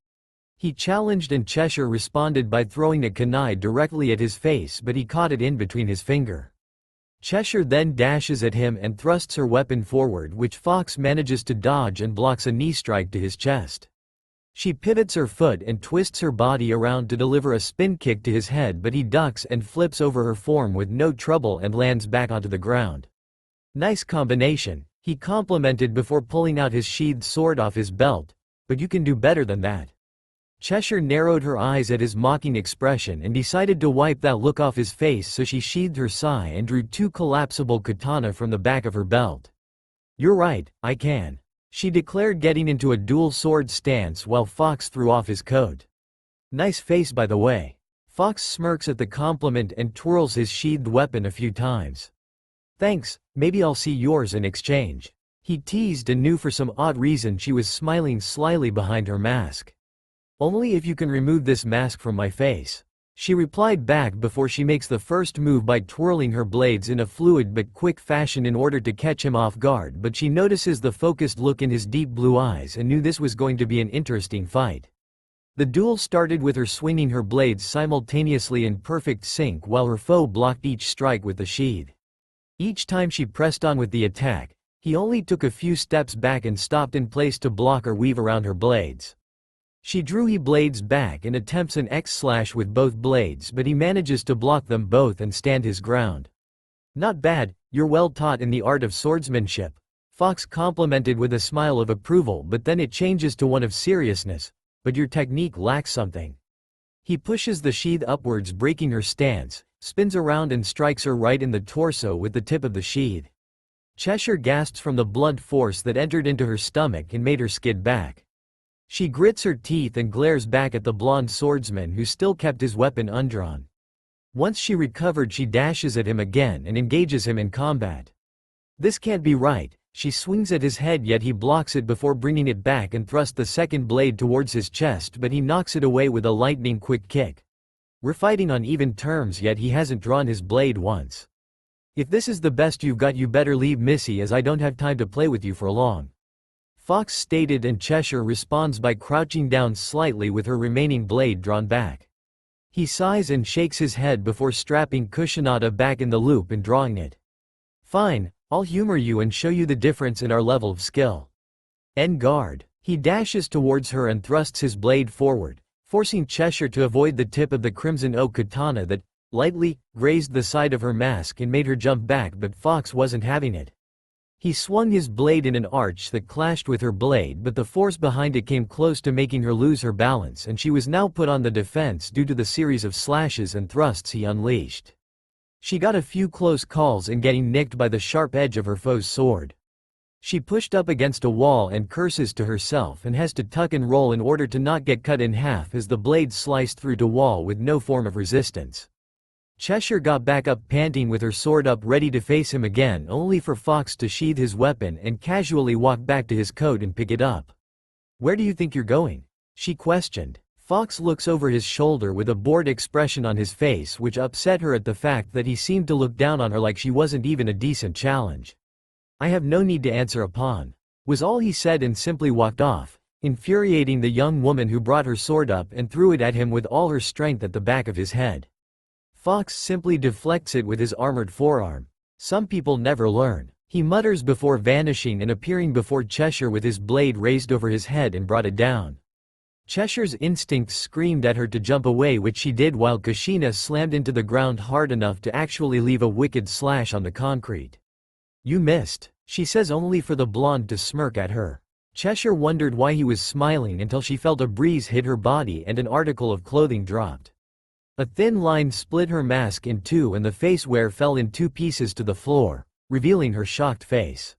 he challenged, and Cheshire responded by throwing a kunai directly at his face, but he caught it in between his finger. Cheshire then dashes at him and thrusts her weapon forward, which Fox manages to dodge and blocks a knee strike to his chest. She pivots her foot and twists her body around to deliver a spin kick to his head, but he ducks and flips over her form with no trouble and lands back onto the ground. "Nice combination," he complimented before pulling out his sheathed sword off his belt, "but you can do better than that." Cheshire narrowed her eyes at his mocking expression and decided to wipe that look off his face, so she sheathed her sai and drew two collapsible katana from the back of her belt. "You're right, I can," she declared, getting into a dual sword stance while Fox threw off his coat. "Nice face, by the way." Fox smirks at the compliment and twirls his sheathed weapon a few times. "Thanks, maybe I'll see yours in exchange," he teased, and knew for some odd reason she was smiling slyly behind her mask. "Only if you can remove this mask from my face." She replied back before she makes the first move by twirling her blades in a fluid but quick fashion in order to catch him off guard, but she notices the focused look in his deep blue eyes and knew this was going to be an interesting fight. The duel started with her swinging her blades simultaneously in perfect sync while her foe blocked each strike with the sheath. Each time she pressed on with the attack, he only took a few steps back and stopped in place to block or weave around her blades. She drew his blades back and attempts an X-slash with both blades, but he manages to block them both and stand his ground. "Not bad, you're well taught in the art of swordsmanship," Fox complimented with a smile of approval, but then it changes to one of seriousness. "But your technique lacks something." He pushes the sheath upwards, breaking her stance, spins around and strikes her right in the torso with the tip of the sheath. Cheshire gasps from the blunt force that entered into her stomach and made her skid back. She grits her teeth and glares back at the blonde swordsman who still kept his weapon undrawn. Once she recovered, she dashes at him again and engages him in combat. "This can't be right." She swings at his head, yet he blocks it before bringing it back and thrusts the second blade towards his chest, but he knocks it away with a lightning-quick kick. "We're fighting on even terms, yet he hasn't drawn his blade once. If this is the best you've got, you better leave, missy, as I don't have time to play with you for long," Fox stated, and Cheshire responds by crouching down slightly with her remaining blade drawn back. He sighs and shakes his head before strapping Kusanada back in the loop and drawing it. "Fine, I'll humor you and show you the difference in our level of skill. En garde." He dashes towards her and thrusts his blade forward, forcing Cheshire to avoid the tip of the crimson oak katana that lightly grazed the side of her mask and made her jump back, but Fox wasn't having it. He swung his blade in an arch that clashed with her blade, but the force behind it came close to making her lose her balance, and she was now put on the defense due to the series of slashes and thrusts he unleashed. She got a few close calls in getting nicked by the sharp edge of her foe's sword. She pushed up against a wall and curses to herself and has to tuck and roll in order to not get cut in half as the blade sliced through the wall with no form of resistance. Cheshire got back up, panting, with her sword up ready to face him again, only for Fox to sheath his weapon and casually walk back to his coat and pick it up. "Where do you think you're going?" she questioned. Fox looks over his shoulder with a bored expression on his face, which upset her at the fact that he seemed to look down on her like she wasn't even a decent challenge. "I have no need to answer upon," was all he said, and simply walked off, infuriating the young woman who brought her sword up and threw it at him with all her strength at the back of his head. Fox simply deflects it with his armored forearm. "Some people never learn," he mutters before vanishing and appearing before Cheshire with his blade raised over his head and brought it down. Cheshire's instincts screamed at her to jump away, which she did, while Kushina slammed into the ground hard enough to actually leave a wicked slash on the concrete. "You missed," she says, only for the blonde to smirk at her. Cheshire wondered why he was smiling until she felt a breeze hit her body and an article of clothing dropped. A thin line split her mask in two and the face wear fell in two pieces to the floor, revealing her shocked face.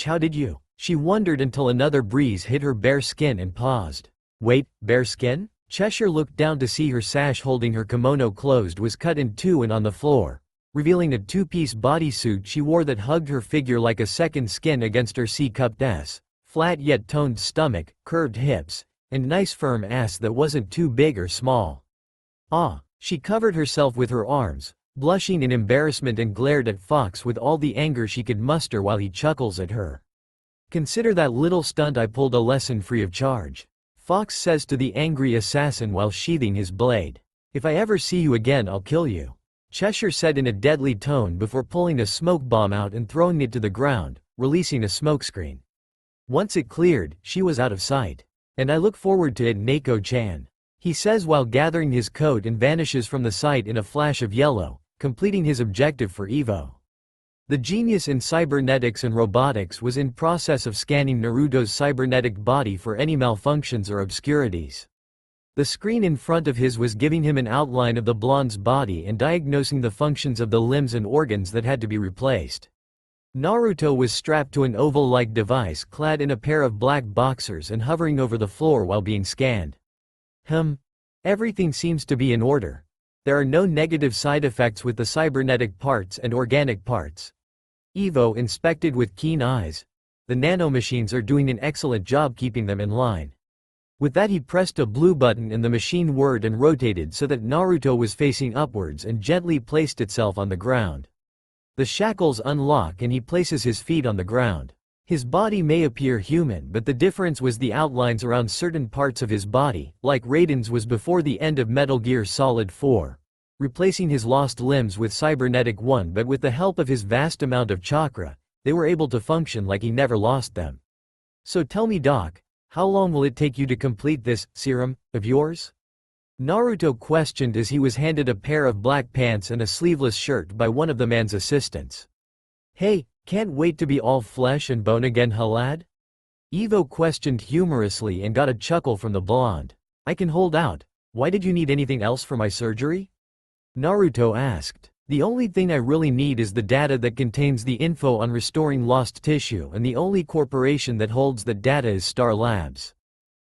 How did you?" she wondered until another breeze hit her bare skin and paused. "Wait, bare skin?" Cheshire looked down to see her sash holding her kimono closed was cut in two and on the floor, revealing a two-piece bodysuit she wore that hugged her figure like a second skin against her C-cupped ass, flat yet toned stomach, curved hips, and nice firm ass that wasn't too big or small. She covered herself with her arms, blushing in embarrassment, and glared at Fox with all the anger she could muster while he chuckles at her. "Consider that little stunt I pulled a lesson free of charge," Fox says to the angry assassin while sheathing his blade. "If I ever see you again, I'll kill you," Cheshire said in a deadly tone before pulling a smoke bomb out and throwing it to the ground, releasing a smokescreen. Once it cleared, she was out of sight. "And I look forward to it, Nako-chan," he says while gathering his coat and vanishes from the sight in a flash of yellow, completing his objective for Evo. The genius in cybernetics and robotics was in process of scanning Naruto's cybernetic body for any malfunctions or obscurities. The screen in front of his was giving him an outline of the blonde's body and diagnosing the functions of the limbs and organs that had to be replaced. Naruto was strapped to an oval-like device clad in a pair of black boxers and hovering over the floor while being scanned. Everything seems to be in order. There are no negative side effects with the cybernetic parts and organic parts. Evo inspected with keen eyes. The nanomachines are doing an excellent job keeping them in line. With that he pressed a blue button and the machine whirred and rotated so that Naruto was facing upwards and gently placed itself on the ground. The shackles unlock and he places his feet on the ground. His body may appear human, but the difference was the outlines around certain parts of his body, like Raiden's was before the end of Metal Gear Solid 4. Replacing his lost limbs with cybernetic one, but with the help of his vast amount of chakra, they were able to function like he never lost them. So tell me, Doc, how long will it take you to complete this serum of yours? Naruto questioned as he was handed a pair of black pants and a sleeveless shirt by one of the man's assistants. Hey, can't wait to be all flesh and bone again, huh lad? Ivo questioned humorously and got a chuckle from the blonde. I can hold out. Why did you need anything else for my surgery? Naruto asked. The only thing I really need is the data that contains the info on restoring lost tissue, and the only corporation that holds that data is Star Labs.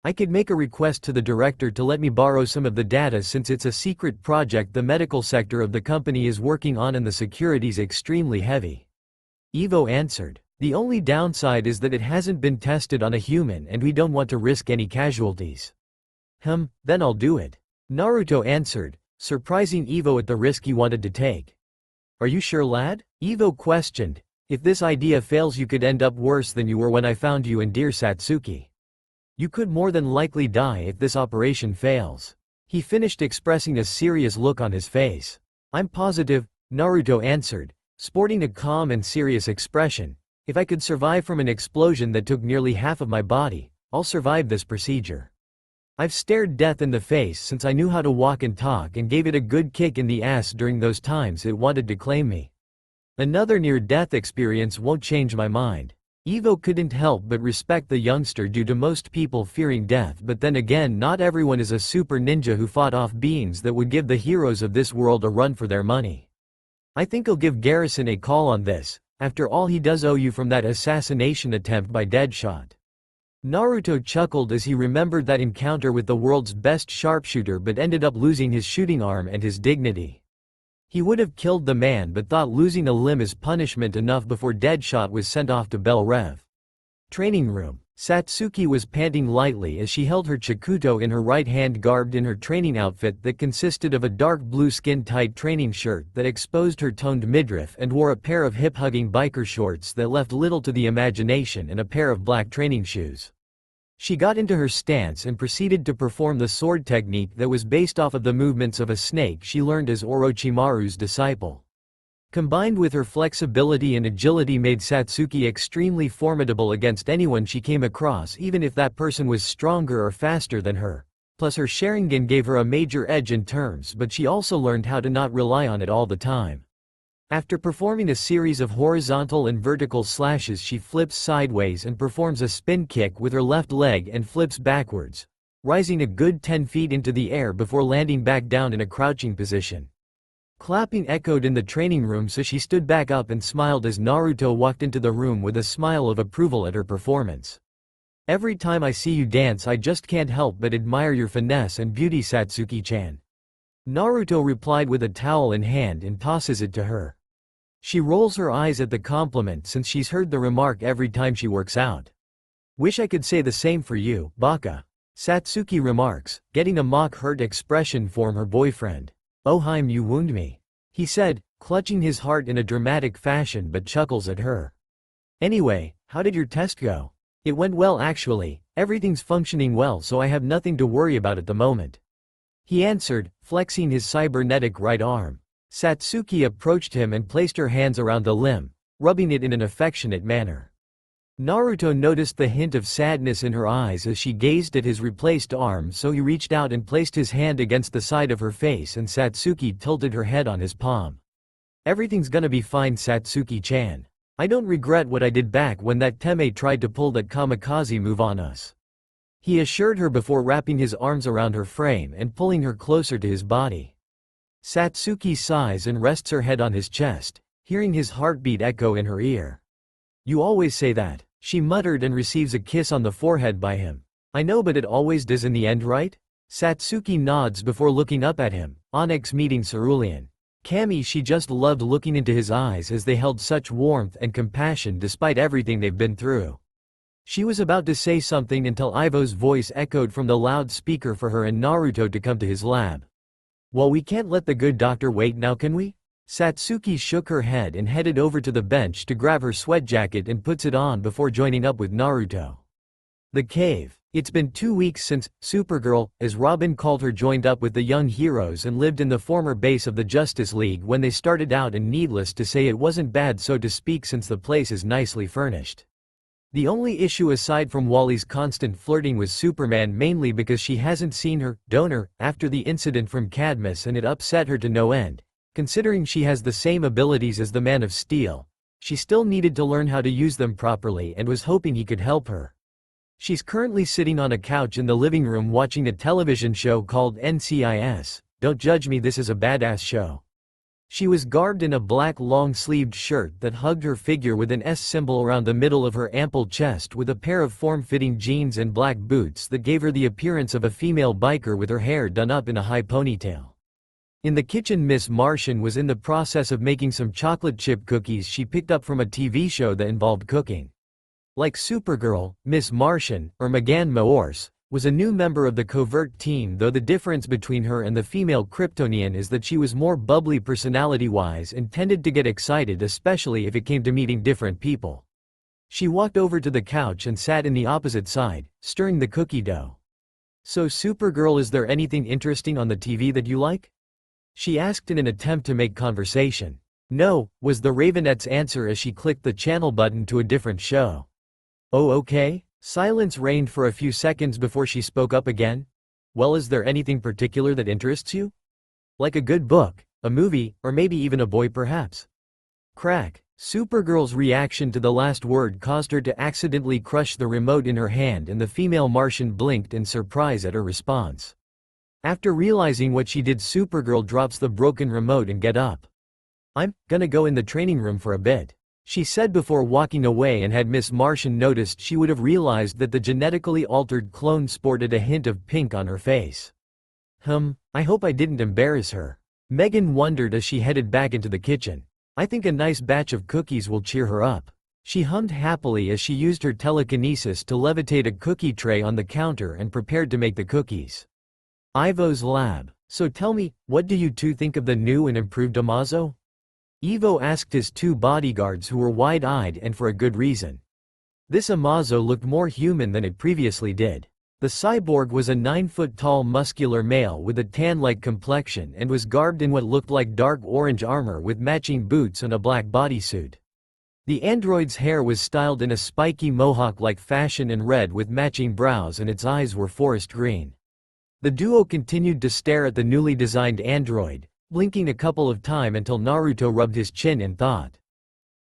I could make a request to the director to let me borrow some of the data since it's a secret project the medical sector of the company is working on and the security's extremely heavy. Ivo answered. The only downside is that it hasn't been tested on a human and we don't want to risk any casualties. Then I'll do it. Naruto answered, surprising Ivo at the risk he wanted to take. Are you sure, lad? Ivo questioned. If this idea fails you could end up worse than you were when I found you in Dear Satsuki. You could more than likely die if this operation fails. He finished expressing a serious look on his face. I'm positive, Naruto answered, sporting a calm and serious expression. If I could survive from an explosion that took nearly half of my body, I'll survive this procedure. I've stared death in the face since I knew how to walk and talk and gave it a good kick in the ass during those times it wanted to claim me. Another near-death experience won't change my mind. Ivo couldn't help but respect the youngster due to most people fearing death, but then again not everyone is a super ninja who fought off beings that would give the heroes of this world a run for their money. I think I'll give Garrison a call on this. After all, he does owe you from that assassination attempt by Deadshot. Naruto chuckled as he remembered that encounter with the world's best sharpshooter but ended up losing his shooting arm and his dignity. He would have killed the man but thought losing a limb is punishment enough before Deadshot was sent off to Bell Rev. Training room. Satsuki was panting lightly as she held her Chikuto in her right hand, garbed in her training outfit that consisted of a dark blue skin-tight training shirt that exposed her toned midriff and wore a pair of hip-hugging biker shorts that left little to the imagination and a pair of black training shoes. She got into her stance and proceeded to perform the sword technique that was based off of the movements of a snake she learned as Orochimaru's disciple. Combined with her flexibility and agility made Satsuki extremely formidable against anyone she came across, even if that person was stronger or faster than her. Plus her Sharingan gave her a major edge in terms, but she also learned how to not rely on it all the time. After performing a series of horizontal and vertical slashes, she flips sideways and performs a spin kick with her left leg and flips backwards, rising a good 10 feet into the air before landing back down in a crouching position. Clapping echoed in the training room, so she stood back up and smiled as Naruto walked into the room with a smile of approval at her performance. Every time I see you dance I just can't help but admire your finesse and beauty, Satsuki-chan. Naruto replied with a towel in hand and tosses it to her. She rolls her eyes at the compliment since she's heard the remark every time she works out. Wish I could say the same for you, Baka. Satsuki remarks, getting a mock-hurt expression from her boyfriend. Oh Haim, you wound me, he said, clutching his heart in a dramatic fashion, but chuckles at her. Anyway, how did your test go? It went well actually, everything's functioning well so I have nothing to worry about at the moment, he answered, flexing his cybernetic right arm. Satsuki approached him and placed her hands around the limb, rubbing it in an affectionate manner. Naruto noticed the hint of sadness in her eyes as she gazed at his replaced arm, so he reached out and placed his hand against the side of her face and Satsuki tilted her head on his palm. Everything's gonna be fine, Satsuki-chan. I don't regret what I did back when that Teme tried to pull that kamikaze move on us, he assured her before wrapping his arms around her frame and pulling her closer to his body. Satsuki sighs and rests her head on his chest, hearing his heartbeat echo in her ear. You always say that, she muttered and receives a kiss on the forehead by him. I know, but it always does in the end, right? Satsuki nods before looking up at him. Onyx meeting Cerulean. Kami, she just loved looking into his eyes as they held such warmth and compassion despite everything they've been through. She was about to say something until Ivo's voice echoed from the loudspeaker for her and Naruto to come to his lab. "Well, we can't let the good doctor wait now, can we?" Satsuki shook her head and headed over to the bench to grab her sweat jacket and puts it on before joining up with Naruto. The cave. It's been 2 weeks since Supergirl, as Robin called her, joined up with the young heroes and lived in the former base of the Justice League when they started out, and needless to say it wasn't bad, so to speak, since the place is nicely furnished. The only issue aside from Wally's constant flirting with Superman, mainly because she hasn't seen her donor after the incident from Cadmus, and it upset her to no end, considering she has the same abilities as the Man of Steel. She still needed to learn how to use them properly and was hoping he could help her. She's currently sitting on a couch in the living room watching a television show called NCIS. Don't judge me, this is a badass show. She was garbed in a black long-sleeved shirt that hugged her figure with an S symbol around the middle of her ample chest, with a pair of form-fitting jeans and black boots that gave her the appearance of a female biker with her hair done up in a high ponytail. In the kitchen, Miss Martian was in the process of making some chocolate chip cookies she picked up from a TV show that involved cooking. Like Supergirl, Miss Martian, or Megan Moors, was a new member of the covert team, though the difference between her and the female Kryptonian is that she was more bubbly personality-wise and tended to get excited, especially if it came to meeting different people. She walked over to the couch and sat in the opposite side, stirring the cookie dough. "So Supergirl, is there anything interesting on the TV that you like?" she asked in an attempt to make conversation. "No," was the Ravenette's answer as she clicked the channel button to a different show. "Oh, okay." Silence reigned for a few seconds before she spoke up again. "Well, is there anything particular that interests you? Like a good book, a movie, or maybe even a boy perhaps?" Crack. Supergirl's reaction to the last word caused her to accidentally crush the remote in her hand, and the female Martian blinked in surprise at her response. After realizing what she did, Supergirl drops the broken remote and get up. "I'm gonna go in the training room for a bit," she said before walking away, and had Miss Martian noticed she would have realized that the genetically altered clone sported a hint of pink on her face. I hope I didn't embarrass her," Megan wondered as she headed back into the kitchen. "I think a nice batch of cookies will cheer her up." She hummed happily as she used her telekinesis to levitate a cookie tray on the counter and prepared to make the cookies. Ivo's lab. "So tell me, what do you two think of the new and improved Amazo?" Ivo asked his 2 bodyguards, who were wide-eyed, and for a good reason. This Amazo looked more human than it previously did. The cyborg was a 9-foot-tall muscular male with a tan-like complexion and was garbed in what looked like dark orange armor with matching boots and a black bodysuit. The android's hair was styled in a spiky mohawk-like fashion and red with matching brows, and its eyes were forest green. The duo continued to stare at the newly designed android, blinking a couple of times until Naruto rubbed his chin in thought.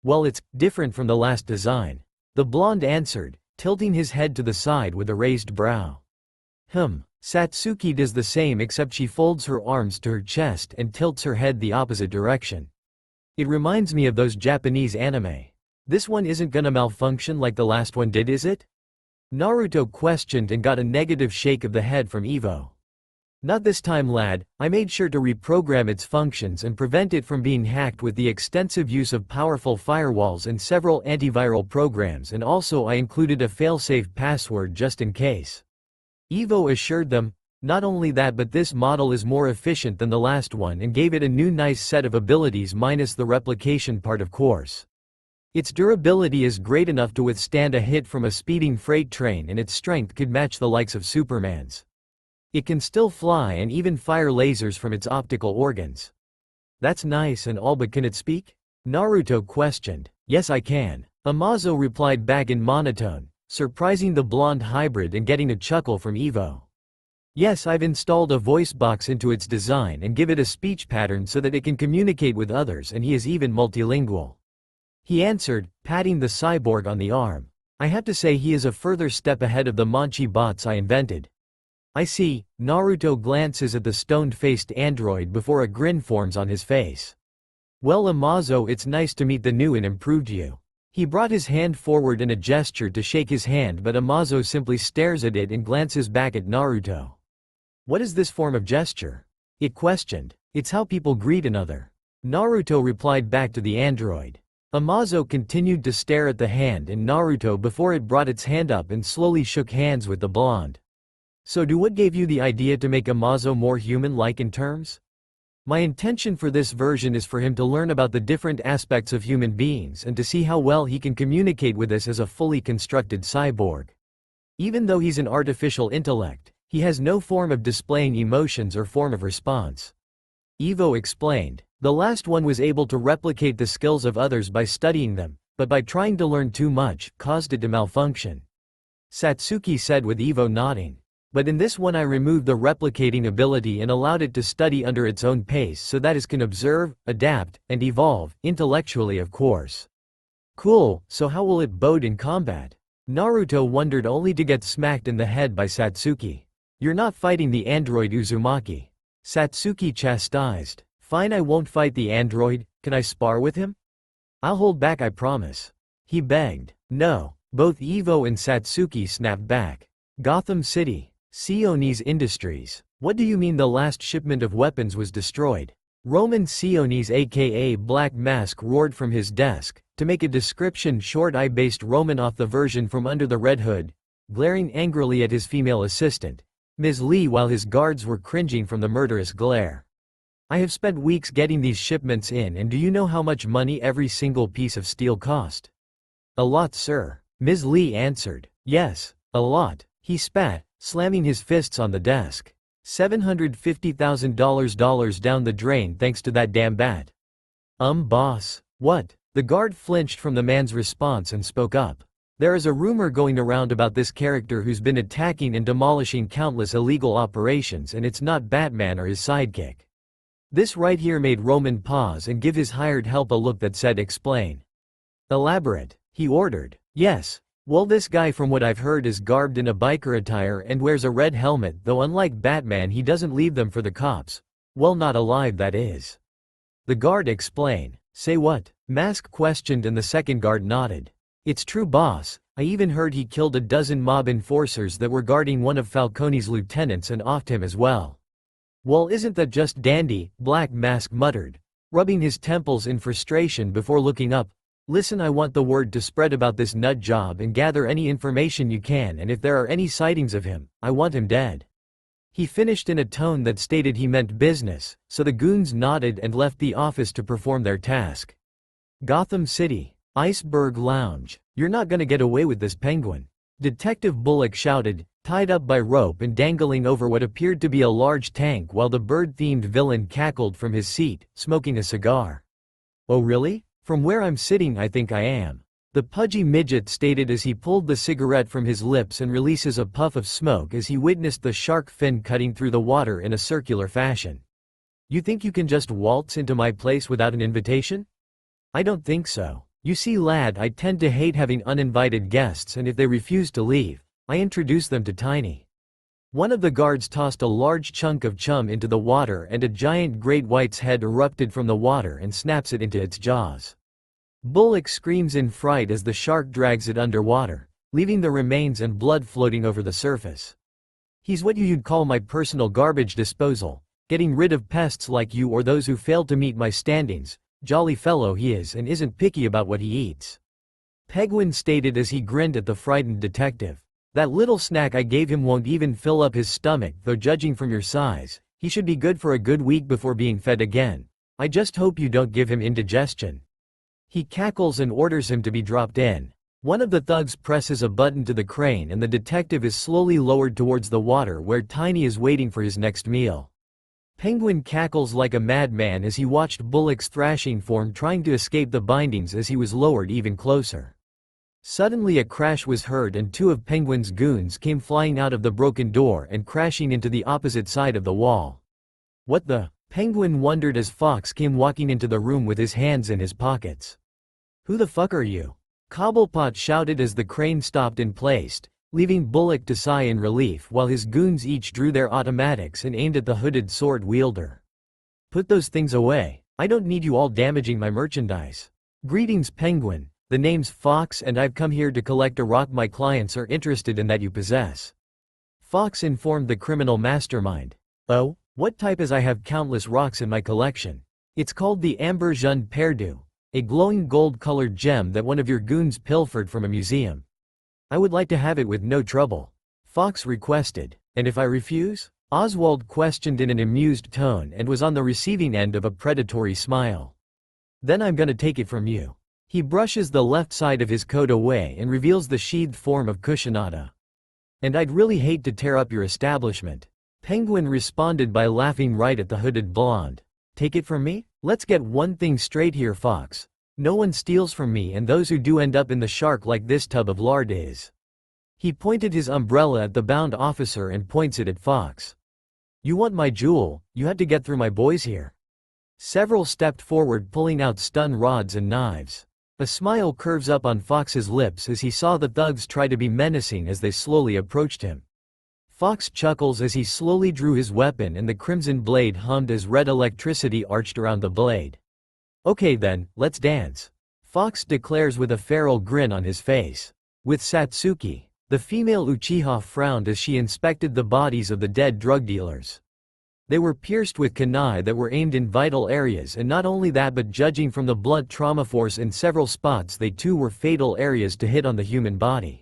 "Well, it's different from the last design," the blonde answered, tilting his head to the side with a raised brow. Satsuki does the same, except she folds her arms to her chest and tilts her head the opposite direction. "It reminds me of those Japanese anime. This one isn't gonna malfunction like the last one did, is it?" Naruto questioned and got a negative shake of the head from Ivo. "Not this time, lad. I made sure to reprogram its functions and prevent it from being hacked with the extensive use of powerful firewalls and several antiviral programs, and also I included a failsafe password just in case," Ivo assured them. Not only that, but this model is more efficient than the last one and gave it a new nice set of abilities, minus the replication part, of course. Its durability is great enough to withstand a hit from a speeding freight train, and its strength could match the likes of Superman's. It can still fly and even fire lasers from its optical organs. "That's nice and all, but can it speak?" Naruto questioned. "Yes, I can," Amazo replied back in monotone, surprising the blonde hybrid and getting a chuckle from Ivo. "Yes, I've installed a voice box into its design and give it a speech pattern so that it can communicate with others, and he is even multilingual," he answered, patting the cyborg on the arm. "I have to say he is a further step ahead of the Manchi bots I invented." "I see." Naruto glances at the stone-faced android before a grin forms on his face. "Well, Amazo, it's nice to meet the new and improved you." He brought his hand forward in a gesture to shake his hand, but Amazo simply stares at it and glances back at Naruto. "What is this form of gesture?" it questioned. "It's how people greet another," Naruto replied back to the android. Amazo continued to stare at the hand in Naruto before it brought its hand up and slowly shook hands with the blonde. So what gave you the idea to make Amazo more human-like in terms? My intention for this version is for him to learn about the different aspects of human beings and to see how well he can communicate with us as a fully constructed cyborg. Even though he's an artificial intellect, he has no form of displaying emotions or form of response. Ivo explained, the last one was able to replicate the skills of others by studying them, but by trying to learn too much, caused it to malfunction. Satsuki said with Ivo nodding. But in this one I removed the replicating ability and allowed it to study under its own pace so that it can observe, adapt, and evolve, intellectually of course. Cool, so how will it bode in combat? Naruto wondered only to get smacked in the head by Satsuki. You're not fighting the android Uzumaki. Satsuki chastised. Fine, I won't fight the android, can I spar with him? I'll hold back, I promise. He begged. No. Both Ivo and Satsuki snapped back. Gotham City. Sionis Industries. What do you mean the last shipment of weapons was destroyed? Roman Sionis aka Black Mask roared from his desk. To make a description short, I based Roman off the version from Under the Red Hood, glaring angrily at his female assistant, Ms. Lee, while his guards were cringing from the murderous glare. I have spent weeks getting these shipments in, and do you know how much money every single piece of steel cost? A lot, sir. Ms. Lee answered. Yes, a lot. He spat, slamming his fists on the desk. $750,000 down the drain thanks to that damn bat. Boss. What? The guard flinched from the man's response and spoke up. There is a rumor going around about this character who's been attacking and demolishing countless illegal operations, and it's not Batman or his sidekick. This right here made Roman pause and give his hired help a look that said explain. Elaborate, he ordered. Yes. Well, this guy from what I've heard is garbed in a biker attire and wears a red helmet, though unlike Batman he doesn't leave them for the cops. Well, not alive, that is. The guard explained. Say what? Mask questioned and the second guard nodded. It's true, boss. I even heard he killed a dozen mob enforcers that were guarding one of Falcone's lieutenants and offed him as well. Well, isn't that just dandy? Black Mask muttered, rubbing his temples in frustration before looking up. Listen, I want the word to spread about this nut job and gather any information you can, and if there are any sightings of him, I want him dead. He finished in a tone that stated he meant business, so the goons nodded and left the office to perform their task. Gotham City. Iceberg Lounge. You're not gonna get away with this, Penguin. Detective Bullock shouted, tied up by rope and dangling over what appeared to be a large tank, while the bird-themed villain cackled from his seat, smoking a cigar. Oh really? From where I'm sitting I think I am. The pudgy midget stated as he pulled the cigarette from his lips and releases a puff of smoke as he witnessed the shark fin cutting through the water in a circular fashion. You think you can just waltz into my place without an invitation? I don't think so. You see, lad, I tend to hate having uninvited guests, and if they refuse to leave, I introduce them to Tiny. One of the guards tossed a large chunk of chum into the water and a giant great white's head erupted from the water and snaps it into its jaws. Bullock screams in fright as the shark drags it underwater, leaving the remains and blood floating over the surface. He's what you'd call my personal garbage disposal, getting rid of pests like you or those who fail to meet my standings. Jolly fellow he is and isn't picky about what he eats. Penguin stated as he grinned at the frightened detective. That little snack I gave him won't even fill up his stomach, though judging from your size, he should be good for a good week before being fed again. I just hope you don't give him indigestion. He cackles and orders him to be dropped in. One of the thugs presses a button to the crane and the detective is slowly lowered towards the water where Tiny is waiting for his next meal. Penguin cackles like a madman as he watched Bullock's thrashing form trying to escape the bindings as he was lowered even closer. Suddenly a crash was heard and two of Penguin's goons came flying out of the broken door and crashing into the opposite side of the wall. What the? Penguin wondered as Fox came walking into the room with his hands in his pockets. Who the fuck are you? Cobblepot shouted as the crane stopped and placed, leaving Bullock to sigh in relief while his goons each drew their automatics and aimed at the hooded sword wielder. Put those things away. I don't need you all damaging my merchandise. Greetings, Penguin. The name's Fox and I've come here to collect a rock my clients are interested in that you possess. Fox informed the criminal mastermind. Oh? What type? As I have countless rocks in my collection. It's called the Amber Jeune Perdu. a glowing gold-colored gem that one of your goons pilfered from a museum. I would like to have it with no trouble. Fox requested. And if I refuse? Oswald questioned in an amused tone and was on the receiving end of a predatory smile. Then I'm gonna take it from you. He brushes the left side of his coat away and reveals the sheathed form of Kushinaga. And I'd really hate to tear up your establishment. Penguin responded by laughing right at the hooded blonde. Take it from me? Let's get one thing straight here, Fox. No one steals from me, and those who do end up in the shark like this tub of lard is. He pointed his umbrella at the bound officer and points it at Fox. You want my jewel, you had to get through my boys here. Several stepped forward, pulling out stun rods and knives. A smile curves up on Fox's lips as he saw the thugs try to be menacing as they slowly approached him. Fox chuckles as he slowly drew his weapon, and the crimson blade hummed as red electricity arched around the blade. Okay then, let's dance. Fox declares with a feral grin on his face. With Satsuki, the female Uchiha frowned as she inspected the bodies of the dead drug dealers. They were pierced with kunai that were aimed in vital areas, and not only that, but judging from the blood trauma force in several spots, they too were fatal areas to hit on the human body.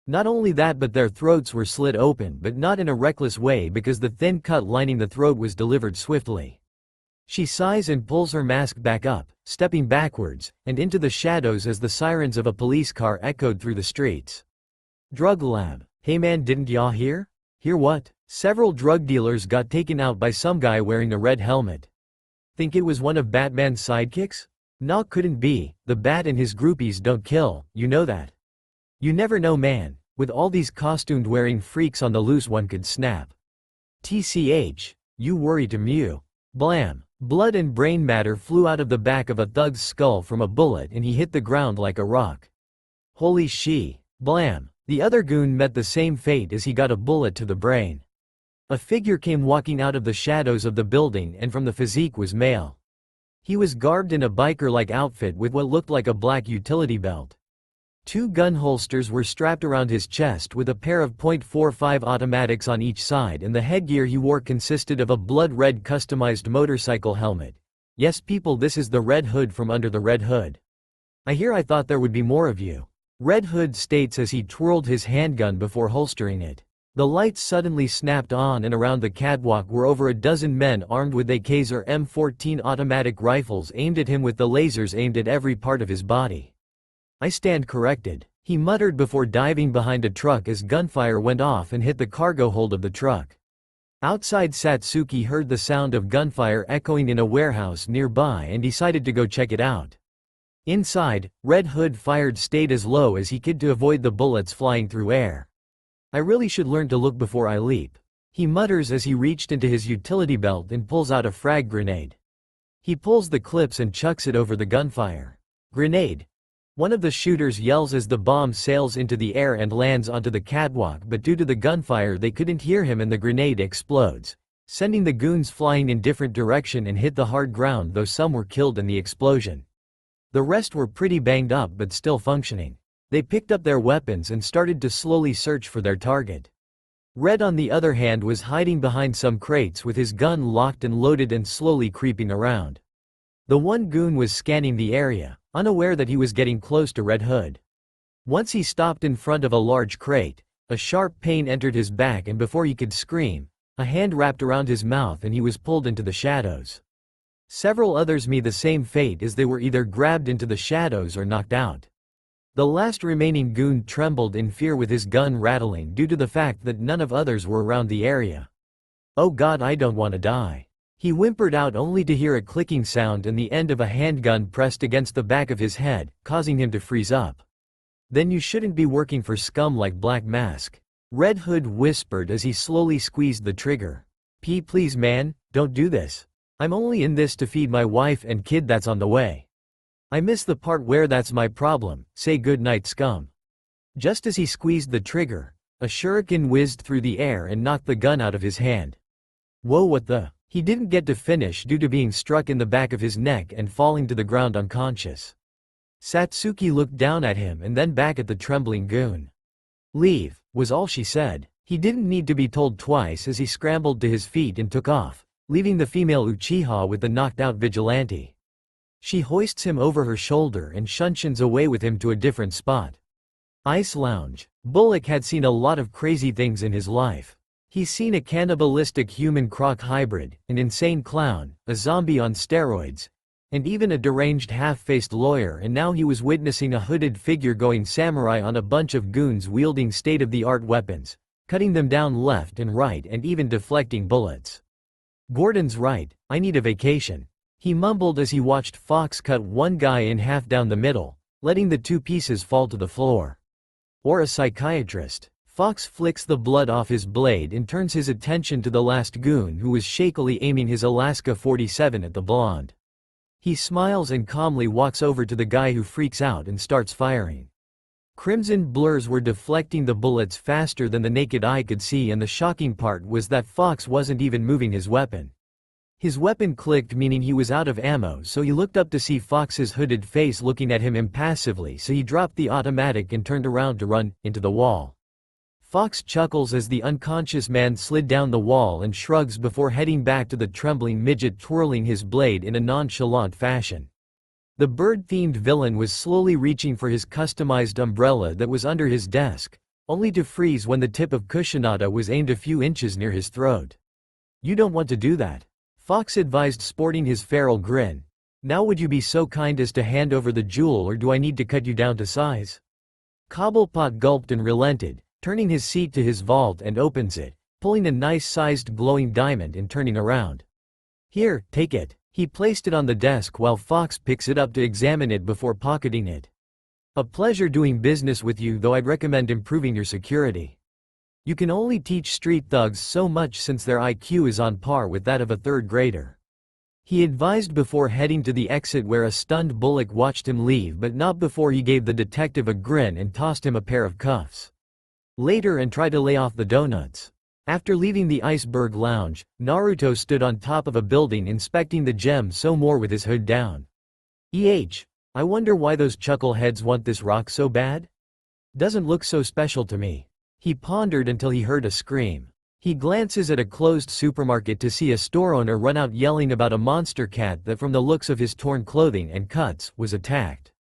Not only that, but their throats were slit open, but not in a reckless way because the thin cut lining the throat was delivered swiftly. She sighs and pulls her mask back up, stepping backwards, and into the shadows as the sirens of a police car echoed through the streets. Drug lab. Hey man, didn't y'all hear? Hear what? Several drug dealers got taken out by some guy wearing a red helmet. Think it was one of Batman's sidekicks? Nah, couldn't be. The Bat and his groupies don't kill, you know that. You never know, man. With all these costumed wearing freaks on the loose, one could snap. TCH. You worry to mew. Blam. Blood and brain matter flew out of the back of a thug's skull from a bullet, and he hit the ground like a rock. Holy she. Blam. The other goon met the same fate as he got a bullet to the brain. A figure came walking out of the shadows of the building, and from the physique was male. He was garbed in a biker-like outfit with what looked like a black utility belt. Two gun holsters were strapped around his chest with a pair of .45 automatics on each side, and the headgear he wore consisted of a blood-red customized motorcycle helmet. Yes people, this is the Red Hood from Under the Red Hood. I thought there would be more of you. Red Hood states as he twirled his handgun before holstering it. The lights suddenly snapped on, and around the catwalk were over a dozen men armed with AKs or M14 automatic rifles aimed at him, with the lasers aimed at every part of his body. I stand corrected, he muttered before diving behind a truck as gunfire went off and hit the cargo hold of the truck. Outside, Satsuki heard the sound of gunfire echoing in a warehouse nearby and decided to go check it out. Inside, Red Hood fired stayed as low as he could to avoid the bullets flying through air. I really should learn to look before I leap, he mutters as he reached into his utility belt and pulls out a frag grenade. He pulls the clips and chucks it over the gunfire. Grenade. One of the shooters yells as the bomb sails into the air and lands onto the catwalk, but due to the gunfire they couldn't hear him and the grenade explodes, sending the goons flying in different direction and hit the hard ground, though some were killed in the explosion. The rest were pretty banged up but still functioning. They picked up their weapons and started to slowly search for their target. Red, on the other hand, was hiding behind some crates with his gun locked and loaded and slowly creeping around. The one goon was scanning the area, unaware that he was getting close to Red Hood. Once he stopped in front of a large crate, a sharp pain entered his back, and before he could scream, a hand wrapped around his mouth and he was pulled into the shadows. Several others met the same fate as they were either grabbed into the shadows or knocked out. The last remaining goon trembled in fear with his gun rattling due to the fact that none of others were around the area. Oh God, I don't want to die. He whimpered out, only to hear a clicking sound and the end of a handgun pressed against the back of his head, causing him to freeze up. Then you shouldn't be working for scum like Black Mask, Red Hood whispered as he slowly squeezed the trigger. Please man, don't do this. I'm only in this to feed my wife and kid that's on the way. I miss the part where that's my problem, say good night scum. Just as he squeezed the trigger, a shuriken whizzed through the air and knocked the gun out of his hand. Whoa, what the? He didn't get to finish due to being struck in the back of his neck and falling to the ground unconscious. Satsuki looked down at him and then back at the trembling goon. Leave, was all she said. He didn't need to be told twice as he scrambled to his feet and took off, leaving the female Uchiha with the knocked out vigilante. She hoists him over her shoulder and shunshions away with him to a different spot. Ice Lounge. Bullock had seen a lot of crazy things in his life. He's seen a cannibalistic human-croc hybrid, an insane clown, a zombie on steroids, and even a deranged half-faced lawyer, and now he was witnessing a hooded figure going samurai on a bunch of goons wielding state-of-the-art weapons, cutting them down left and right and even deflecting bullets. Gordon's right, I need a vacation, he mumbled as he watched Fox cut one guy in half down the middle, letting the two pieces fall to the floor. Or a psychiatrist. Fox flicks the blood off his blade and turns his attention to the last goon who was shakily aiming his Alaska 47 at the blonde. He smiles and calmly walks over to the guy who freaks out and starts firing. Crimson blurs were deflecting the bullets faster than the naked eye could see, and the shocking part was that Fox wasn't even moving his weapon. His weapon clicked, meaning he was out of ammo, so he looked up to see Fox's hooded face looking at him impassively, so he dropped the automatic and turned around to run into the wall. Fox chuckles as the unconscious man slid down the wall and shrugs before heading back to the trembling midget, twirling his blade in a nonchalant fashion. The bird-themed villain was slowly reaching for his customized umbrella that was under his desk, only to freeze when the tip of Cushionata was aimed a few inches near his throat. "You don't want to do that," Fox advised, sporting his feral grin. "Now would you be so kind as to hand over the jewel, or do I need to cut you down to size?" Cobblepot gulped and relented, turning his seat to his vault, and opens it, pulling a nice-sized glowing diamond and turning around. "Here, take it." He placed it on the desk while Fox picks it up to examine it before pocketing it. "A pleasure doing business with you, though I'd recommend improving your security. You can only teach street thugs so much since their IQ is on par with that of a third grader," he advised before heading to the exit, where a stunned Bullock watched him leave, but not before he gave the detective a grin and tossed him a pair of cuffs. "Later, and try to lay off the donuts." After leaving the Iceberg Lounge, Naruto stood on top of a building inspecting the gem some more with his hood down. I wonder why those chuckleheads want this rock so bad? Doesn't look so special to me." He pondered until he heard a scream. He glances at a closed supermarket to see a store owner run out yelling about a monster cat that, from the looks of his torn clothing and cuts, was attacked.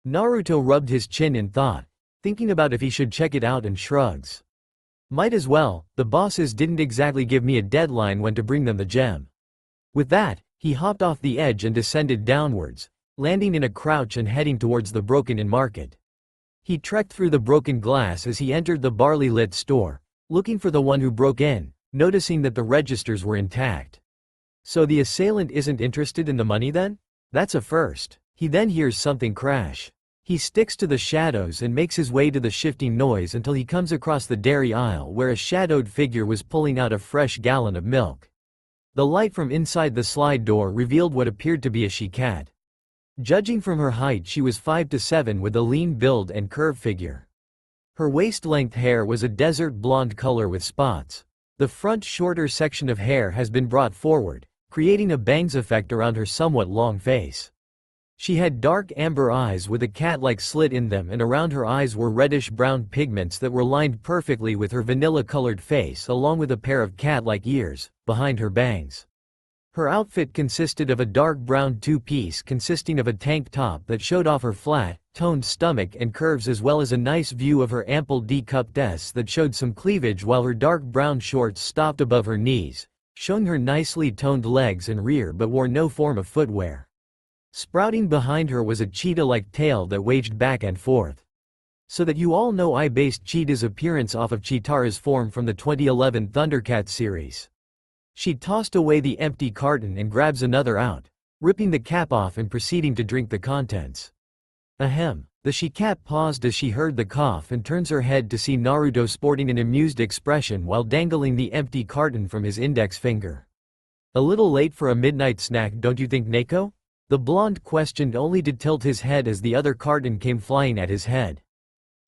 Naruto rubbed his chin in thought, thinking about if he should check it out, and shrugs. "Might as well, the bosses didn't exactly give me a deadline when to bring them the gem." With that, he hopped off the edge and descended downwards, landing in a crouch and heading towards the broken-in market. He trekked through the broken glass as he entered the barley-lit store, looking for the one who broke in, noticing that the registers were intact. So the assailant isn't interested in the money then? That's a first. He then hears something crash. He sticks to the shadows and makes his way to the shifting noise until he comes across the dairy aisle, where a shadowed figure was pulling out a fresh gallon of milk. The light from inside the slide door revealed what appeared to be a she-cat. Judging from her height, she was 5 to 7 with a lean build and curved figure. Her waist-length hair was a desert blonde color with spots. The front shorter section of hair has been brought forward, creating a bangs effect around her somewhat long face. She had dark amber eyes with a cat-like slit in them, and around her eyes were reddish-brown pigments that were lined perfectly with her vanilla-colored face, along with a pair of cat-like ears behind her bangs. Her outfit consisted of a dark brown two-piece consisting of a tank top that showed off her flat, toned stomach and curves, as well as a nice view of her ample D-cupped S that showed some cleavage, while her dark brown shorts stopped above her knees, showing her nicely toned legs and rear, but wore no form of footwear. Sprouting behind her was a cheetah-like tail that waged back and forth. So that you all know, I based Cheetah's appearance off of Cheetara's form from the 2011 Thundercats series. She tossed away the empty carton and grabs another out, ripping the cap off and proceeding to drink the contents. Ahem. The she-cat paused as she heard the cough and turns her head to see Naruto sporting an amused expression while dangling the empty carton from his index finger. "A little late for a midnight snack, don't you think, Neko?" The blonde questioned, only to tilt his head as the other carton came flying at his head.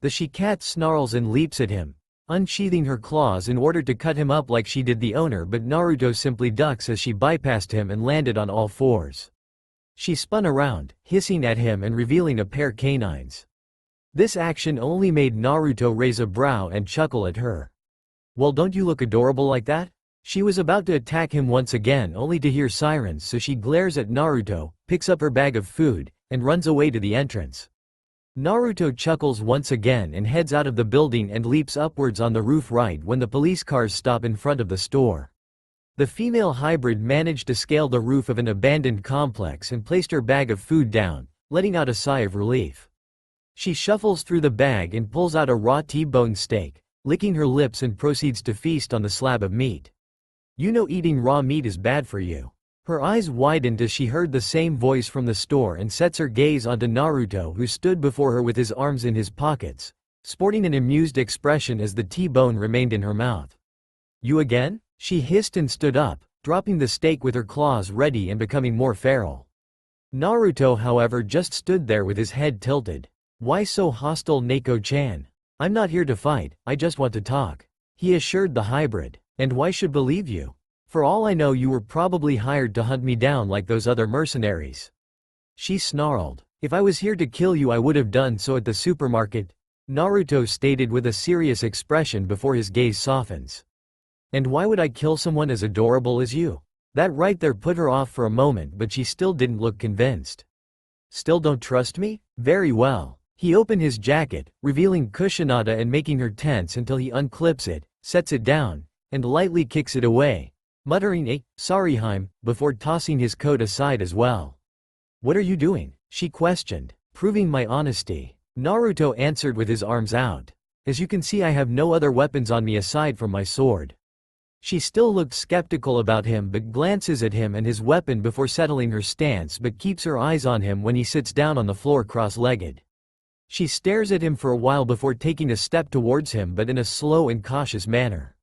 The she-cat snarls and leaps at him, unsheathing her claws in order to cut him up like she did the owner, but Naruto simply ducks as she bypassed him and landed on all fours. She spun around, hissing at him and revealing a pair of canines. This action only made Naruto raise a brow and chuckle at her. "Well, don't you look adorable like that?" She was about to attack him once again only to hear sirens, so she glares at Naruto, picks up her bag of food, and runs away to the entrance. Naruto chuckles once again and heads out of the building and leaps upwards on the roof right when the police cars stop in front of the store. The female hybrid managed to scale the roof of an abandoned complex and placed her bag of food down, letting out a sigh of relief. She shuffles through the bag and pulls out a raw T-bone steak, licking her lips, and proceeds to feast on the slab of meat. You know eating raw meat is bad for you. Her eyes widened as she heard the same voice from the store and sets her gaze onto Naruto, who stood before her with his arms in his pockets, sporting an amused expression as the T-bone remained in her mouth. You again? She hissed and stood up, dropping the steak with her claws ready and becoming more feral. Naruto, however, just stood there with his head tilted. Why so hostile, Neko-chan? I'm not here to fight, I just want to talk, he assured the hybrid. And why should believe you? For all I know, you were probably hired to hunt me down like those other mercenaries. She snarled. If I was here to kill you, I would have done so at the supermarket, Naruto stated with a serious expression before his gaze softens. And why would I kill someone as adorable as you? That right there put her off for a moment, but she still didn't look convinced. Still don't trust me? Very well. He opened his jacket, revealing Kusanada and making her tense until he unclips it, sets it down, and lightly kicks it away, muttering sorry Heim, before tossing his coat aside as well. What are you doing? She questioned. Proving my honesty, Naruto answered with his arms out. As you can see, I have no other weapons on me aside from my sword. She still looked skeptical about him but glances at him and his weapon before settling her stance, but keeps her eyes on him when he sits down on the floor cross-legged. She stares at him for a while before taking a step towards him, but in a slow and cautious manner.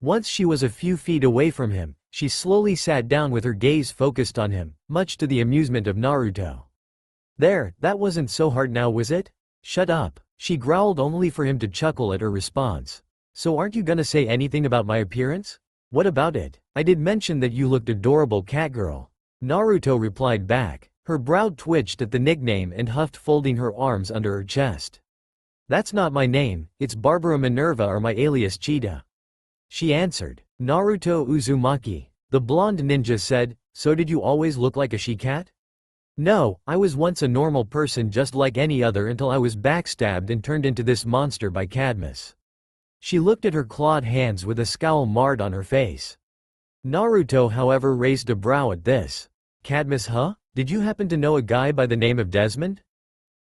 Once she was a few feet away from him, she slowly sat down with her gaze focused on him, much to the amusement of Naruto. There, that wasn't so hard now, was it? Shut up, she growled, only for him to chuckle at her response. So aren't you gonna say anything about my appearance? What about it? I did mention that you looked adorable, catgirl. Naruto replied back. Her brow twitched at the nickname and huffed, folding her arms under her chest. That's not my name, it's Barbara Minerva, or my alias Cheetah. She answered. Naruto Uzumaki, the blonde ninja, said, so did you always look like a she-cat? No, I was once a normal person just like any other until I was backstabbed and turned into this monster by Cadmus. She looked at her clawed hands with a scowl marred on her face. Naruto, however, raised a brow at this. Cadmus, huh? Did you happen to know a guy by the name of Desmond?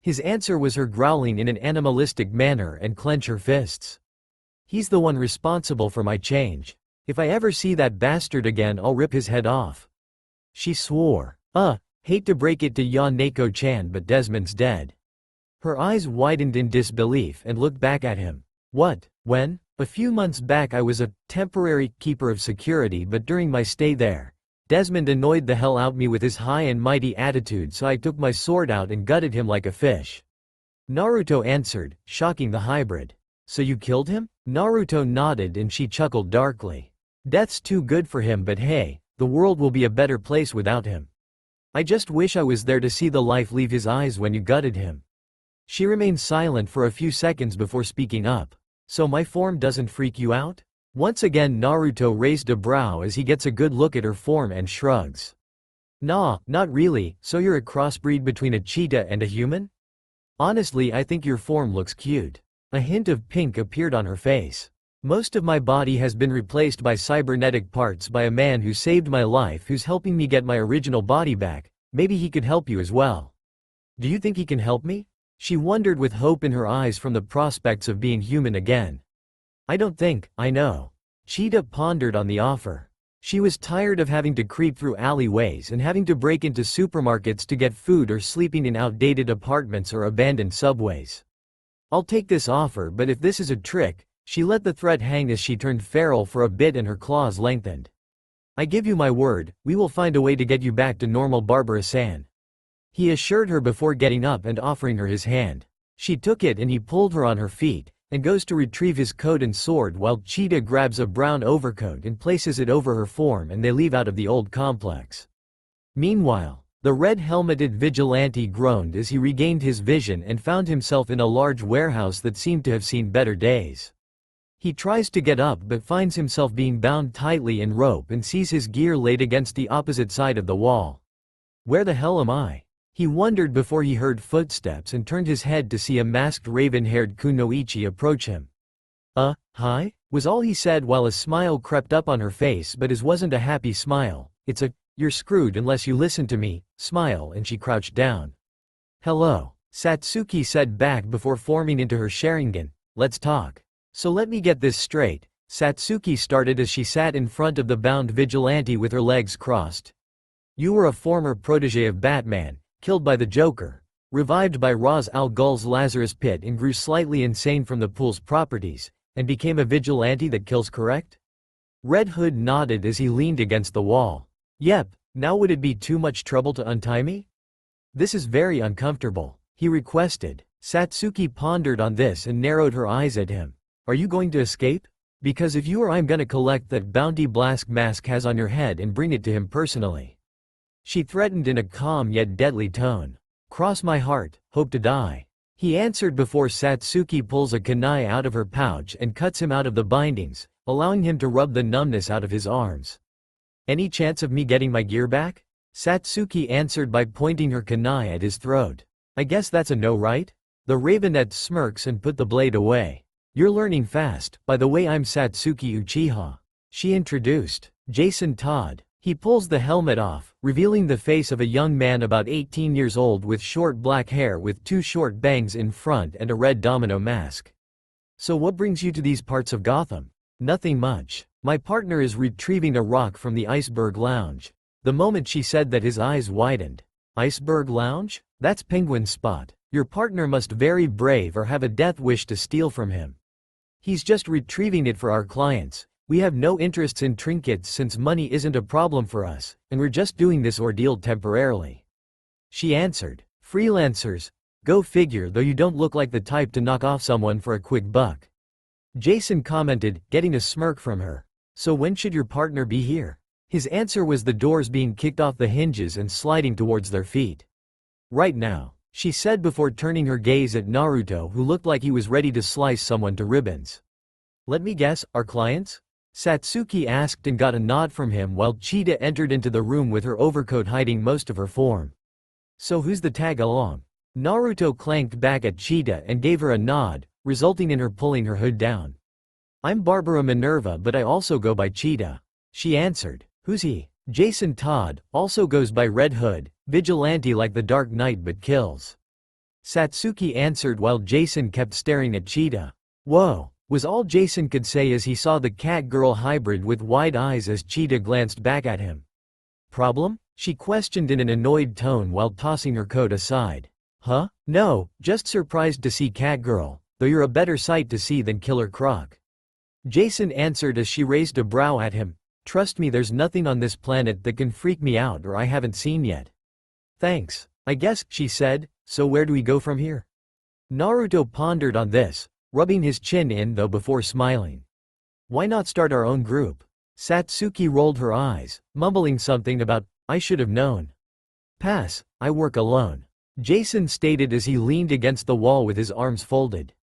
His answer was her growling in an animalistic manner and clench her fists. He's the one responsible for my change. If I ever see that bastard again, I'll rip his head off. She swore. Hate to break it to ya, Neko-chan, but Desmond's dead. Her eyes widened in disbelief and looked back at him. What? When? A few months back I was a temporary keeper of security, but during my stay there, Desmond annoyed the hell out me with his high and mighty attitude, so I took my sword out and gutted him like a fish. Naruto answered, shocking the hybrid. So you killed him? Naruto nodded and she chuckled darkly. Death's too good for him, but hey, the world will be a better place without him. I just wish I was there to see the life leave his eyes when you gutted him. She remained silent for a few seconds before speaking up. So my form doesn't freak you out? Once again Naruto raised a brow as he gets a good look at her form and shrugs. Nah, not really, so you're a crossbreed between a cheetah and a human? Honestly, I think your form looks cute. A hint of pink appeared on her face. Most of my body has been replaced by cybernetic parts by a man who saved my life, who's helping me get my original body back. Maybe he could help you as well. Do you think he can help me? She wondered with hope in her eyes from the prospects of being human again. I don't think, I know. Cheetah pondered on the offer. She was tired of having to creep through alleyways and having to break into supermarkets to get food, or sleeping in outdated apartments or abandoned subways. I'll take this offer, but if this is a trick, she let the threat hang as she turned feral for a bit and her claws lengthened. I give you my word, we will find a way to get you back to normal, Barbara-san. He assured her before getting up and offering her his hand. She took it and he pulled her on her feet, and goes to retrieve his coat and sword while Cheetah grabs a brown overcoat and places it over her form, and they leave out of the old complex. Meanwhile, the red-helmeted vigilante groaned as he regained his vision and found himself in a large warehouse that seemed to have seen better days. He tries to get up but finds himself being bound tightly in rope and sees his gear laid against the opposite side of the wall. Where the hell am I? He wondered before he heard footsteps and turned his head to see a masked raven-haired kunoichi approach him. Hi? Was all he said while a smile crept up on her face, but his wasn't a happy smile. It's a, "You're screwed unless you listen to me," smile, and she crouched down. "Hello," Satsuki said back before forming into her Sharingan. "Let's talk. So let me get this straight," Satsuki started as she sat in front of the bound vigilante with her legs crossed. "You were a former protege of Batman, killed by the Joker, revived by Ra's al Ghul's Lazarus Pit and grew slightly insane from the pool's properties, and became a vigilante that kills, correct?" Red Hood nodded as he leaned against the wall. "Yep, now would it be too much trouble to untie me?" "This is very uncomfortable," he requested. Satsuki pondered on this and narrowed her eyes at him. "Are you going to escape? Because if you are, I'm gonna collect that bounty Blask mask has on your head and bring it to him personally." She threatened in a calm yet deadly tone. "Cross my heart, hope to die," he answered before Satsuki pulls a kunai out of her pouch and cuts him out of the bindings, allowing him to rub the numbness out of his arms. "Any chance of me getting my gear back?" Satsuki answered by pointing her kunai at his throat. "I guess that's a no, right?" The ravenet smirks and put the blade away. "You're learning fast. By the way, I'm Satsuki Uchiha," she introduced. "Jason Todd." He pulls the helmet off, revealing the face of a young man about 18 years old with short black hair with two short bangs in front and a red domino mask. "So what brings you to these parts of Gotham?" "Nothing much. My partner is retrieving a rock from the Iceberg Lounge." The moment she said that, his eyes widened. "Iceberg Lounge? That's Penguin's spot. Your partner must very brave or have a death wish to steal from him." "He's just retrieving it for our clients. We have no interests in trinkets since money isn't a problem for us, and we're just doing this ordeal temporarily," she answered. "Freelancers? Go figure, though you don't look like the type to knock off someone for a quick buck," Jason commented, getting a smirk from her. "So when should your partner be here?" His answer was the doors being kicked off the hinges and sliding towards their feet. "Right now," she said before turning her gaze at Naruto, who looked like he was ready to slice someone to ribbons. "Let me guess, our clients?" Satsuki asked and got a nod from him while Cheetah entered into the room with her overcoat hiding most of her form. "So who's the tag along?" Naruto clanked back at Cheetah and gave her a nod, resulting in her pulling her hood down. "I'm Barbara Minerva, but I also go by Cheetah," she answered. "Who's he?" "Jason Todd, also goes by Red Hood, vigilante like the Dark Knight but kills," Satsuki answered while Jason kept staring at Cheetah. "Whoa," was all Jason could say as he saw the cat-girl hybrid with wide eyes as Cheetah glanced back at him. "Problem?" she questioned in an annoyed tone while tossing her coat aside. "Huh? No, just surprised to see Catgirl, though you're a better sight to see than Killer Croc," Jason answered as she raised a brow at him. "Trust me, there's nothing on this planet that can freak me out or I haven't seen yet." "Thanks, I guess," she said. "So where do we go from here?" Naruto pondered on this, rubbing his chin in though before smiling. "Why not start our own group?" Satsuki rolled her eyes, mumbling something about, "I should have known." "Pass, I work alone," Jason stated as he leaned against the wall with his arms folded.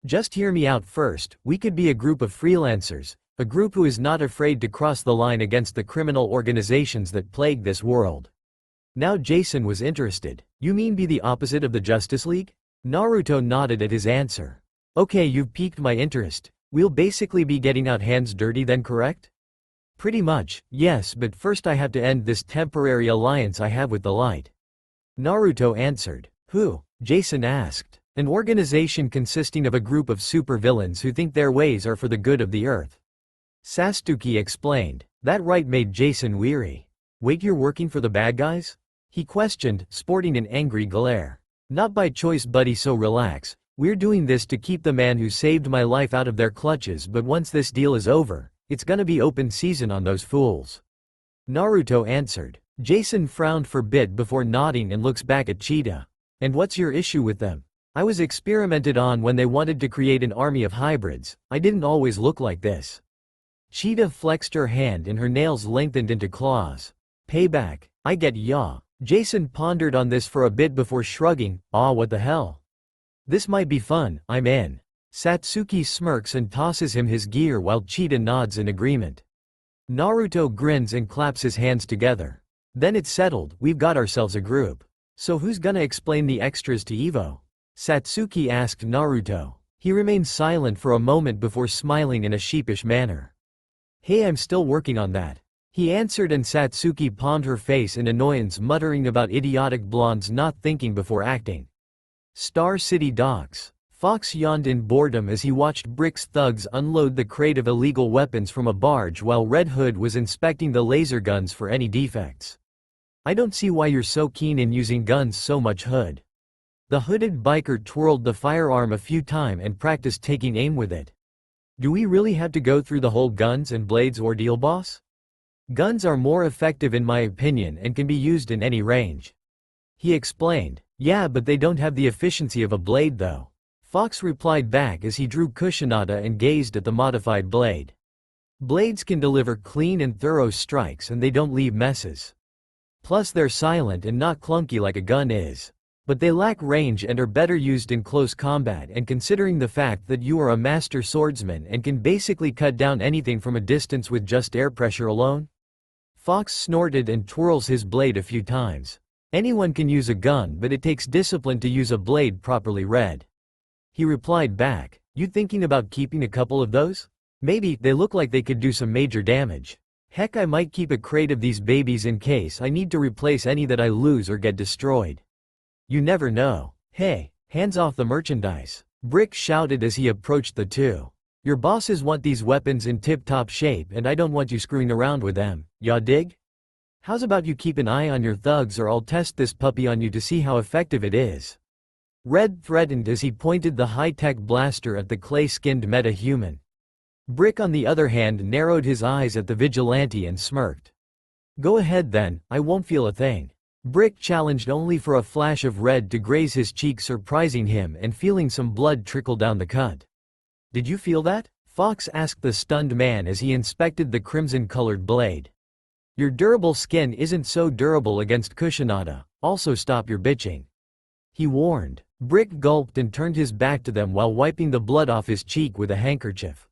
"Just hear me out first. We could be a group of freelancers, a group who is not afraid to cross the line against the criminal organizations that plague this world." Now Jason was interested. "You mean be the opposite of the Justice League?" Naruto nodded at his answer. "Okay, you've piqued my interest. We'll basically be getting out hands dirty then, correct?" "Pretty much, yes, but first I have to end this temporary alliance I have with the Light," Naruto answered. "Who?" Jason asked. "An organization consisting of a group of supervillains who think their ways are for the good of the Earth," Satsuki explained. That right made Jason weary. "Wait, you're working for the bad guys?" he questioned, sporting an angry glare. "Not by choice, buddy, so relax. We're doing this to keep the man who saved my life out of their clutches, but once this deal is over, it's gonna be open season on those fools," Naruto answered. Jason frowned for a bit before nodding and looks back at Cheetah. "And what's your issue with them?" "I was experimented on when they wanted to create an army of hybrids. I didn't always look like this." Cheetah flexed her hand and her nails lengthened into claws. "Payback. I get ya." Jason pondered on this for a bit before shrugging. "What the hell? This might be fun, I'm in." Satsuki smirks and tosses him his gear while Cheetah nods in agreement. Naruto grins and claps his hands together. Then it's settled, we've got ourselves a group. So who's gonna explain the extras to Evo? Satsuki asked Naruto. He remained silent for a moment before smiling in a sheepish manner. Hey, I'm still working on that. He answered, and Satsuki palmed her face in annoyance, muttering about idiotic blondes not thinking before acting. Star City docks. Fox yawned in boredom as he watched Brick's thugs unload the crate of illegal weapons from a barge while Red Hood was inspecting the laser guns for any defects. I don't see why you're so keen in using guns so much, Hood. The hooded biker twirled the firearm a few times and practiced taking aim with it. Do we really have to go through the whole guns and blades ordeal, boss? Guns are more effective in my opinion and can be used in any range. He explained. Yeah, but they don't have the efficiency of a blade though. Fox replied back as he drew Kusanada and gazed at the modified blade. Blades can deliver clean and thorough strikes and they don't leave messes. Plus they're silent and not clunky like a gun is. But they lack range and are better used in close combat, and considering the fact that you are a master swordsman and can basically cut down anything from a distance with just air pressure alone? Fox snorted and twirls his blade a few times. Anyone can use a gun, but it takes discipline to use a blade properly. Red. He replied back. You thinking about keeping a couple of those? Maybe, they look like they could do some major damage. Heck, I might keep a crate of these babies in case I need to replace any that I lose or get destroyed. You never know. Hey, hands off the merchandise. Brick shouted as he approached the two. Your bosses want these weapons in tip-top shape and I don't want you screwing around with them, ya dig? How's about you keep an eye on your thugs or I'll test this puppy on you to see how effective it is. Red threatened as he pointed the high-tech blaster at the clay-skinned meta-human. Brick on the other hand narrowed his eyes at the vigilante and smirked. Go ahead then, I won't feel a thing. Brick challenged, only for a flash of red to graze his cheek, surprising him and feeling some blood trickle down the cut. Did you feel that? Fox asked the stunned man as he inspected the crimson-colored blade. Your durable skin isn't so durable against Kusanada, also stop your bitching. He warned. Brick gulped and turned his back to them while wiping the blood off his cheek with a handkerchief.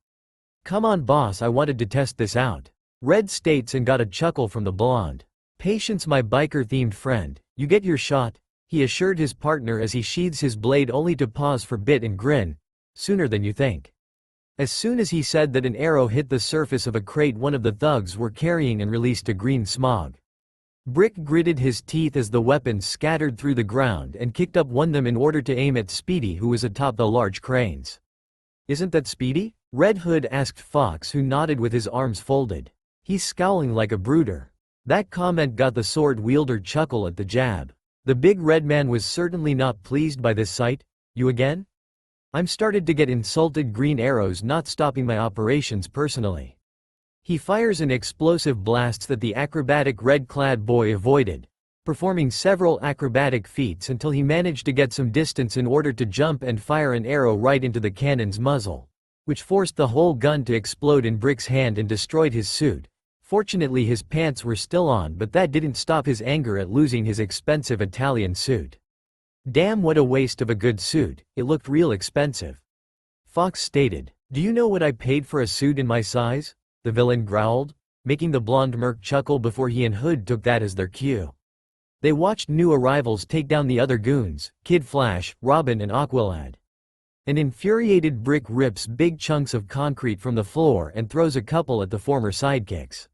Come on boss, I wanted to test this out. Red states and got a chuckle from the blonde. Patience my biker-themed friend, you get your shot, he assured his partner as he sheathes his blade only to pause for bit and grin. Sooner than you think. As soon as he said that, an arrow hit the surface of a crate one of the thugs were carrying and released a green smog. Brick gritted his teeth as the weapons scattered through the ground and kicked up one of them in order to aim at Speedy, who was atop the large cranes. Isn't that Speedy? Red Hood asked Fox, who nodded with his arms folded. He's scowling like a brooder. That comment got the sword wielder chuckle at the jab. The big red man was certainly not pleased by this sight. You again? I'm started to get insulted. Green arrows not stopping my operations personally. He fires an explosive blasts that the acrobatic red-clad boy avoided, performing several acrobatic feats until he managed to get some distance in order to jump and fire an arrow right into the cannon's muzzle, which forced the whole gun to explode in Brick's hand and destroyed his suit. Fortunately his pants were still on, but that didn't stop his anger at losing his expensive Italian suit. Damn, what a waste of a good suit, it looked real expensive. Fox stated. Do you know what I paid for a suit in my size? The villain growled, making the blonde merc chuckle before he and Hood took that as their cue. They watched new arrivals take down the other goons, Kid Flash, Robin and Aqualad. An infuriated Brick rips big chunks of concrete from the floor and throws a couple at the former sidekicks.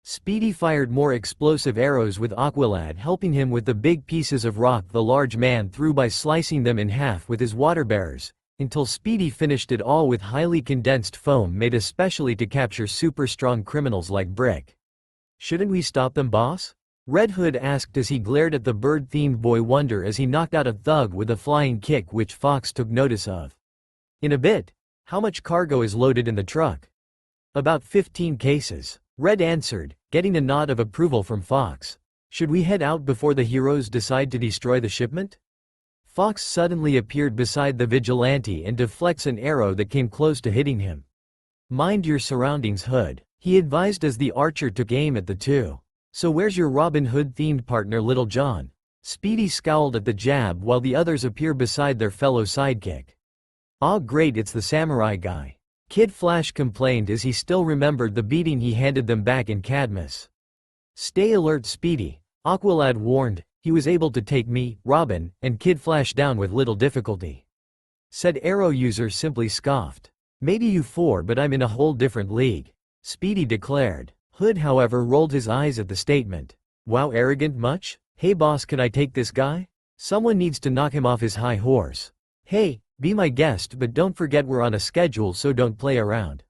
Speedy fired more explosive arrows with Aqualad helping him with the big pieces of rock the large man threw by slicing them in half with his water bearers, until Speedy finished it all with highly condensed foam made especially to capture super strong criminals like Brick. Shouldn't we stop them, boss? Red Hood asked as he glared at the bird-themed boy wonder as he knocked out a thug with a flying kick, which Fox took notice of. In a bit. How much cargo is loaded in the truck? About 15 cases. Red answered, getting a nod of approval from Fox. Should we head out before the heroes decide to destroy the shipment? Fox suddenly appeared beside the vigilante and deflects an arrow that came close to hitting him. Mind your surroundings, Hood, he advised as the archer took aim at the two. So where's your Robin Hood-themed partner, Little John? Speedy scowled at the jab while the others appear beside their fellow sidekick. "Aw great, it's the samurai guy." Kid Flash complained as he still remembered the beating he handed them back in Cadmus. "Stay alert, Speedy," Aqualad warned. "He was able to take me, Robin, and Kid Flash down with little difficulty." Said Arrow user simply scoffed. "Maybe you four, but I'm in a whole different league," Speedy declared. Hood however rolled his eyes at the statement. "Wow, arrogant much? Hey boss, can I take this guy? Someone needs to knock him off his high horse. Hey, be my guest, but don't forget we're on a schedule, so don't play around,"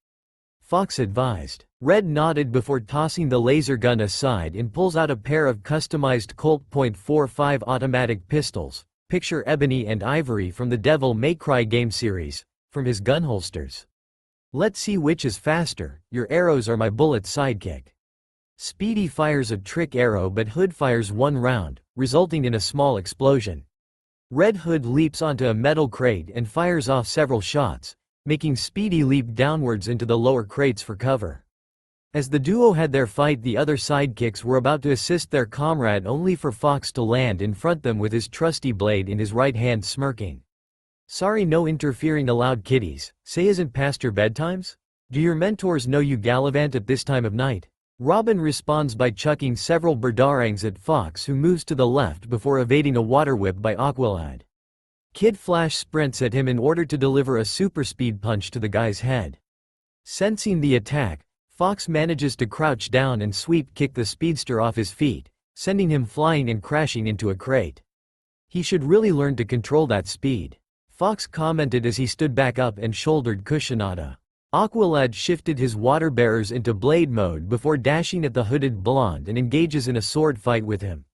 Fox advised. Red nodded before tossing the laser gun aside and pulls out a pair of customized Colt .45 automatic pistols, picture ebony and ivory from the Devil May Cry game series, from his gun holsters. "Let's see which is faster, your arrows are my bullet's sidekick." Speedy fires a trick arrow, but Hood fires one round, resulting in a small explosion. Red Hood leaps onto a metal crate and fires off several shots, making Speedy leap downwards into the lower crates for cover. As the duo had their fight, the other sidekicks were about to assist their comrade, only for Fox to land in front them with his trusty blade in his right hand, smirking. "Sorry, no interfering allowed, kiddies. Say, isn't past your bedtimes? Do your mentors know you gallivant at this time of night?" Robin responds by chucking several birdarangs at Fox, who moves to the left before evading a water whip by Aqualad. Kid Flash sprints at him in order to deliver a super speed punch to the guy's head. Sensing the attack, Fox manages to crouch down and sweep kick the speedster off his feet, sending him flying and crashing into a crate. "He should really learn to control that speed," Fox commented as he stood back up and shouldered Cushionada. Aqualad shifted his water bearers into blade mode before dashing at the hooded blonde and engages in a sword fight with him.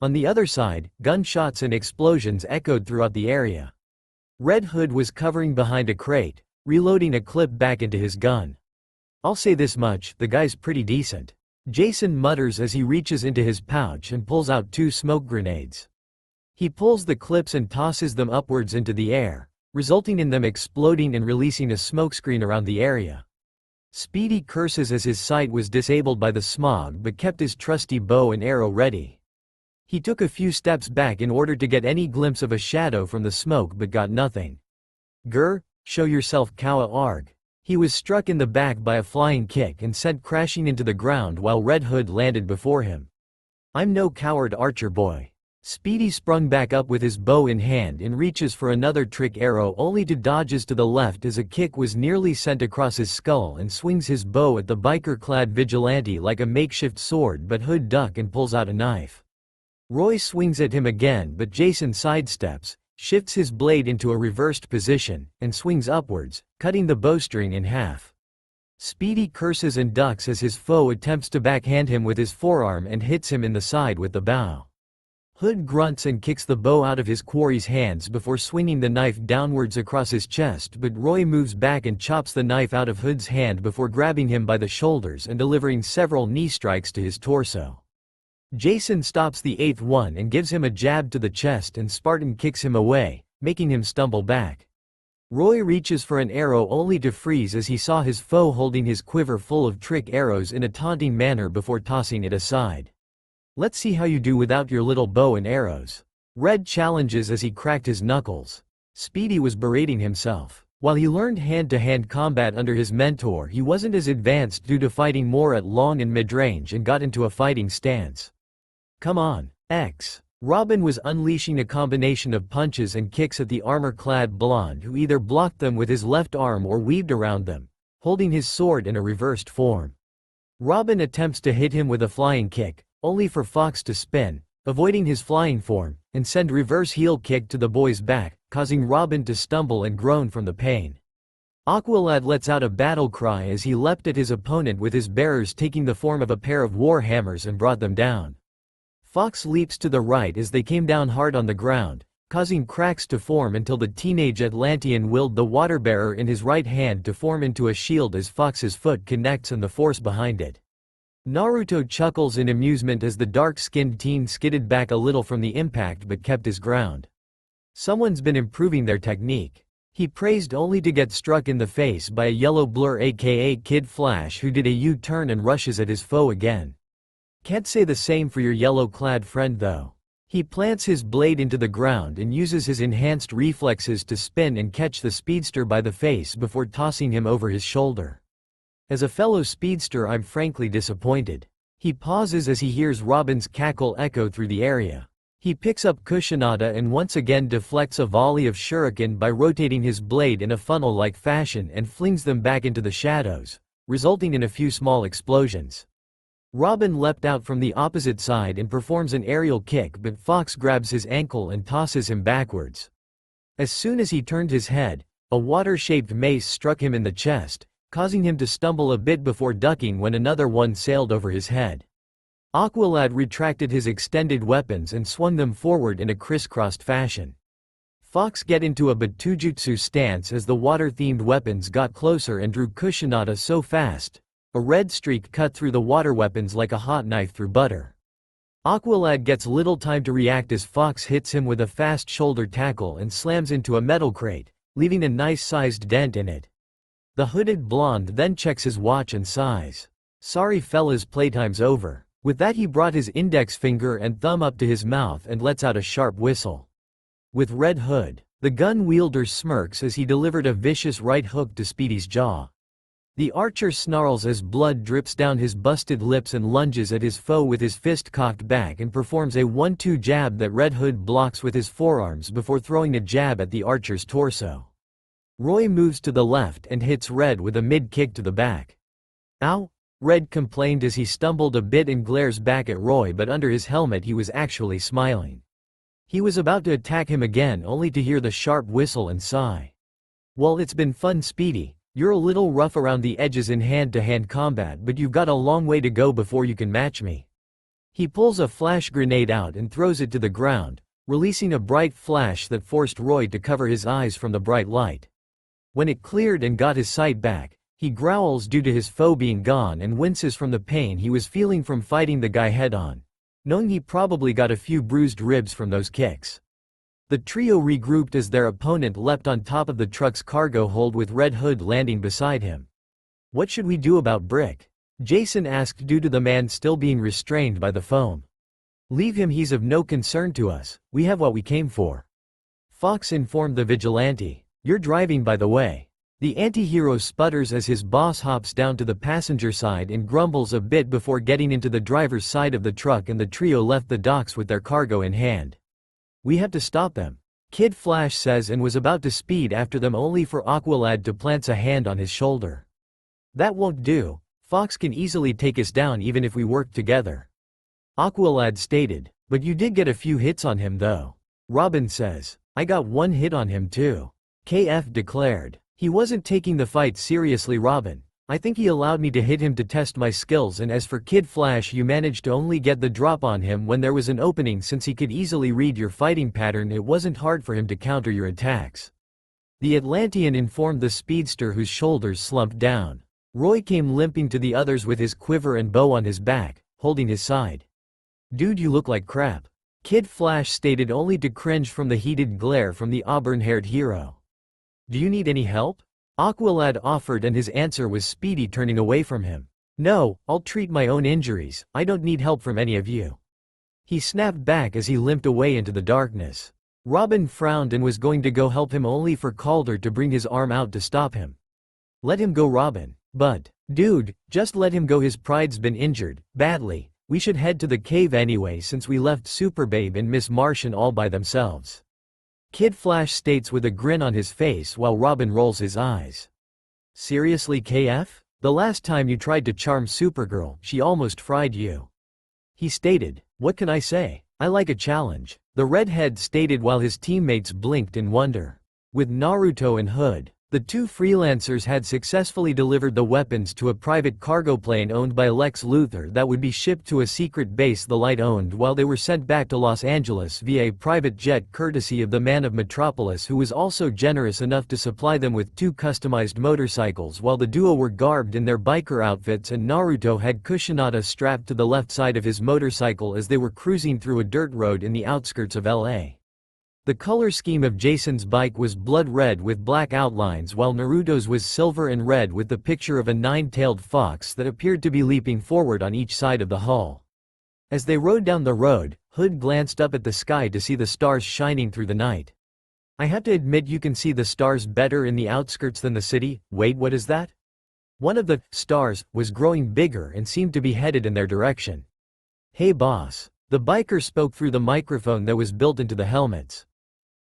On the other side, gunshots and explosions echoed throughout the area. Red Hood was covering behind a crate, reloading a clip back into his gun. "I'll say this much, the guy's pretty decent," Jason mutters as he reaches into his pouch and pulls out 2 smoke grenades. He pulls the clips and tosses them upwards into the air, resulting in them exploding and releasing a smokescreen around the area. Speedy curses as his sight was disabled by the smog, but kept his trusty bow and arrow ready. He took a few steps back in order to get any glimpse of a shadow from the smoke, but got nothing. "Grr, show yourself, Kawa Arg." He was struck in the back by a flying kick and sent crashing into the ground while Red Hood landed before him. "I'm no coward, archer boy." Speedy sprung back up with his bow in hand and reaches for another trick arrow, only to dodges to the left as a kick was nearly sent across his skull, and swings his bow at the biker-clad vigilante like a makeshift sword, but Hood ducks and pulls out a knife. Roy swings at him again, but Jason sidesteps, shifts his blade into a reversed position, and swings upwards, cutting the bowstring in half. Speedy curses and ducks as his foe attempts to backhand him with his forearm and hits him in the side with the bow. Hood grunts and kicks the bow out of his quarry's hands before swinging the knife downwards across his chest, but Roy moves back and chops the knife out of Hood's hand before grabbing him by the shoulders and delivering several knee strikes to his torso. Jason stops the 8th one and gives him a jab to the chest, and Spartan kicks him away, making him stumble back. Roy reaches for an arrow only to freeze as he saw his foe holding his quiver full of trick arrows in a taunting manner before tossing it aside. "Let's see how you do without your little bow and arrows," Red challenges as he cracked his knuckles. Speedy was berating himself. While he learned hand-to-hand combat under his mentor, he wasn't as advanced due to fighting more at long and mid-range and got into a fighting stance. "Come on, X." Robin was unleashing a combination of punches and kicks at the armor-clad blonde, who either blocked them with his left arm or weaved around them, holding his sword in a reversed form. Robin attempts to hit him with a flying kick, only for Fox to spin, avoiding his flying form, and send reverse heel kick to the boy's back, causing Robin to stumble and groan from the pain. Aqualad lets out a battle cry as he leapt at his opponent, with his bearers taking the form of a pair of war hammers, and brought them down. Fox leaps to the right as they came down hard on the ground, causing cracks to form until the teenage Atlantean willed the water bearer in his right hand to form into a shield as Fox's foot connects and the force behind it. Naruto chuckles in amusement as the dark-skinned teen skidded back a little from the impact but kept his ground. Someone's been improving their technique. He praised, only to get struck in the face by a yellow blur, aka Kid Flash, who did a U-turn and rushes at his foe again. "Can't say the same for your yellow-clad friend though." He plants his blade into the ground and uses his enhanced reflexes to spin and catch the speedster by the face before tossing him over his shoulder. As a fellow speedster, I'm frankly disappointed. He pauses as he hears Robin's cackle echo through the area. He picks up Kusanada and once again deflects a volley of shuriken by rotating his blade in a funnel-like fashion and flings them back into the shadows, resulting in a few small explosions. Robin leapt out from the opposite side and performs an aerial kick, but Fox grabs his ankle and tosses him backwards. As soon as he turned his head, a water-shaped mace struck him in the chest, causing him to stumble a bit before ducking when another one sailed over his head. Aqualad retracted his extended weapons and swung them forward in a crisscrossed fashion. Fox get into a Batujutsu stance as the water-themed weapons got closer and drew Kusanada so fast. A red streak cut through the water weapons like a hot knife through butter. Aqualad gets little time to react as Fox hits him with a fast shoulder tackle and slams into a metal crate, leaving a nice-sized dent in it. The hooded blonde then checks his watch and sighs. Sorry fellas, playtime's over. With that he brought his index finger and thumb up to his mouth and lets out a sharp whistle. With Red Hood, the gun wielder smirks as he delivered a vicious right hook to Speedy's jaw. The archer snarls as blood drips down his busted lips and lunges at his foe with his fist cocked back and performs a 1-2 jab that Red Hood blocks with his forearms before throwing a jab at the archer's torso. Roy moves to the left and hits Red with a mid-kick to the back. Ow! Red complained as he stumbled a bit and glares back at Roy, but under his helmet he was actually smiling. He was about to attack him again only to hear the sharp whistle and sigh. Well, it's been fun, Speedy. You're a little rough around the edges in hand-to-hand combat, but you've got a long way to go before you can match me. He pulls a flash grenade out and throws it to the ground, releasing a bright flash that forced Roy to cover his eyes from the bright light. When it cleared and got his sight back, he growls due to his foe being gone and winces from the pain he was feeling from fighting the guy head-on, knowing he probably got a few bruised ribs from those kicks. The trio regrouped as their opponent leapt on top of the truck's cargo hold with Red Hood landing beside him. What should we do about Brick? Jason asked due to the man still being restrained by the foam. Leave him, he's of no concern to us, we have what we came for. Fox informed the vigilante. You're driving, by the way. The anti-hero sputters as his boss hops down to the passenger side and grumbles a bit before getting into the driver's side of the truck, and the trio left the docks with their cargo in hand. We have to stop them, Kid Flash says, and was about to speed after them only for Aqualad to plant a hand on his shoulder. That won't do. Fox can easily take us down even if we work together. Aqualad stated. But you did get a few hits on him though. Robin says. I got one hit on him too. KF declared. He wasn't taking the fight seriously, Robin. I think he allowed me to hit him to test my skills, and as for Kid Flash, you managed to only get the drop on him when there was an opening. Since he could easily read your fighting pattern, it wasn't hard for him to counter your attacks. The Atlantean informed the speedster, whose shoulders slumped down. Roy came limping to the others with his quiver and bow on his back, holding his side. Dude, you look like crap. Kid Flash stated, only to cringe from the heated glare from the auburn-haired hero. Do you need any help? Aqualad offered, and his answer was Speedy turning away from him. No, I'll treat my own injuries, I don't need help from any of you. He snapped back as he limped away into the darkness. Robin frowned and was going to go help him only for Calder to bring his arm out to stop him. Let him go, Robin. But, dude, just let him go, his pride's been injured, badly. We should head to the cave anyway since we left Superbabe and Miss Martian all by themselves. Kid Flash states with a grin on his face while Robin rolls his eyes. Seriously, KF? The last time you tried to charm Supergirl, she almost fried you. He stated. What can I say? I like a challenge. The redhead stated while his teammates blinked in wonder. With Naruto and Hood, the two freelancers had successfully delivered the weapons to a private cargo plane owned by Lex Luthor that would be shipped to a secret base the Light owned, while they were sent back to Los Angeles via a private jet courtesy of the Man of Metropolis, who was also generous enough to supply them with 2 customized motorcycles while the duo were garbed in their biker outfits, and Naruto had Kusanada strapped to the left side of his motorcycle as they were cruising through a dirt road in the outskirts of LA. The color scheme of Jason's bike was blood red with black outlines, while Naruto's was silver and red with the picture of a 9-tailed fox that appeared to be leaping forward on each side of the hull. As they rode down the road, Hood glanced up at the sky to see the stars shining through the night. I have to admit you can see the stars better in the outskirts than the city. Wait, what is that? One of the stars was growing bigger and seemed to be headed in their direction. Hey boss. The biker spoke through the microphone that was built into the helmets.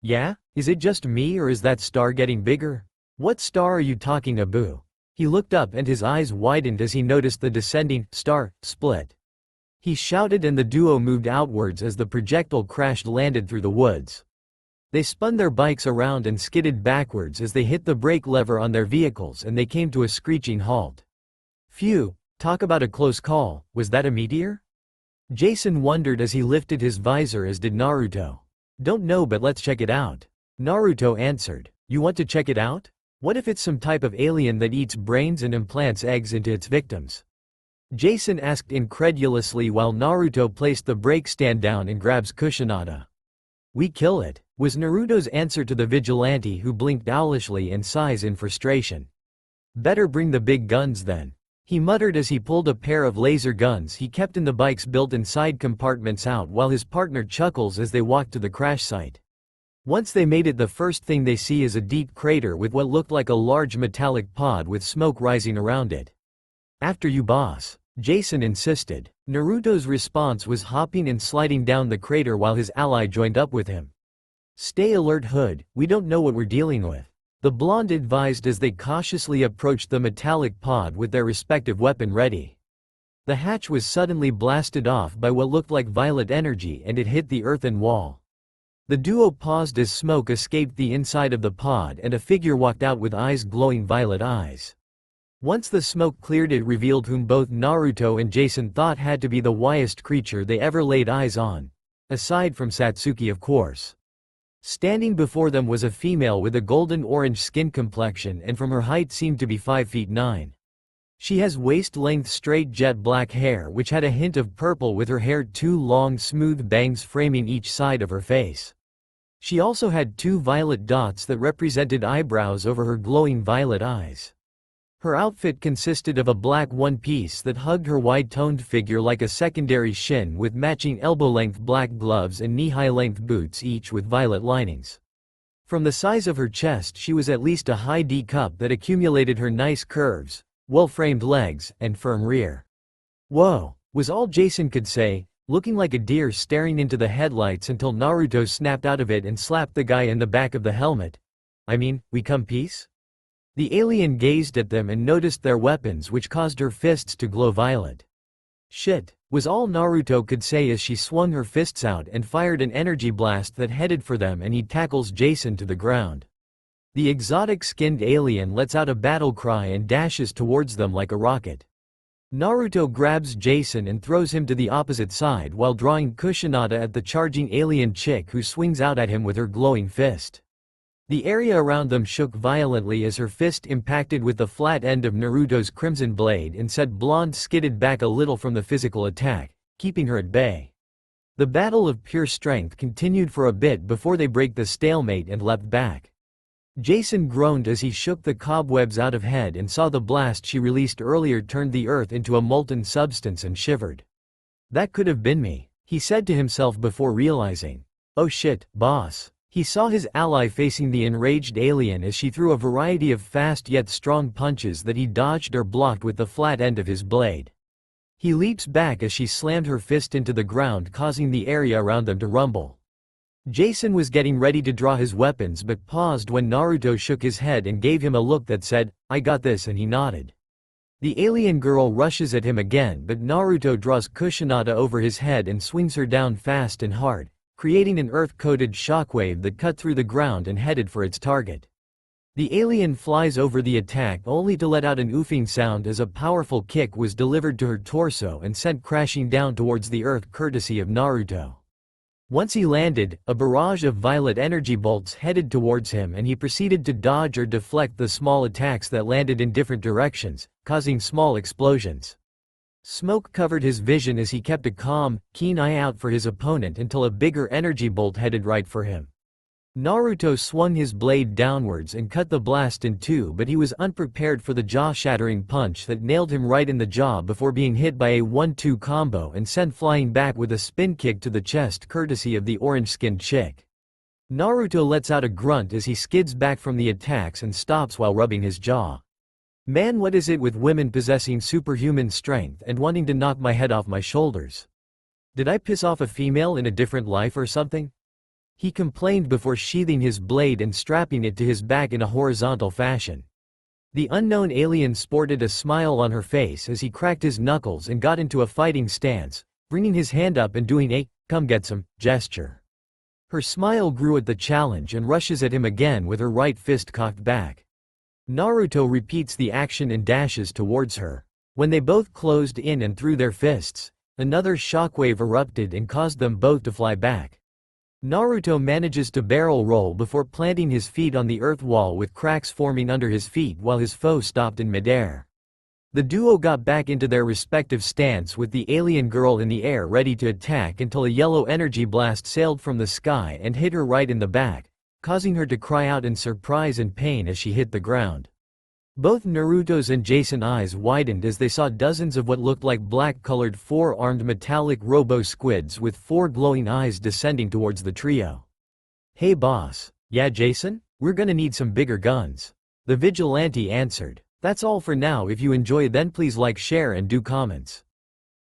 Yeah? Is it just me or is that star getting bigger? What star are you talking about? He looked up and his eyes widened as he noticed the descending star split. He shouted and the duo moved outwards as the projectile landed through the woods. They spun their bikes around and skidded backwards as they hit the brake lever on their vehicles and they came to a screeching halt. Phew, talk about a close call, was that a meteor? Jason wondered as he lifted his visor, as did Naruto. Don't know, but let's check it out. Naruto answered. You want to check it out? What if it's some type of alien that eats brains and implants eggs into its victims? Jason asked incredulously while Naruto placed the brake stand down and grabs Kusanada. We kill it, was Naruto's answer to the vigilante, who blinked owlishly and sighs in frustration. Better bring the big guns then, he muttered as he pulled a pair of laser guns he kept in the bike's built-in side compartments out while his partner chuckles as they walked to the crash site. Once they made it, the first thing they see is a deep crater with what looked like a large metallic pod with smoke rising around it. After you, boss, Jason insisted. Naruto's response was hopping and sliding down the crater while his ally joined up with him. Stay alert, Hood, we don't know what we're dealing with, the blonde advised as they cautiously approached the metallic pod with their respective weapon ready. The hatch was suddenly blasted off by what looked like violet energy and it hit the earthen wall. The duo paused as smoke escaped the inside of the pod and a figure walked out with eyes glowing violet eyes. Once the smoke cleared, it revealed whom both Naruto and Jason thought had to be the wildest creature they ever laid eyes on. Aside from Satsuki, of course. Standing before them was a female with a golden-orange skin complexion and from her height seemed to be 5 feet 9. She has waist-length straight jet black hair which had a hint of purple, with her hair 2 long smooth bangs framing each side of her face. She also had 2 violet dots that represented eyebrows over her glowing violet eyes. Her outfit consisted of a black one-piece that hugged her wide-toned figure like a secondary shin, with matching elbow-length black gloves and knee-high-length boots, each with violet linings. From the size of her chest, she was at least a high D cup that accumulated her nice curves, well-framed legs, and firm rear. Whoa, was all Jason could say, looking like a deer staring into the headlights until Naruto snapped out of it and slapped the guy in the back of the helmet. I mean, we come peace? The alien gazed at them and noticed their weapons, which caused her fists to glow violet. Shit, was all Naruto could say as she swung her fists out and fired an energy blast that headed for them, and he tackles Jason to the ground. The exotic-skinned alien lets out a battle cry and dashes towards them like a rocket. Naruto grabs Jason and throws him to the opposite side while drawing Kusanada at the charging alien chick, who swings out at him with her glowing fist. The area around them shook violently as her fist impacted with the flat end of Naruto's crimson blade, and said blonde skidded back a little from the physical attack, keeping her at bay. The battle of pure strength continued for a bit before they break the stalemate and leapt back. Jason groaned as he shook the cobwebs out of head and saw the blast she released earlier turned the earth into a molten substance and shivered. That could have been me, he said to himself before realizing. Oh shit, boss. He saw his ally facing the enraged alien as she threw a variety of fast yet strong punches that he dodged or blocked with the flat end of his blade. He leaps back as she slammed her fist into the ground, causing the area around them to rumble. Jason was getting ready to draw his weapons but paused when Naruto shook his head and gave him a look that said, I got this, and he nodded. The alien girl rushes at him again, but Naruto draws Kusanada over his head and swings her down fast and hard, creating an earth-coated shockwave that cut through the ground and headed for its target. The alien flies over the attack only to let out an oofing sound as a powerful kick was delivered to her torso and sent crashing down towards the earth courtesy of Naruto. Once he landed, a barrage of violet energy bolts headed towards him and he proceeded to dodge or deflect the small attacks that landed in different directions, causing small explosions. Smoke covered his vision as he kept a calm, keen eye out for his opponent until a bigger energy bolt headed right for him. Naruto swung his blade downwards and cut the blast in two, but he was unprepared for the jaw-shattering punch that nailed him right in the jaw before being hit by a 1-2 combo and sent flying back with a spin kick to the chest courtesy of the orange-skinned chick. Naruto lets out a grunt as he skids back from the attacks and stops while rubbing his jaw. Man, what is it with women possessing superhuman strength and wanting to knock my head off my shoulders? Did I piss off a female in a different life or something? He complained before sheathing his blade and strapping it to his back in a horizontal fashion. The unknown alien sported a smile on her face as he cracked his knuckles and got into a fighting stance, bringing his hand up and doing a "come get some" gesture. Her smile grew at the challenge and rushes at him again with her right fist cocked back. Naruto repeats the action and dashes towards her. When they both closed in and threw their fists, another shockwave erupted and caused them both to fly back. Naruto manages to barrel roll before planting his feet on the earth wall with cracks forming under his feet while his foe stopped in midair. The duo got back into their respective stance with the alien girl in the air ready to attack until a yellow energy blast sailed from the sky and hit her right in the back, causing her to cry out in surprise and pain as she hit the ground. Both Naruto's and Jason's eyes widened as they saw dozens of what looked like black-colored four-armed metallic robo-squids with four glowing eyes descending towards the trio. "Hey boss. Yeah, Jason? We're gonna need some bigger guns," the vigilante answered. "That's all for now. If you enjoy, then please like, share and do comments.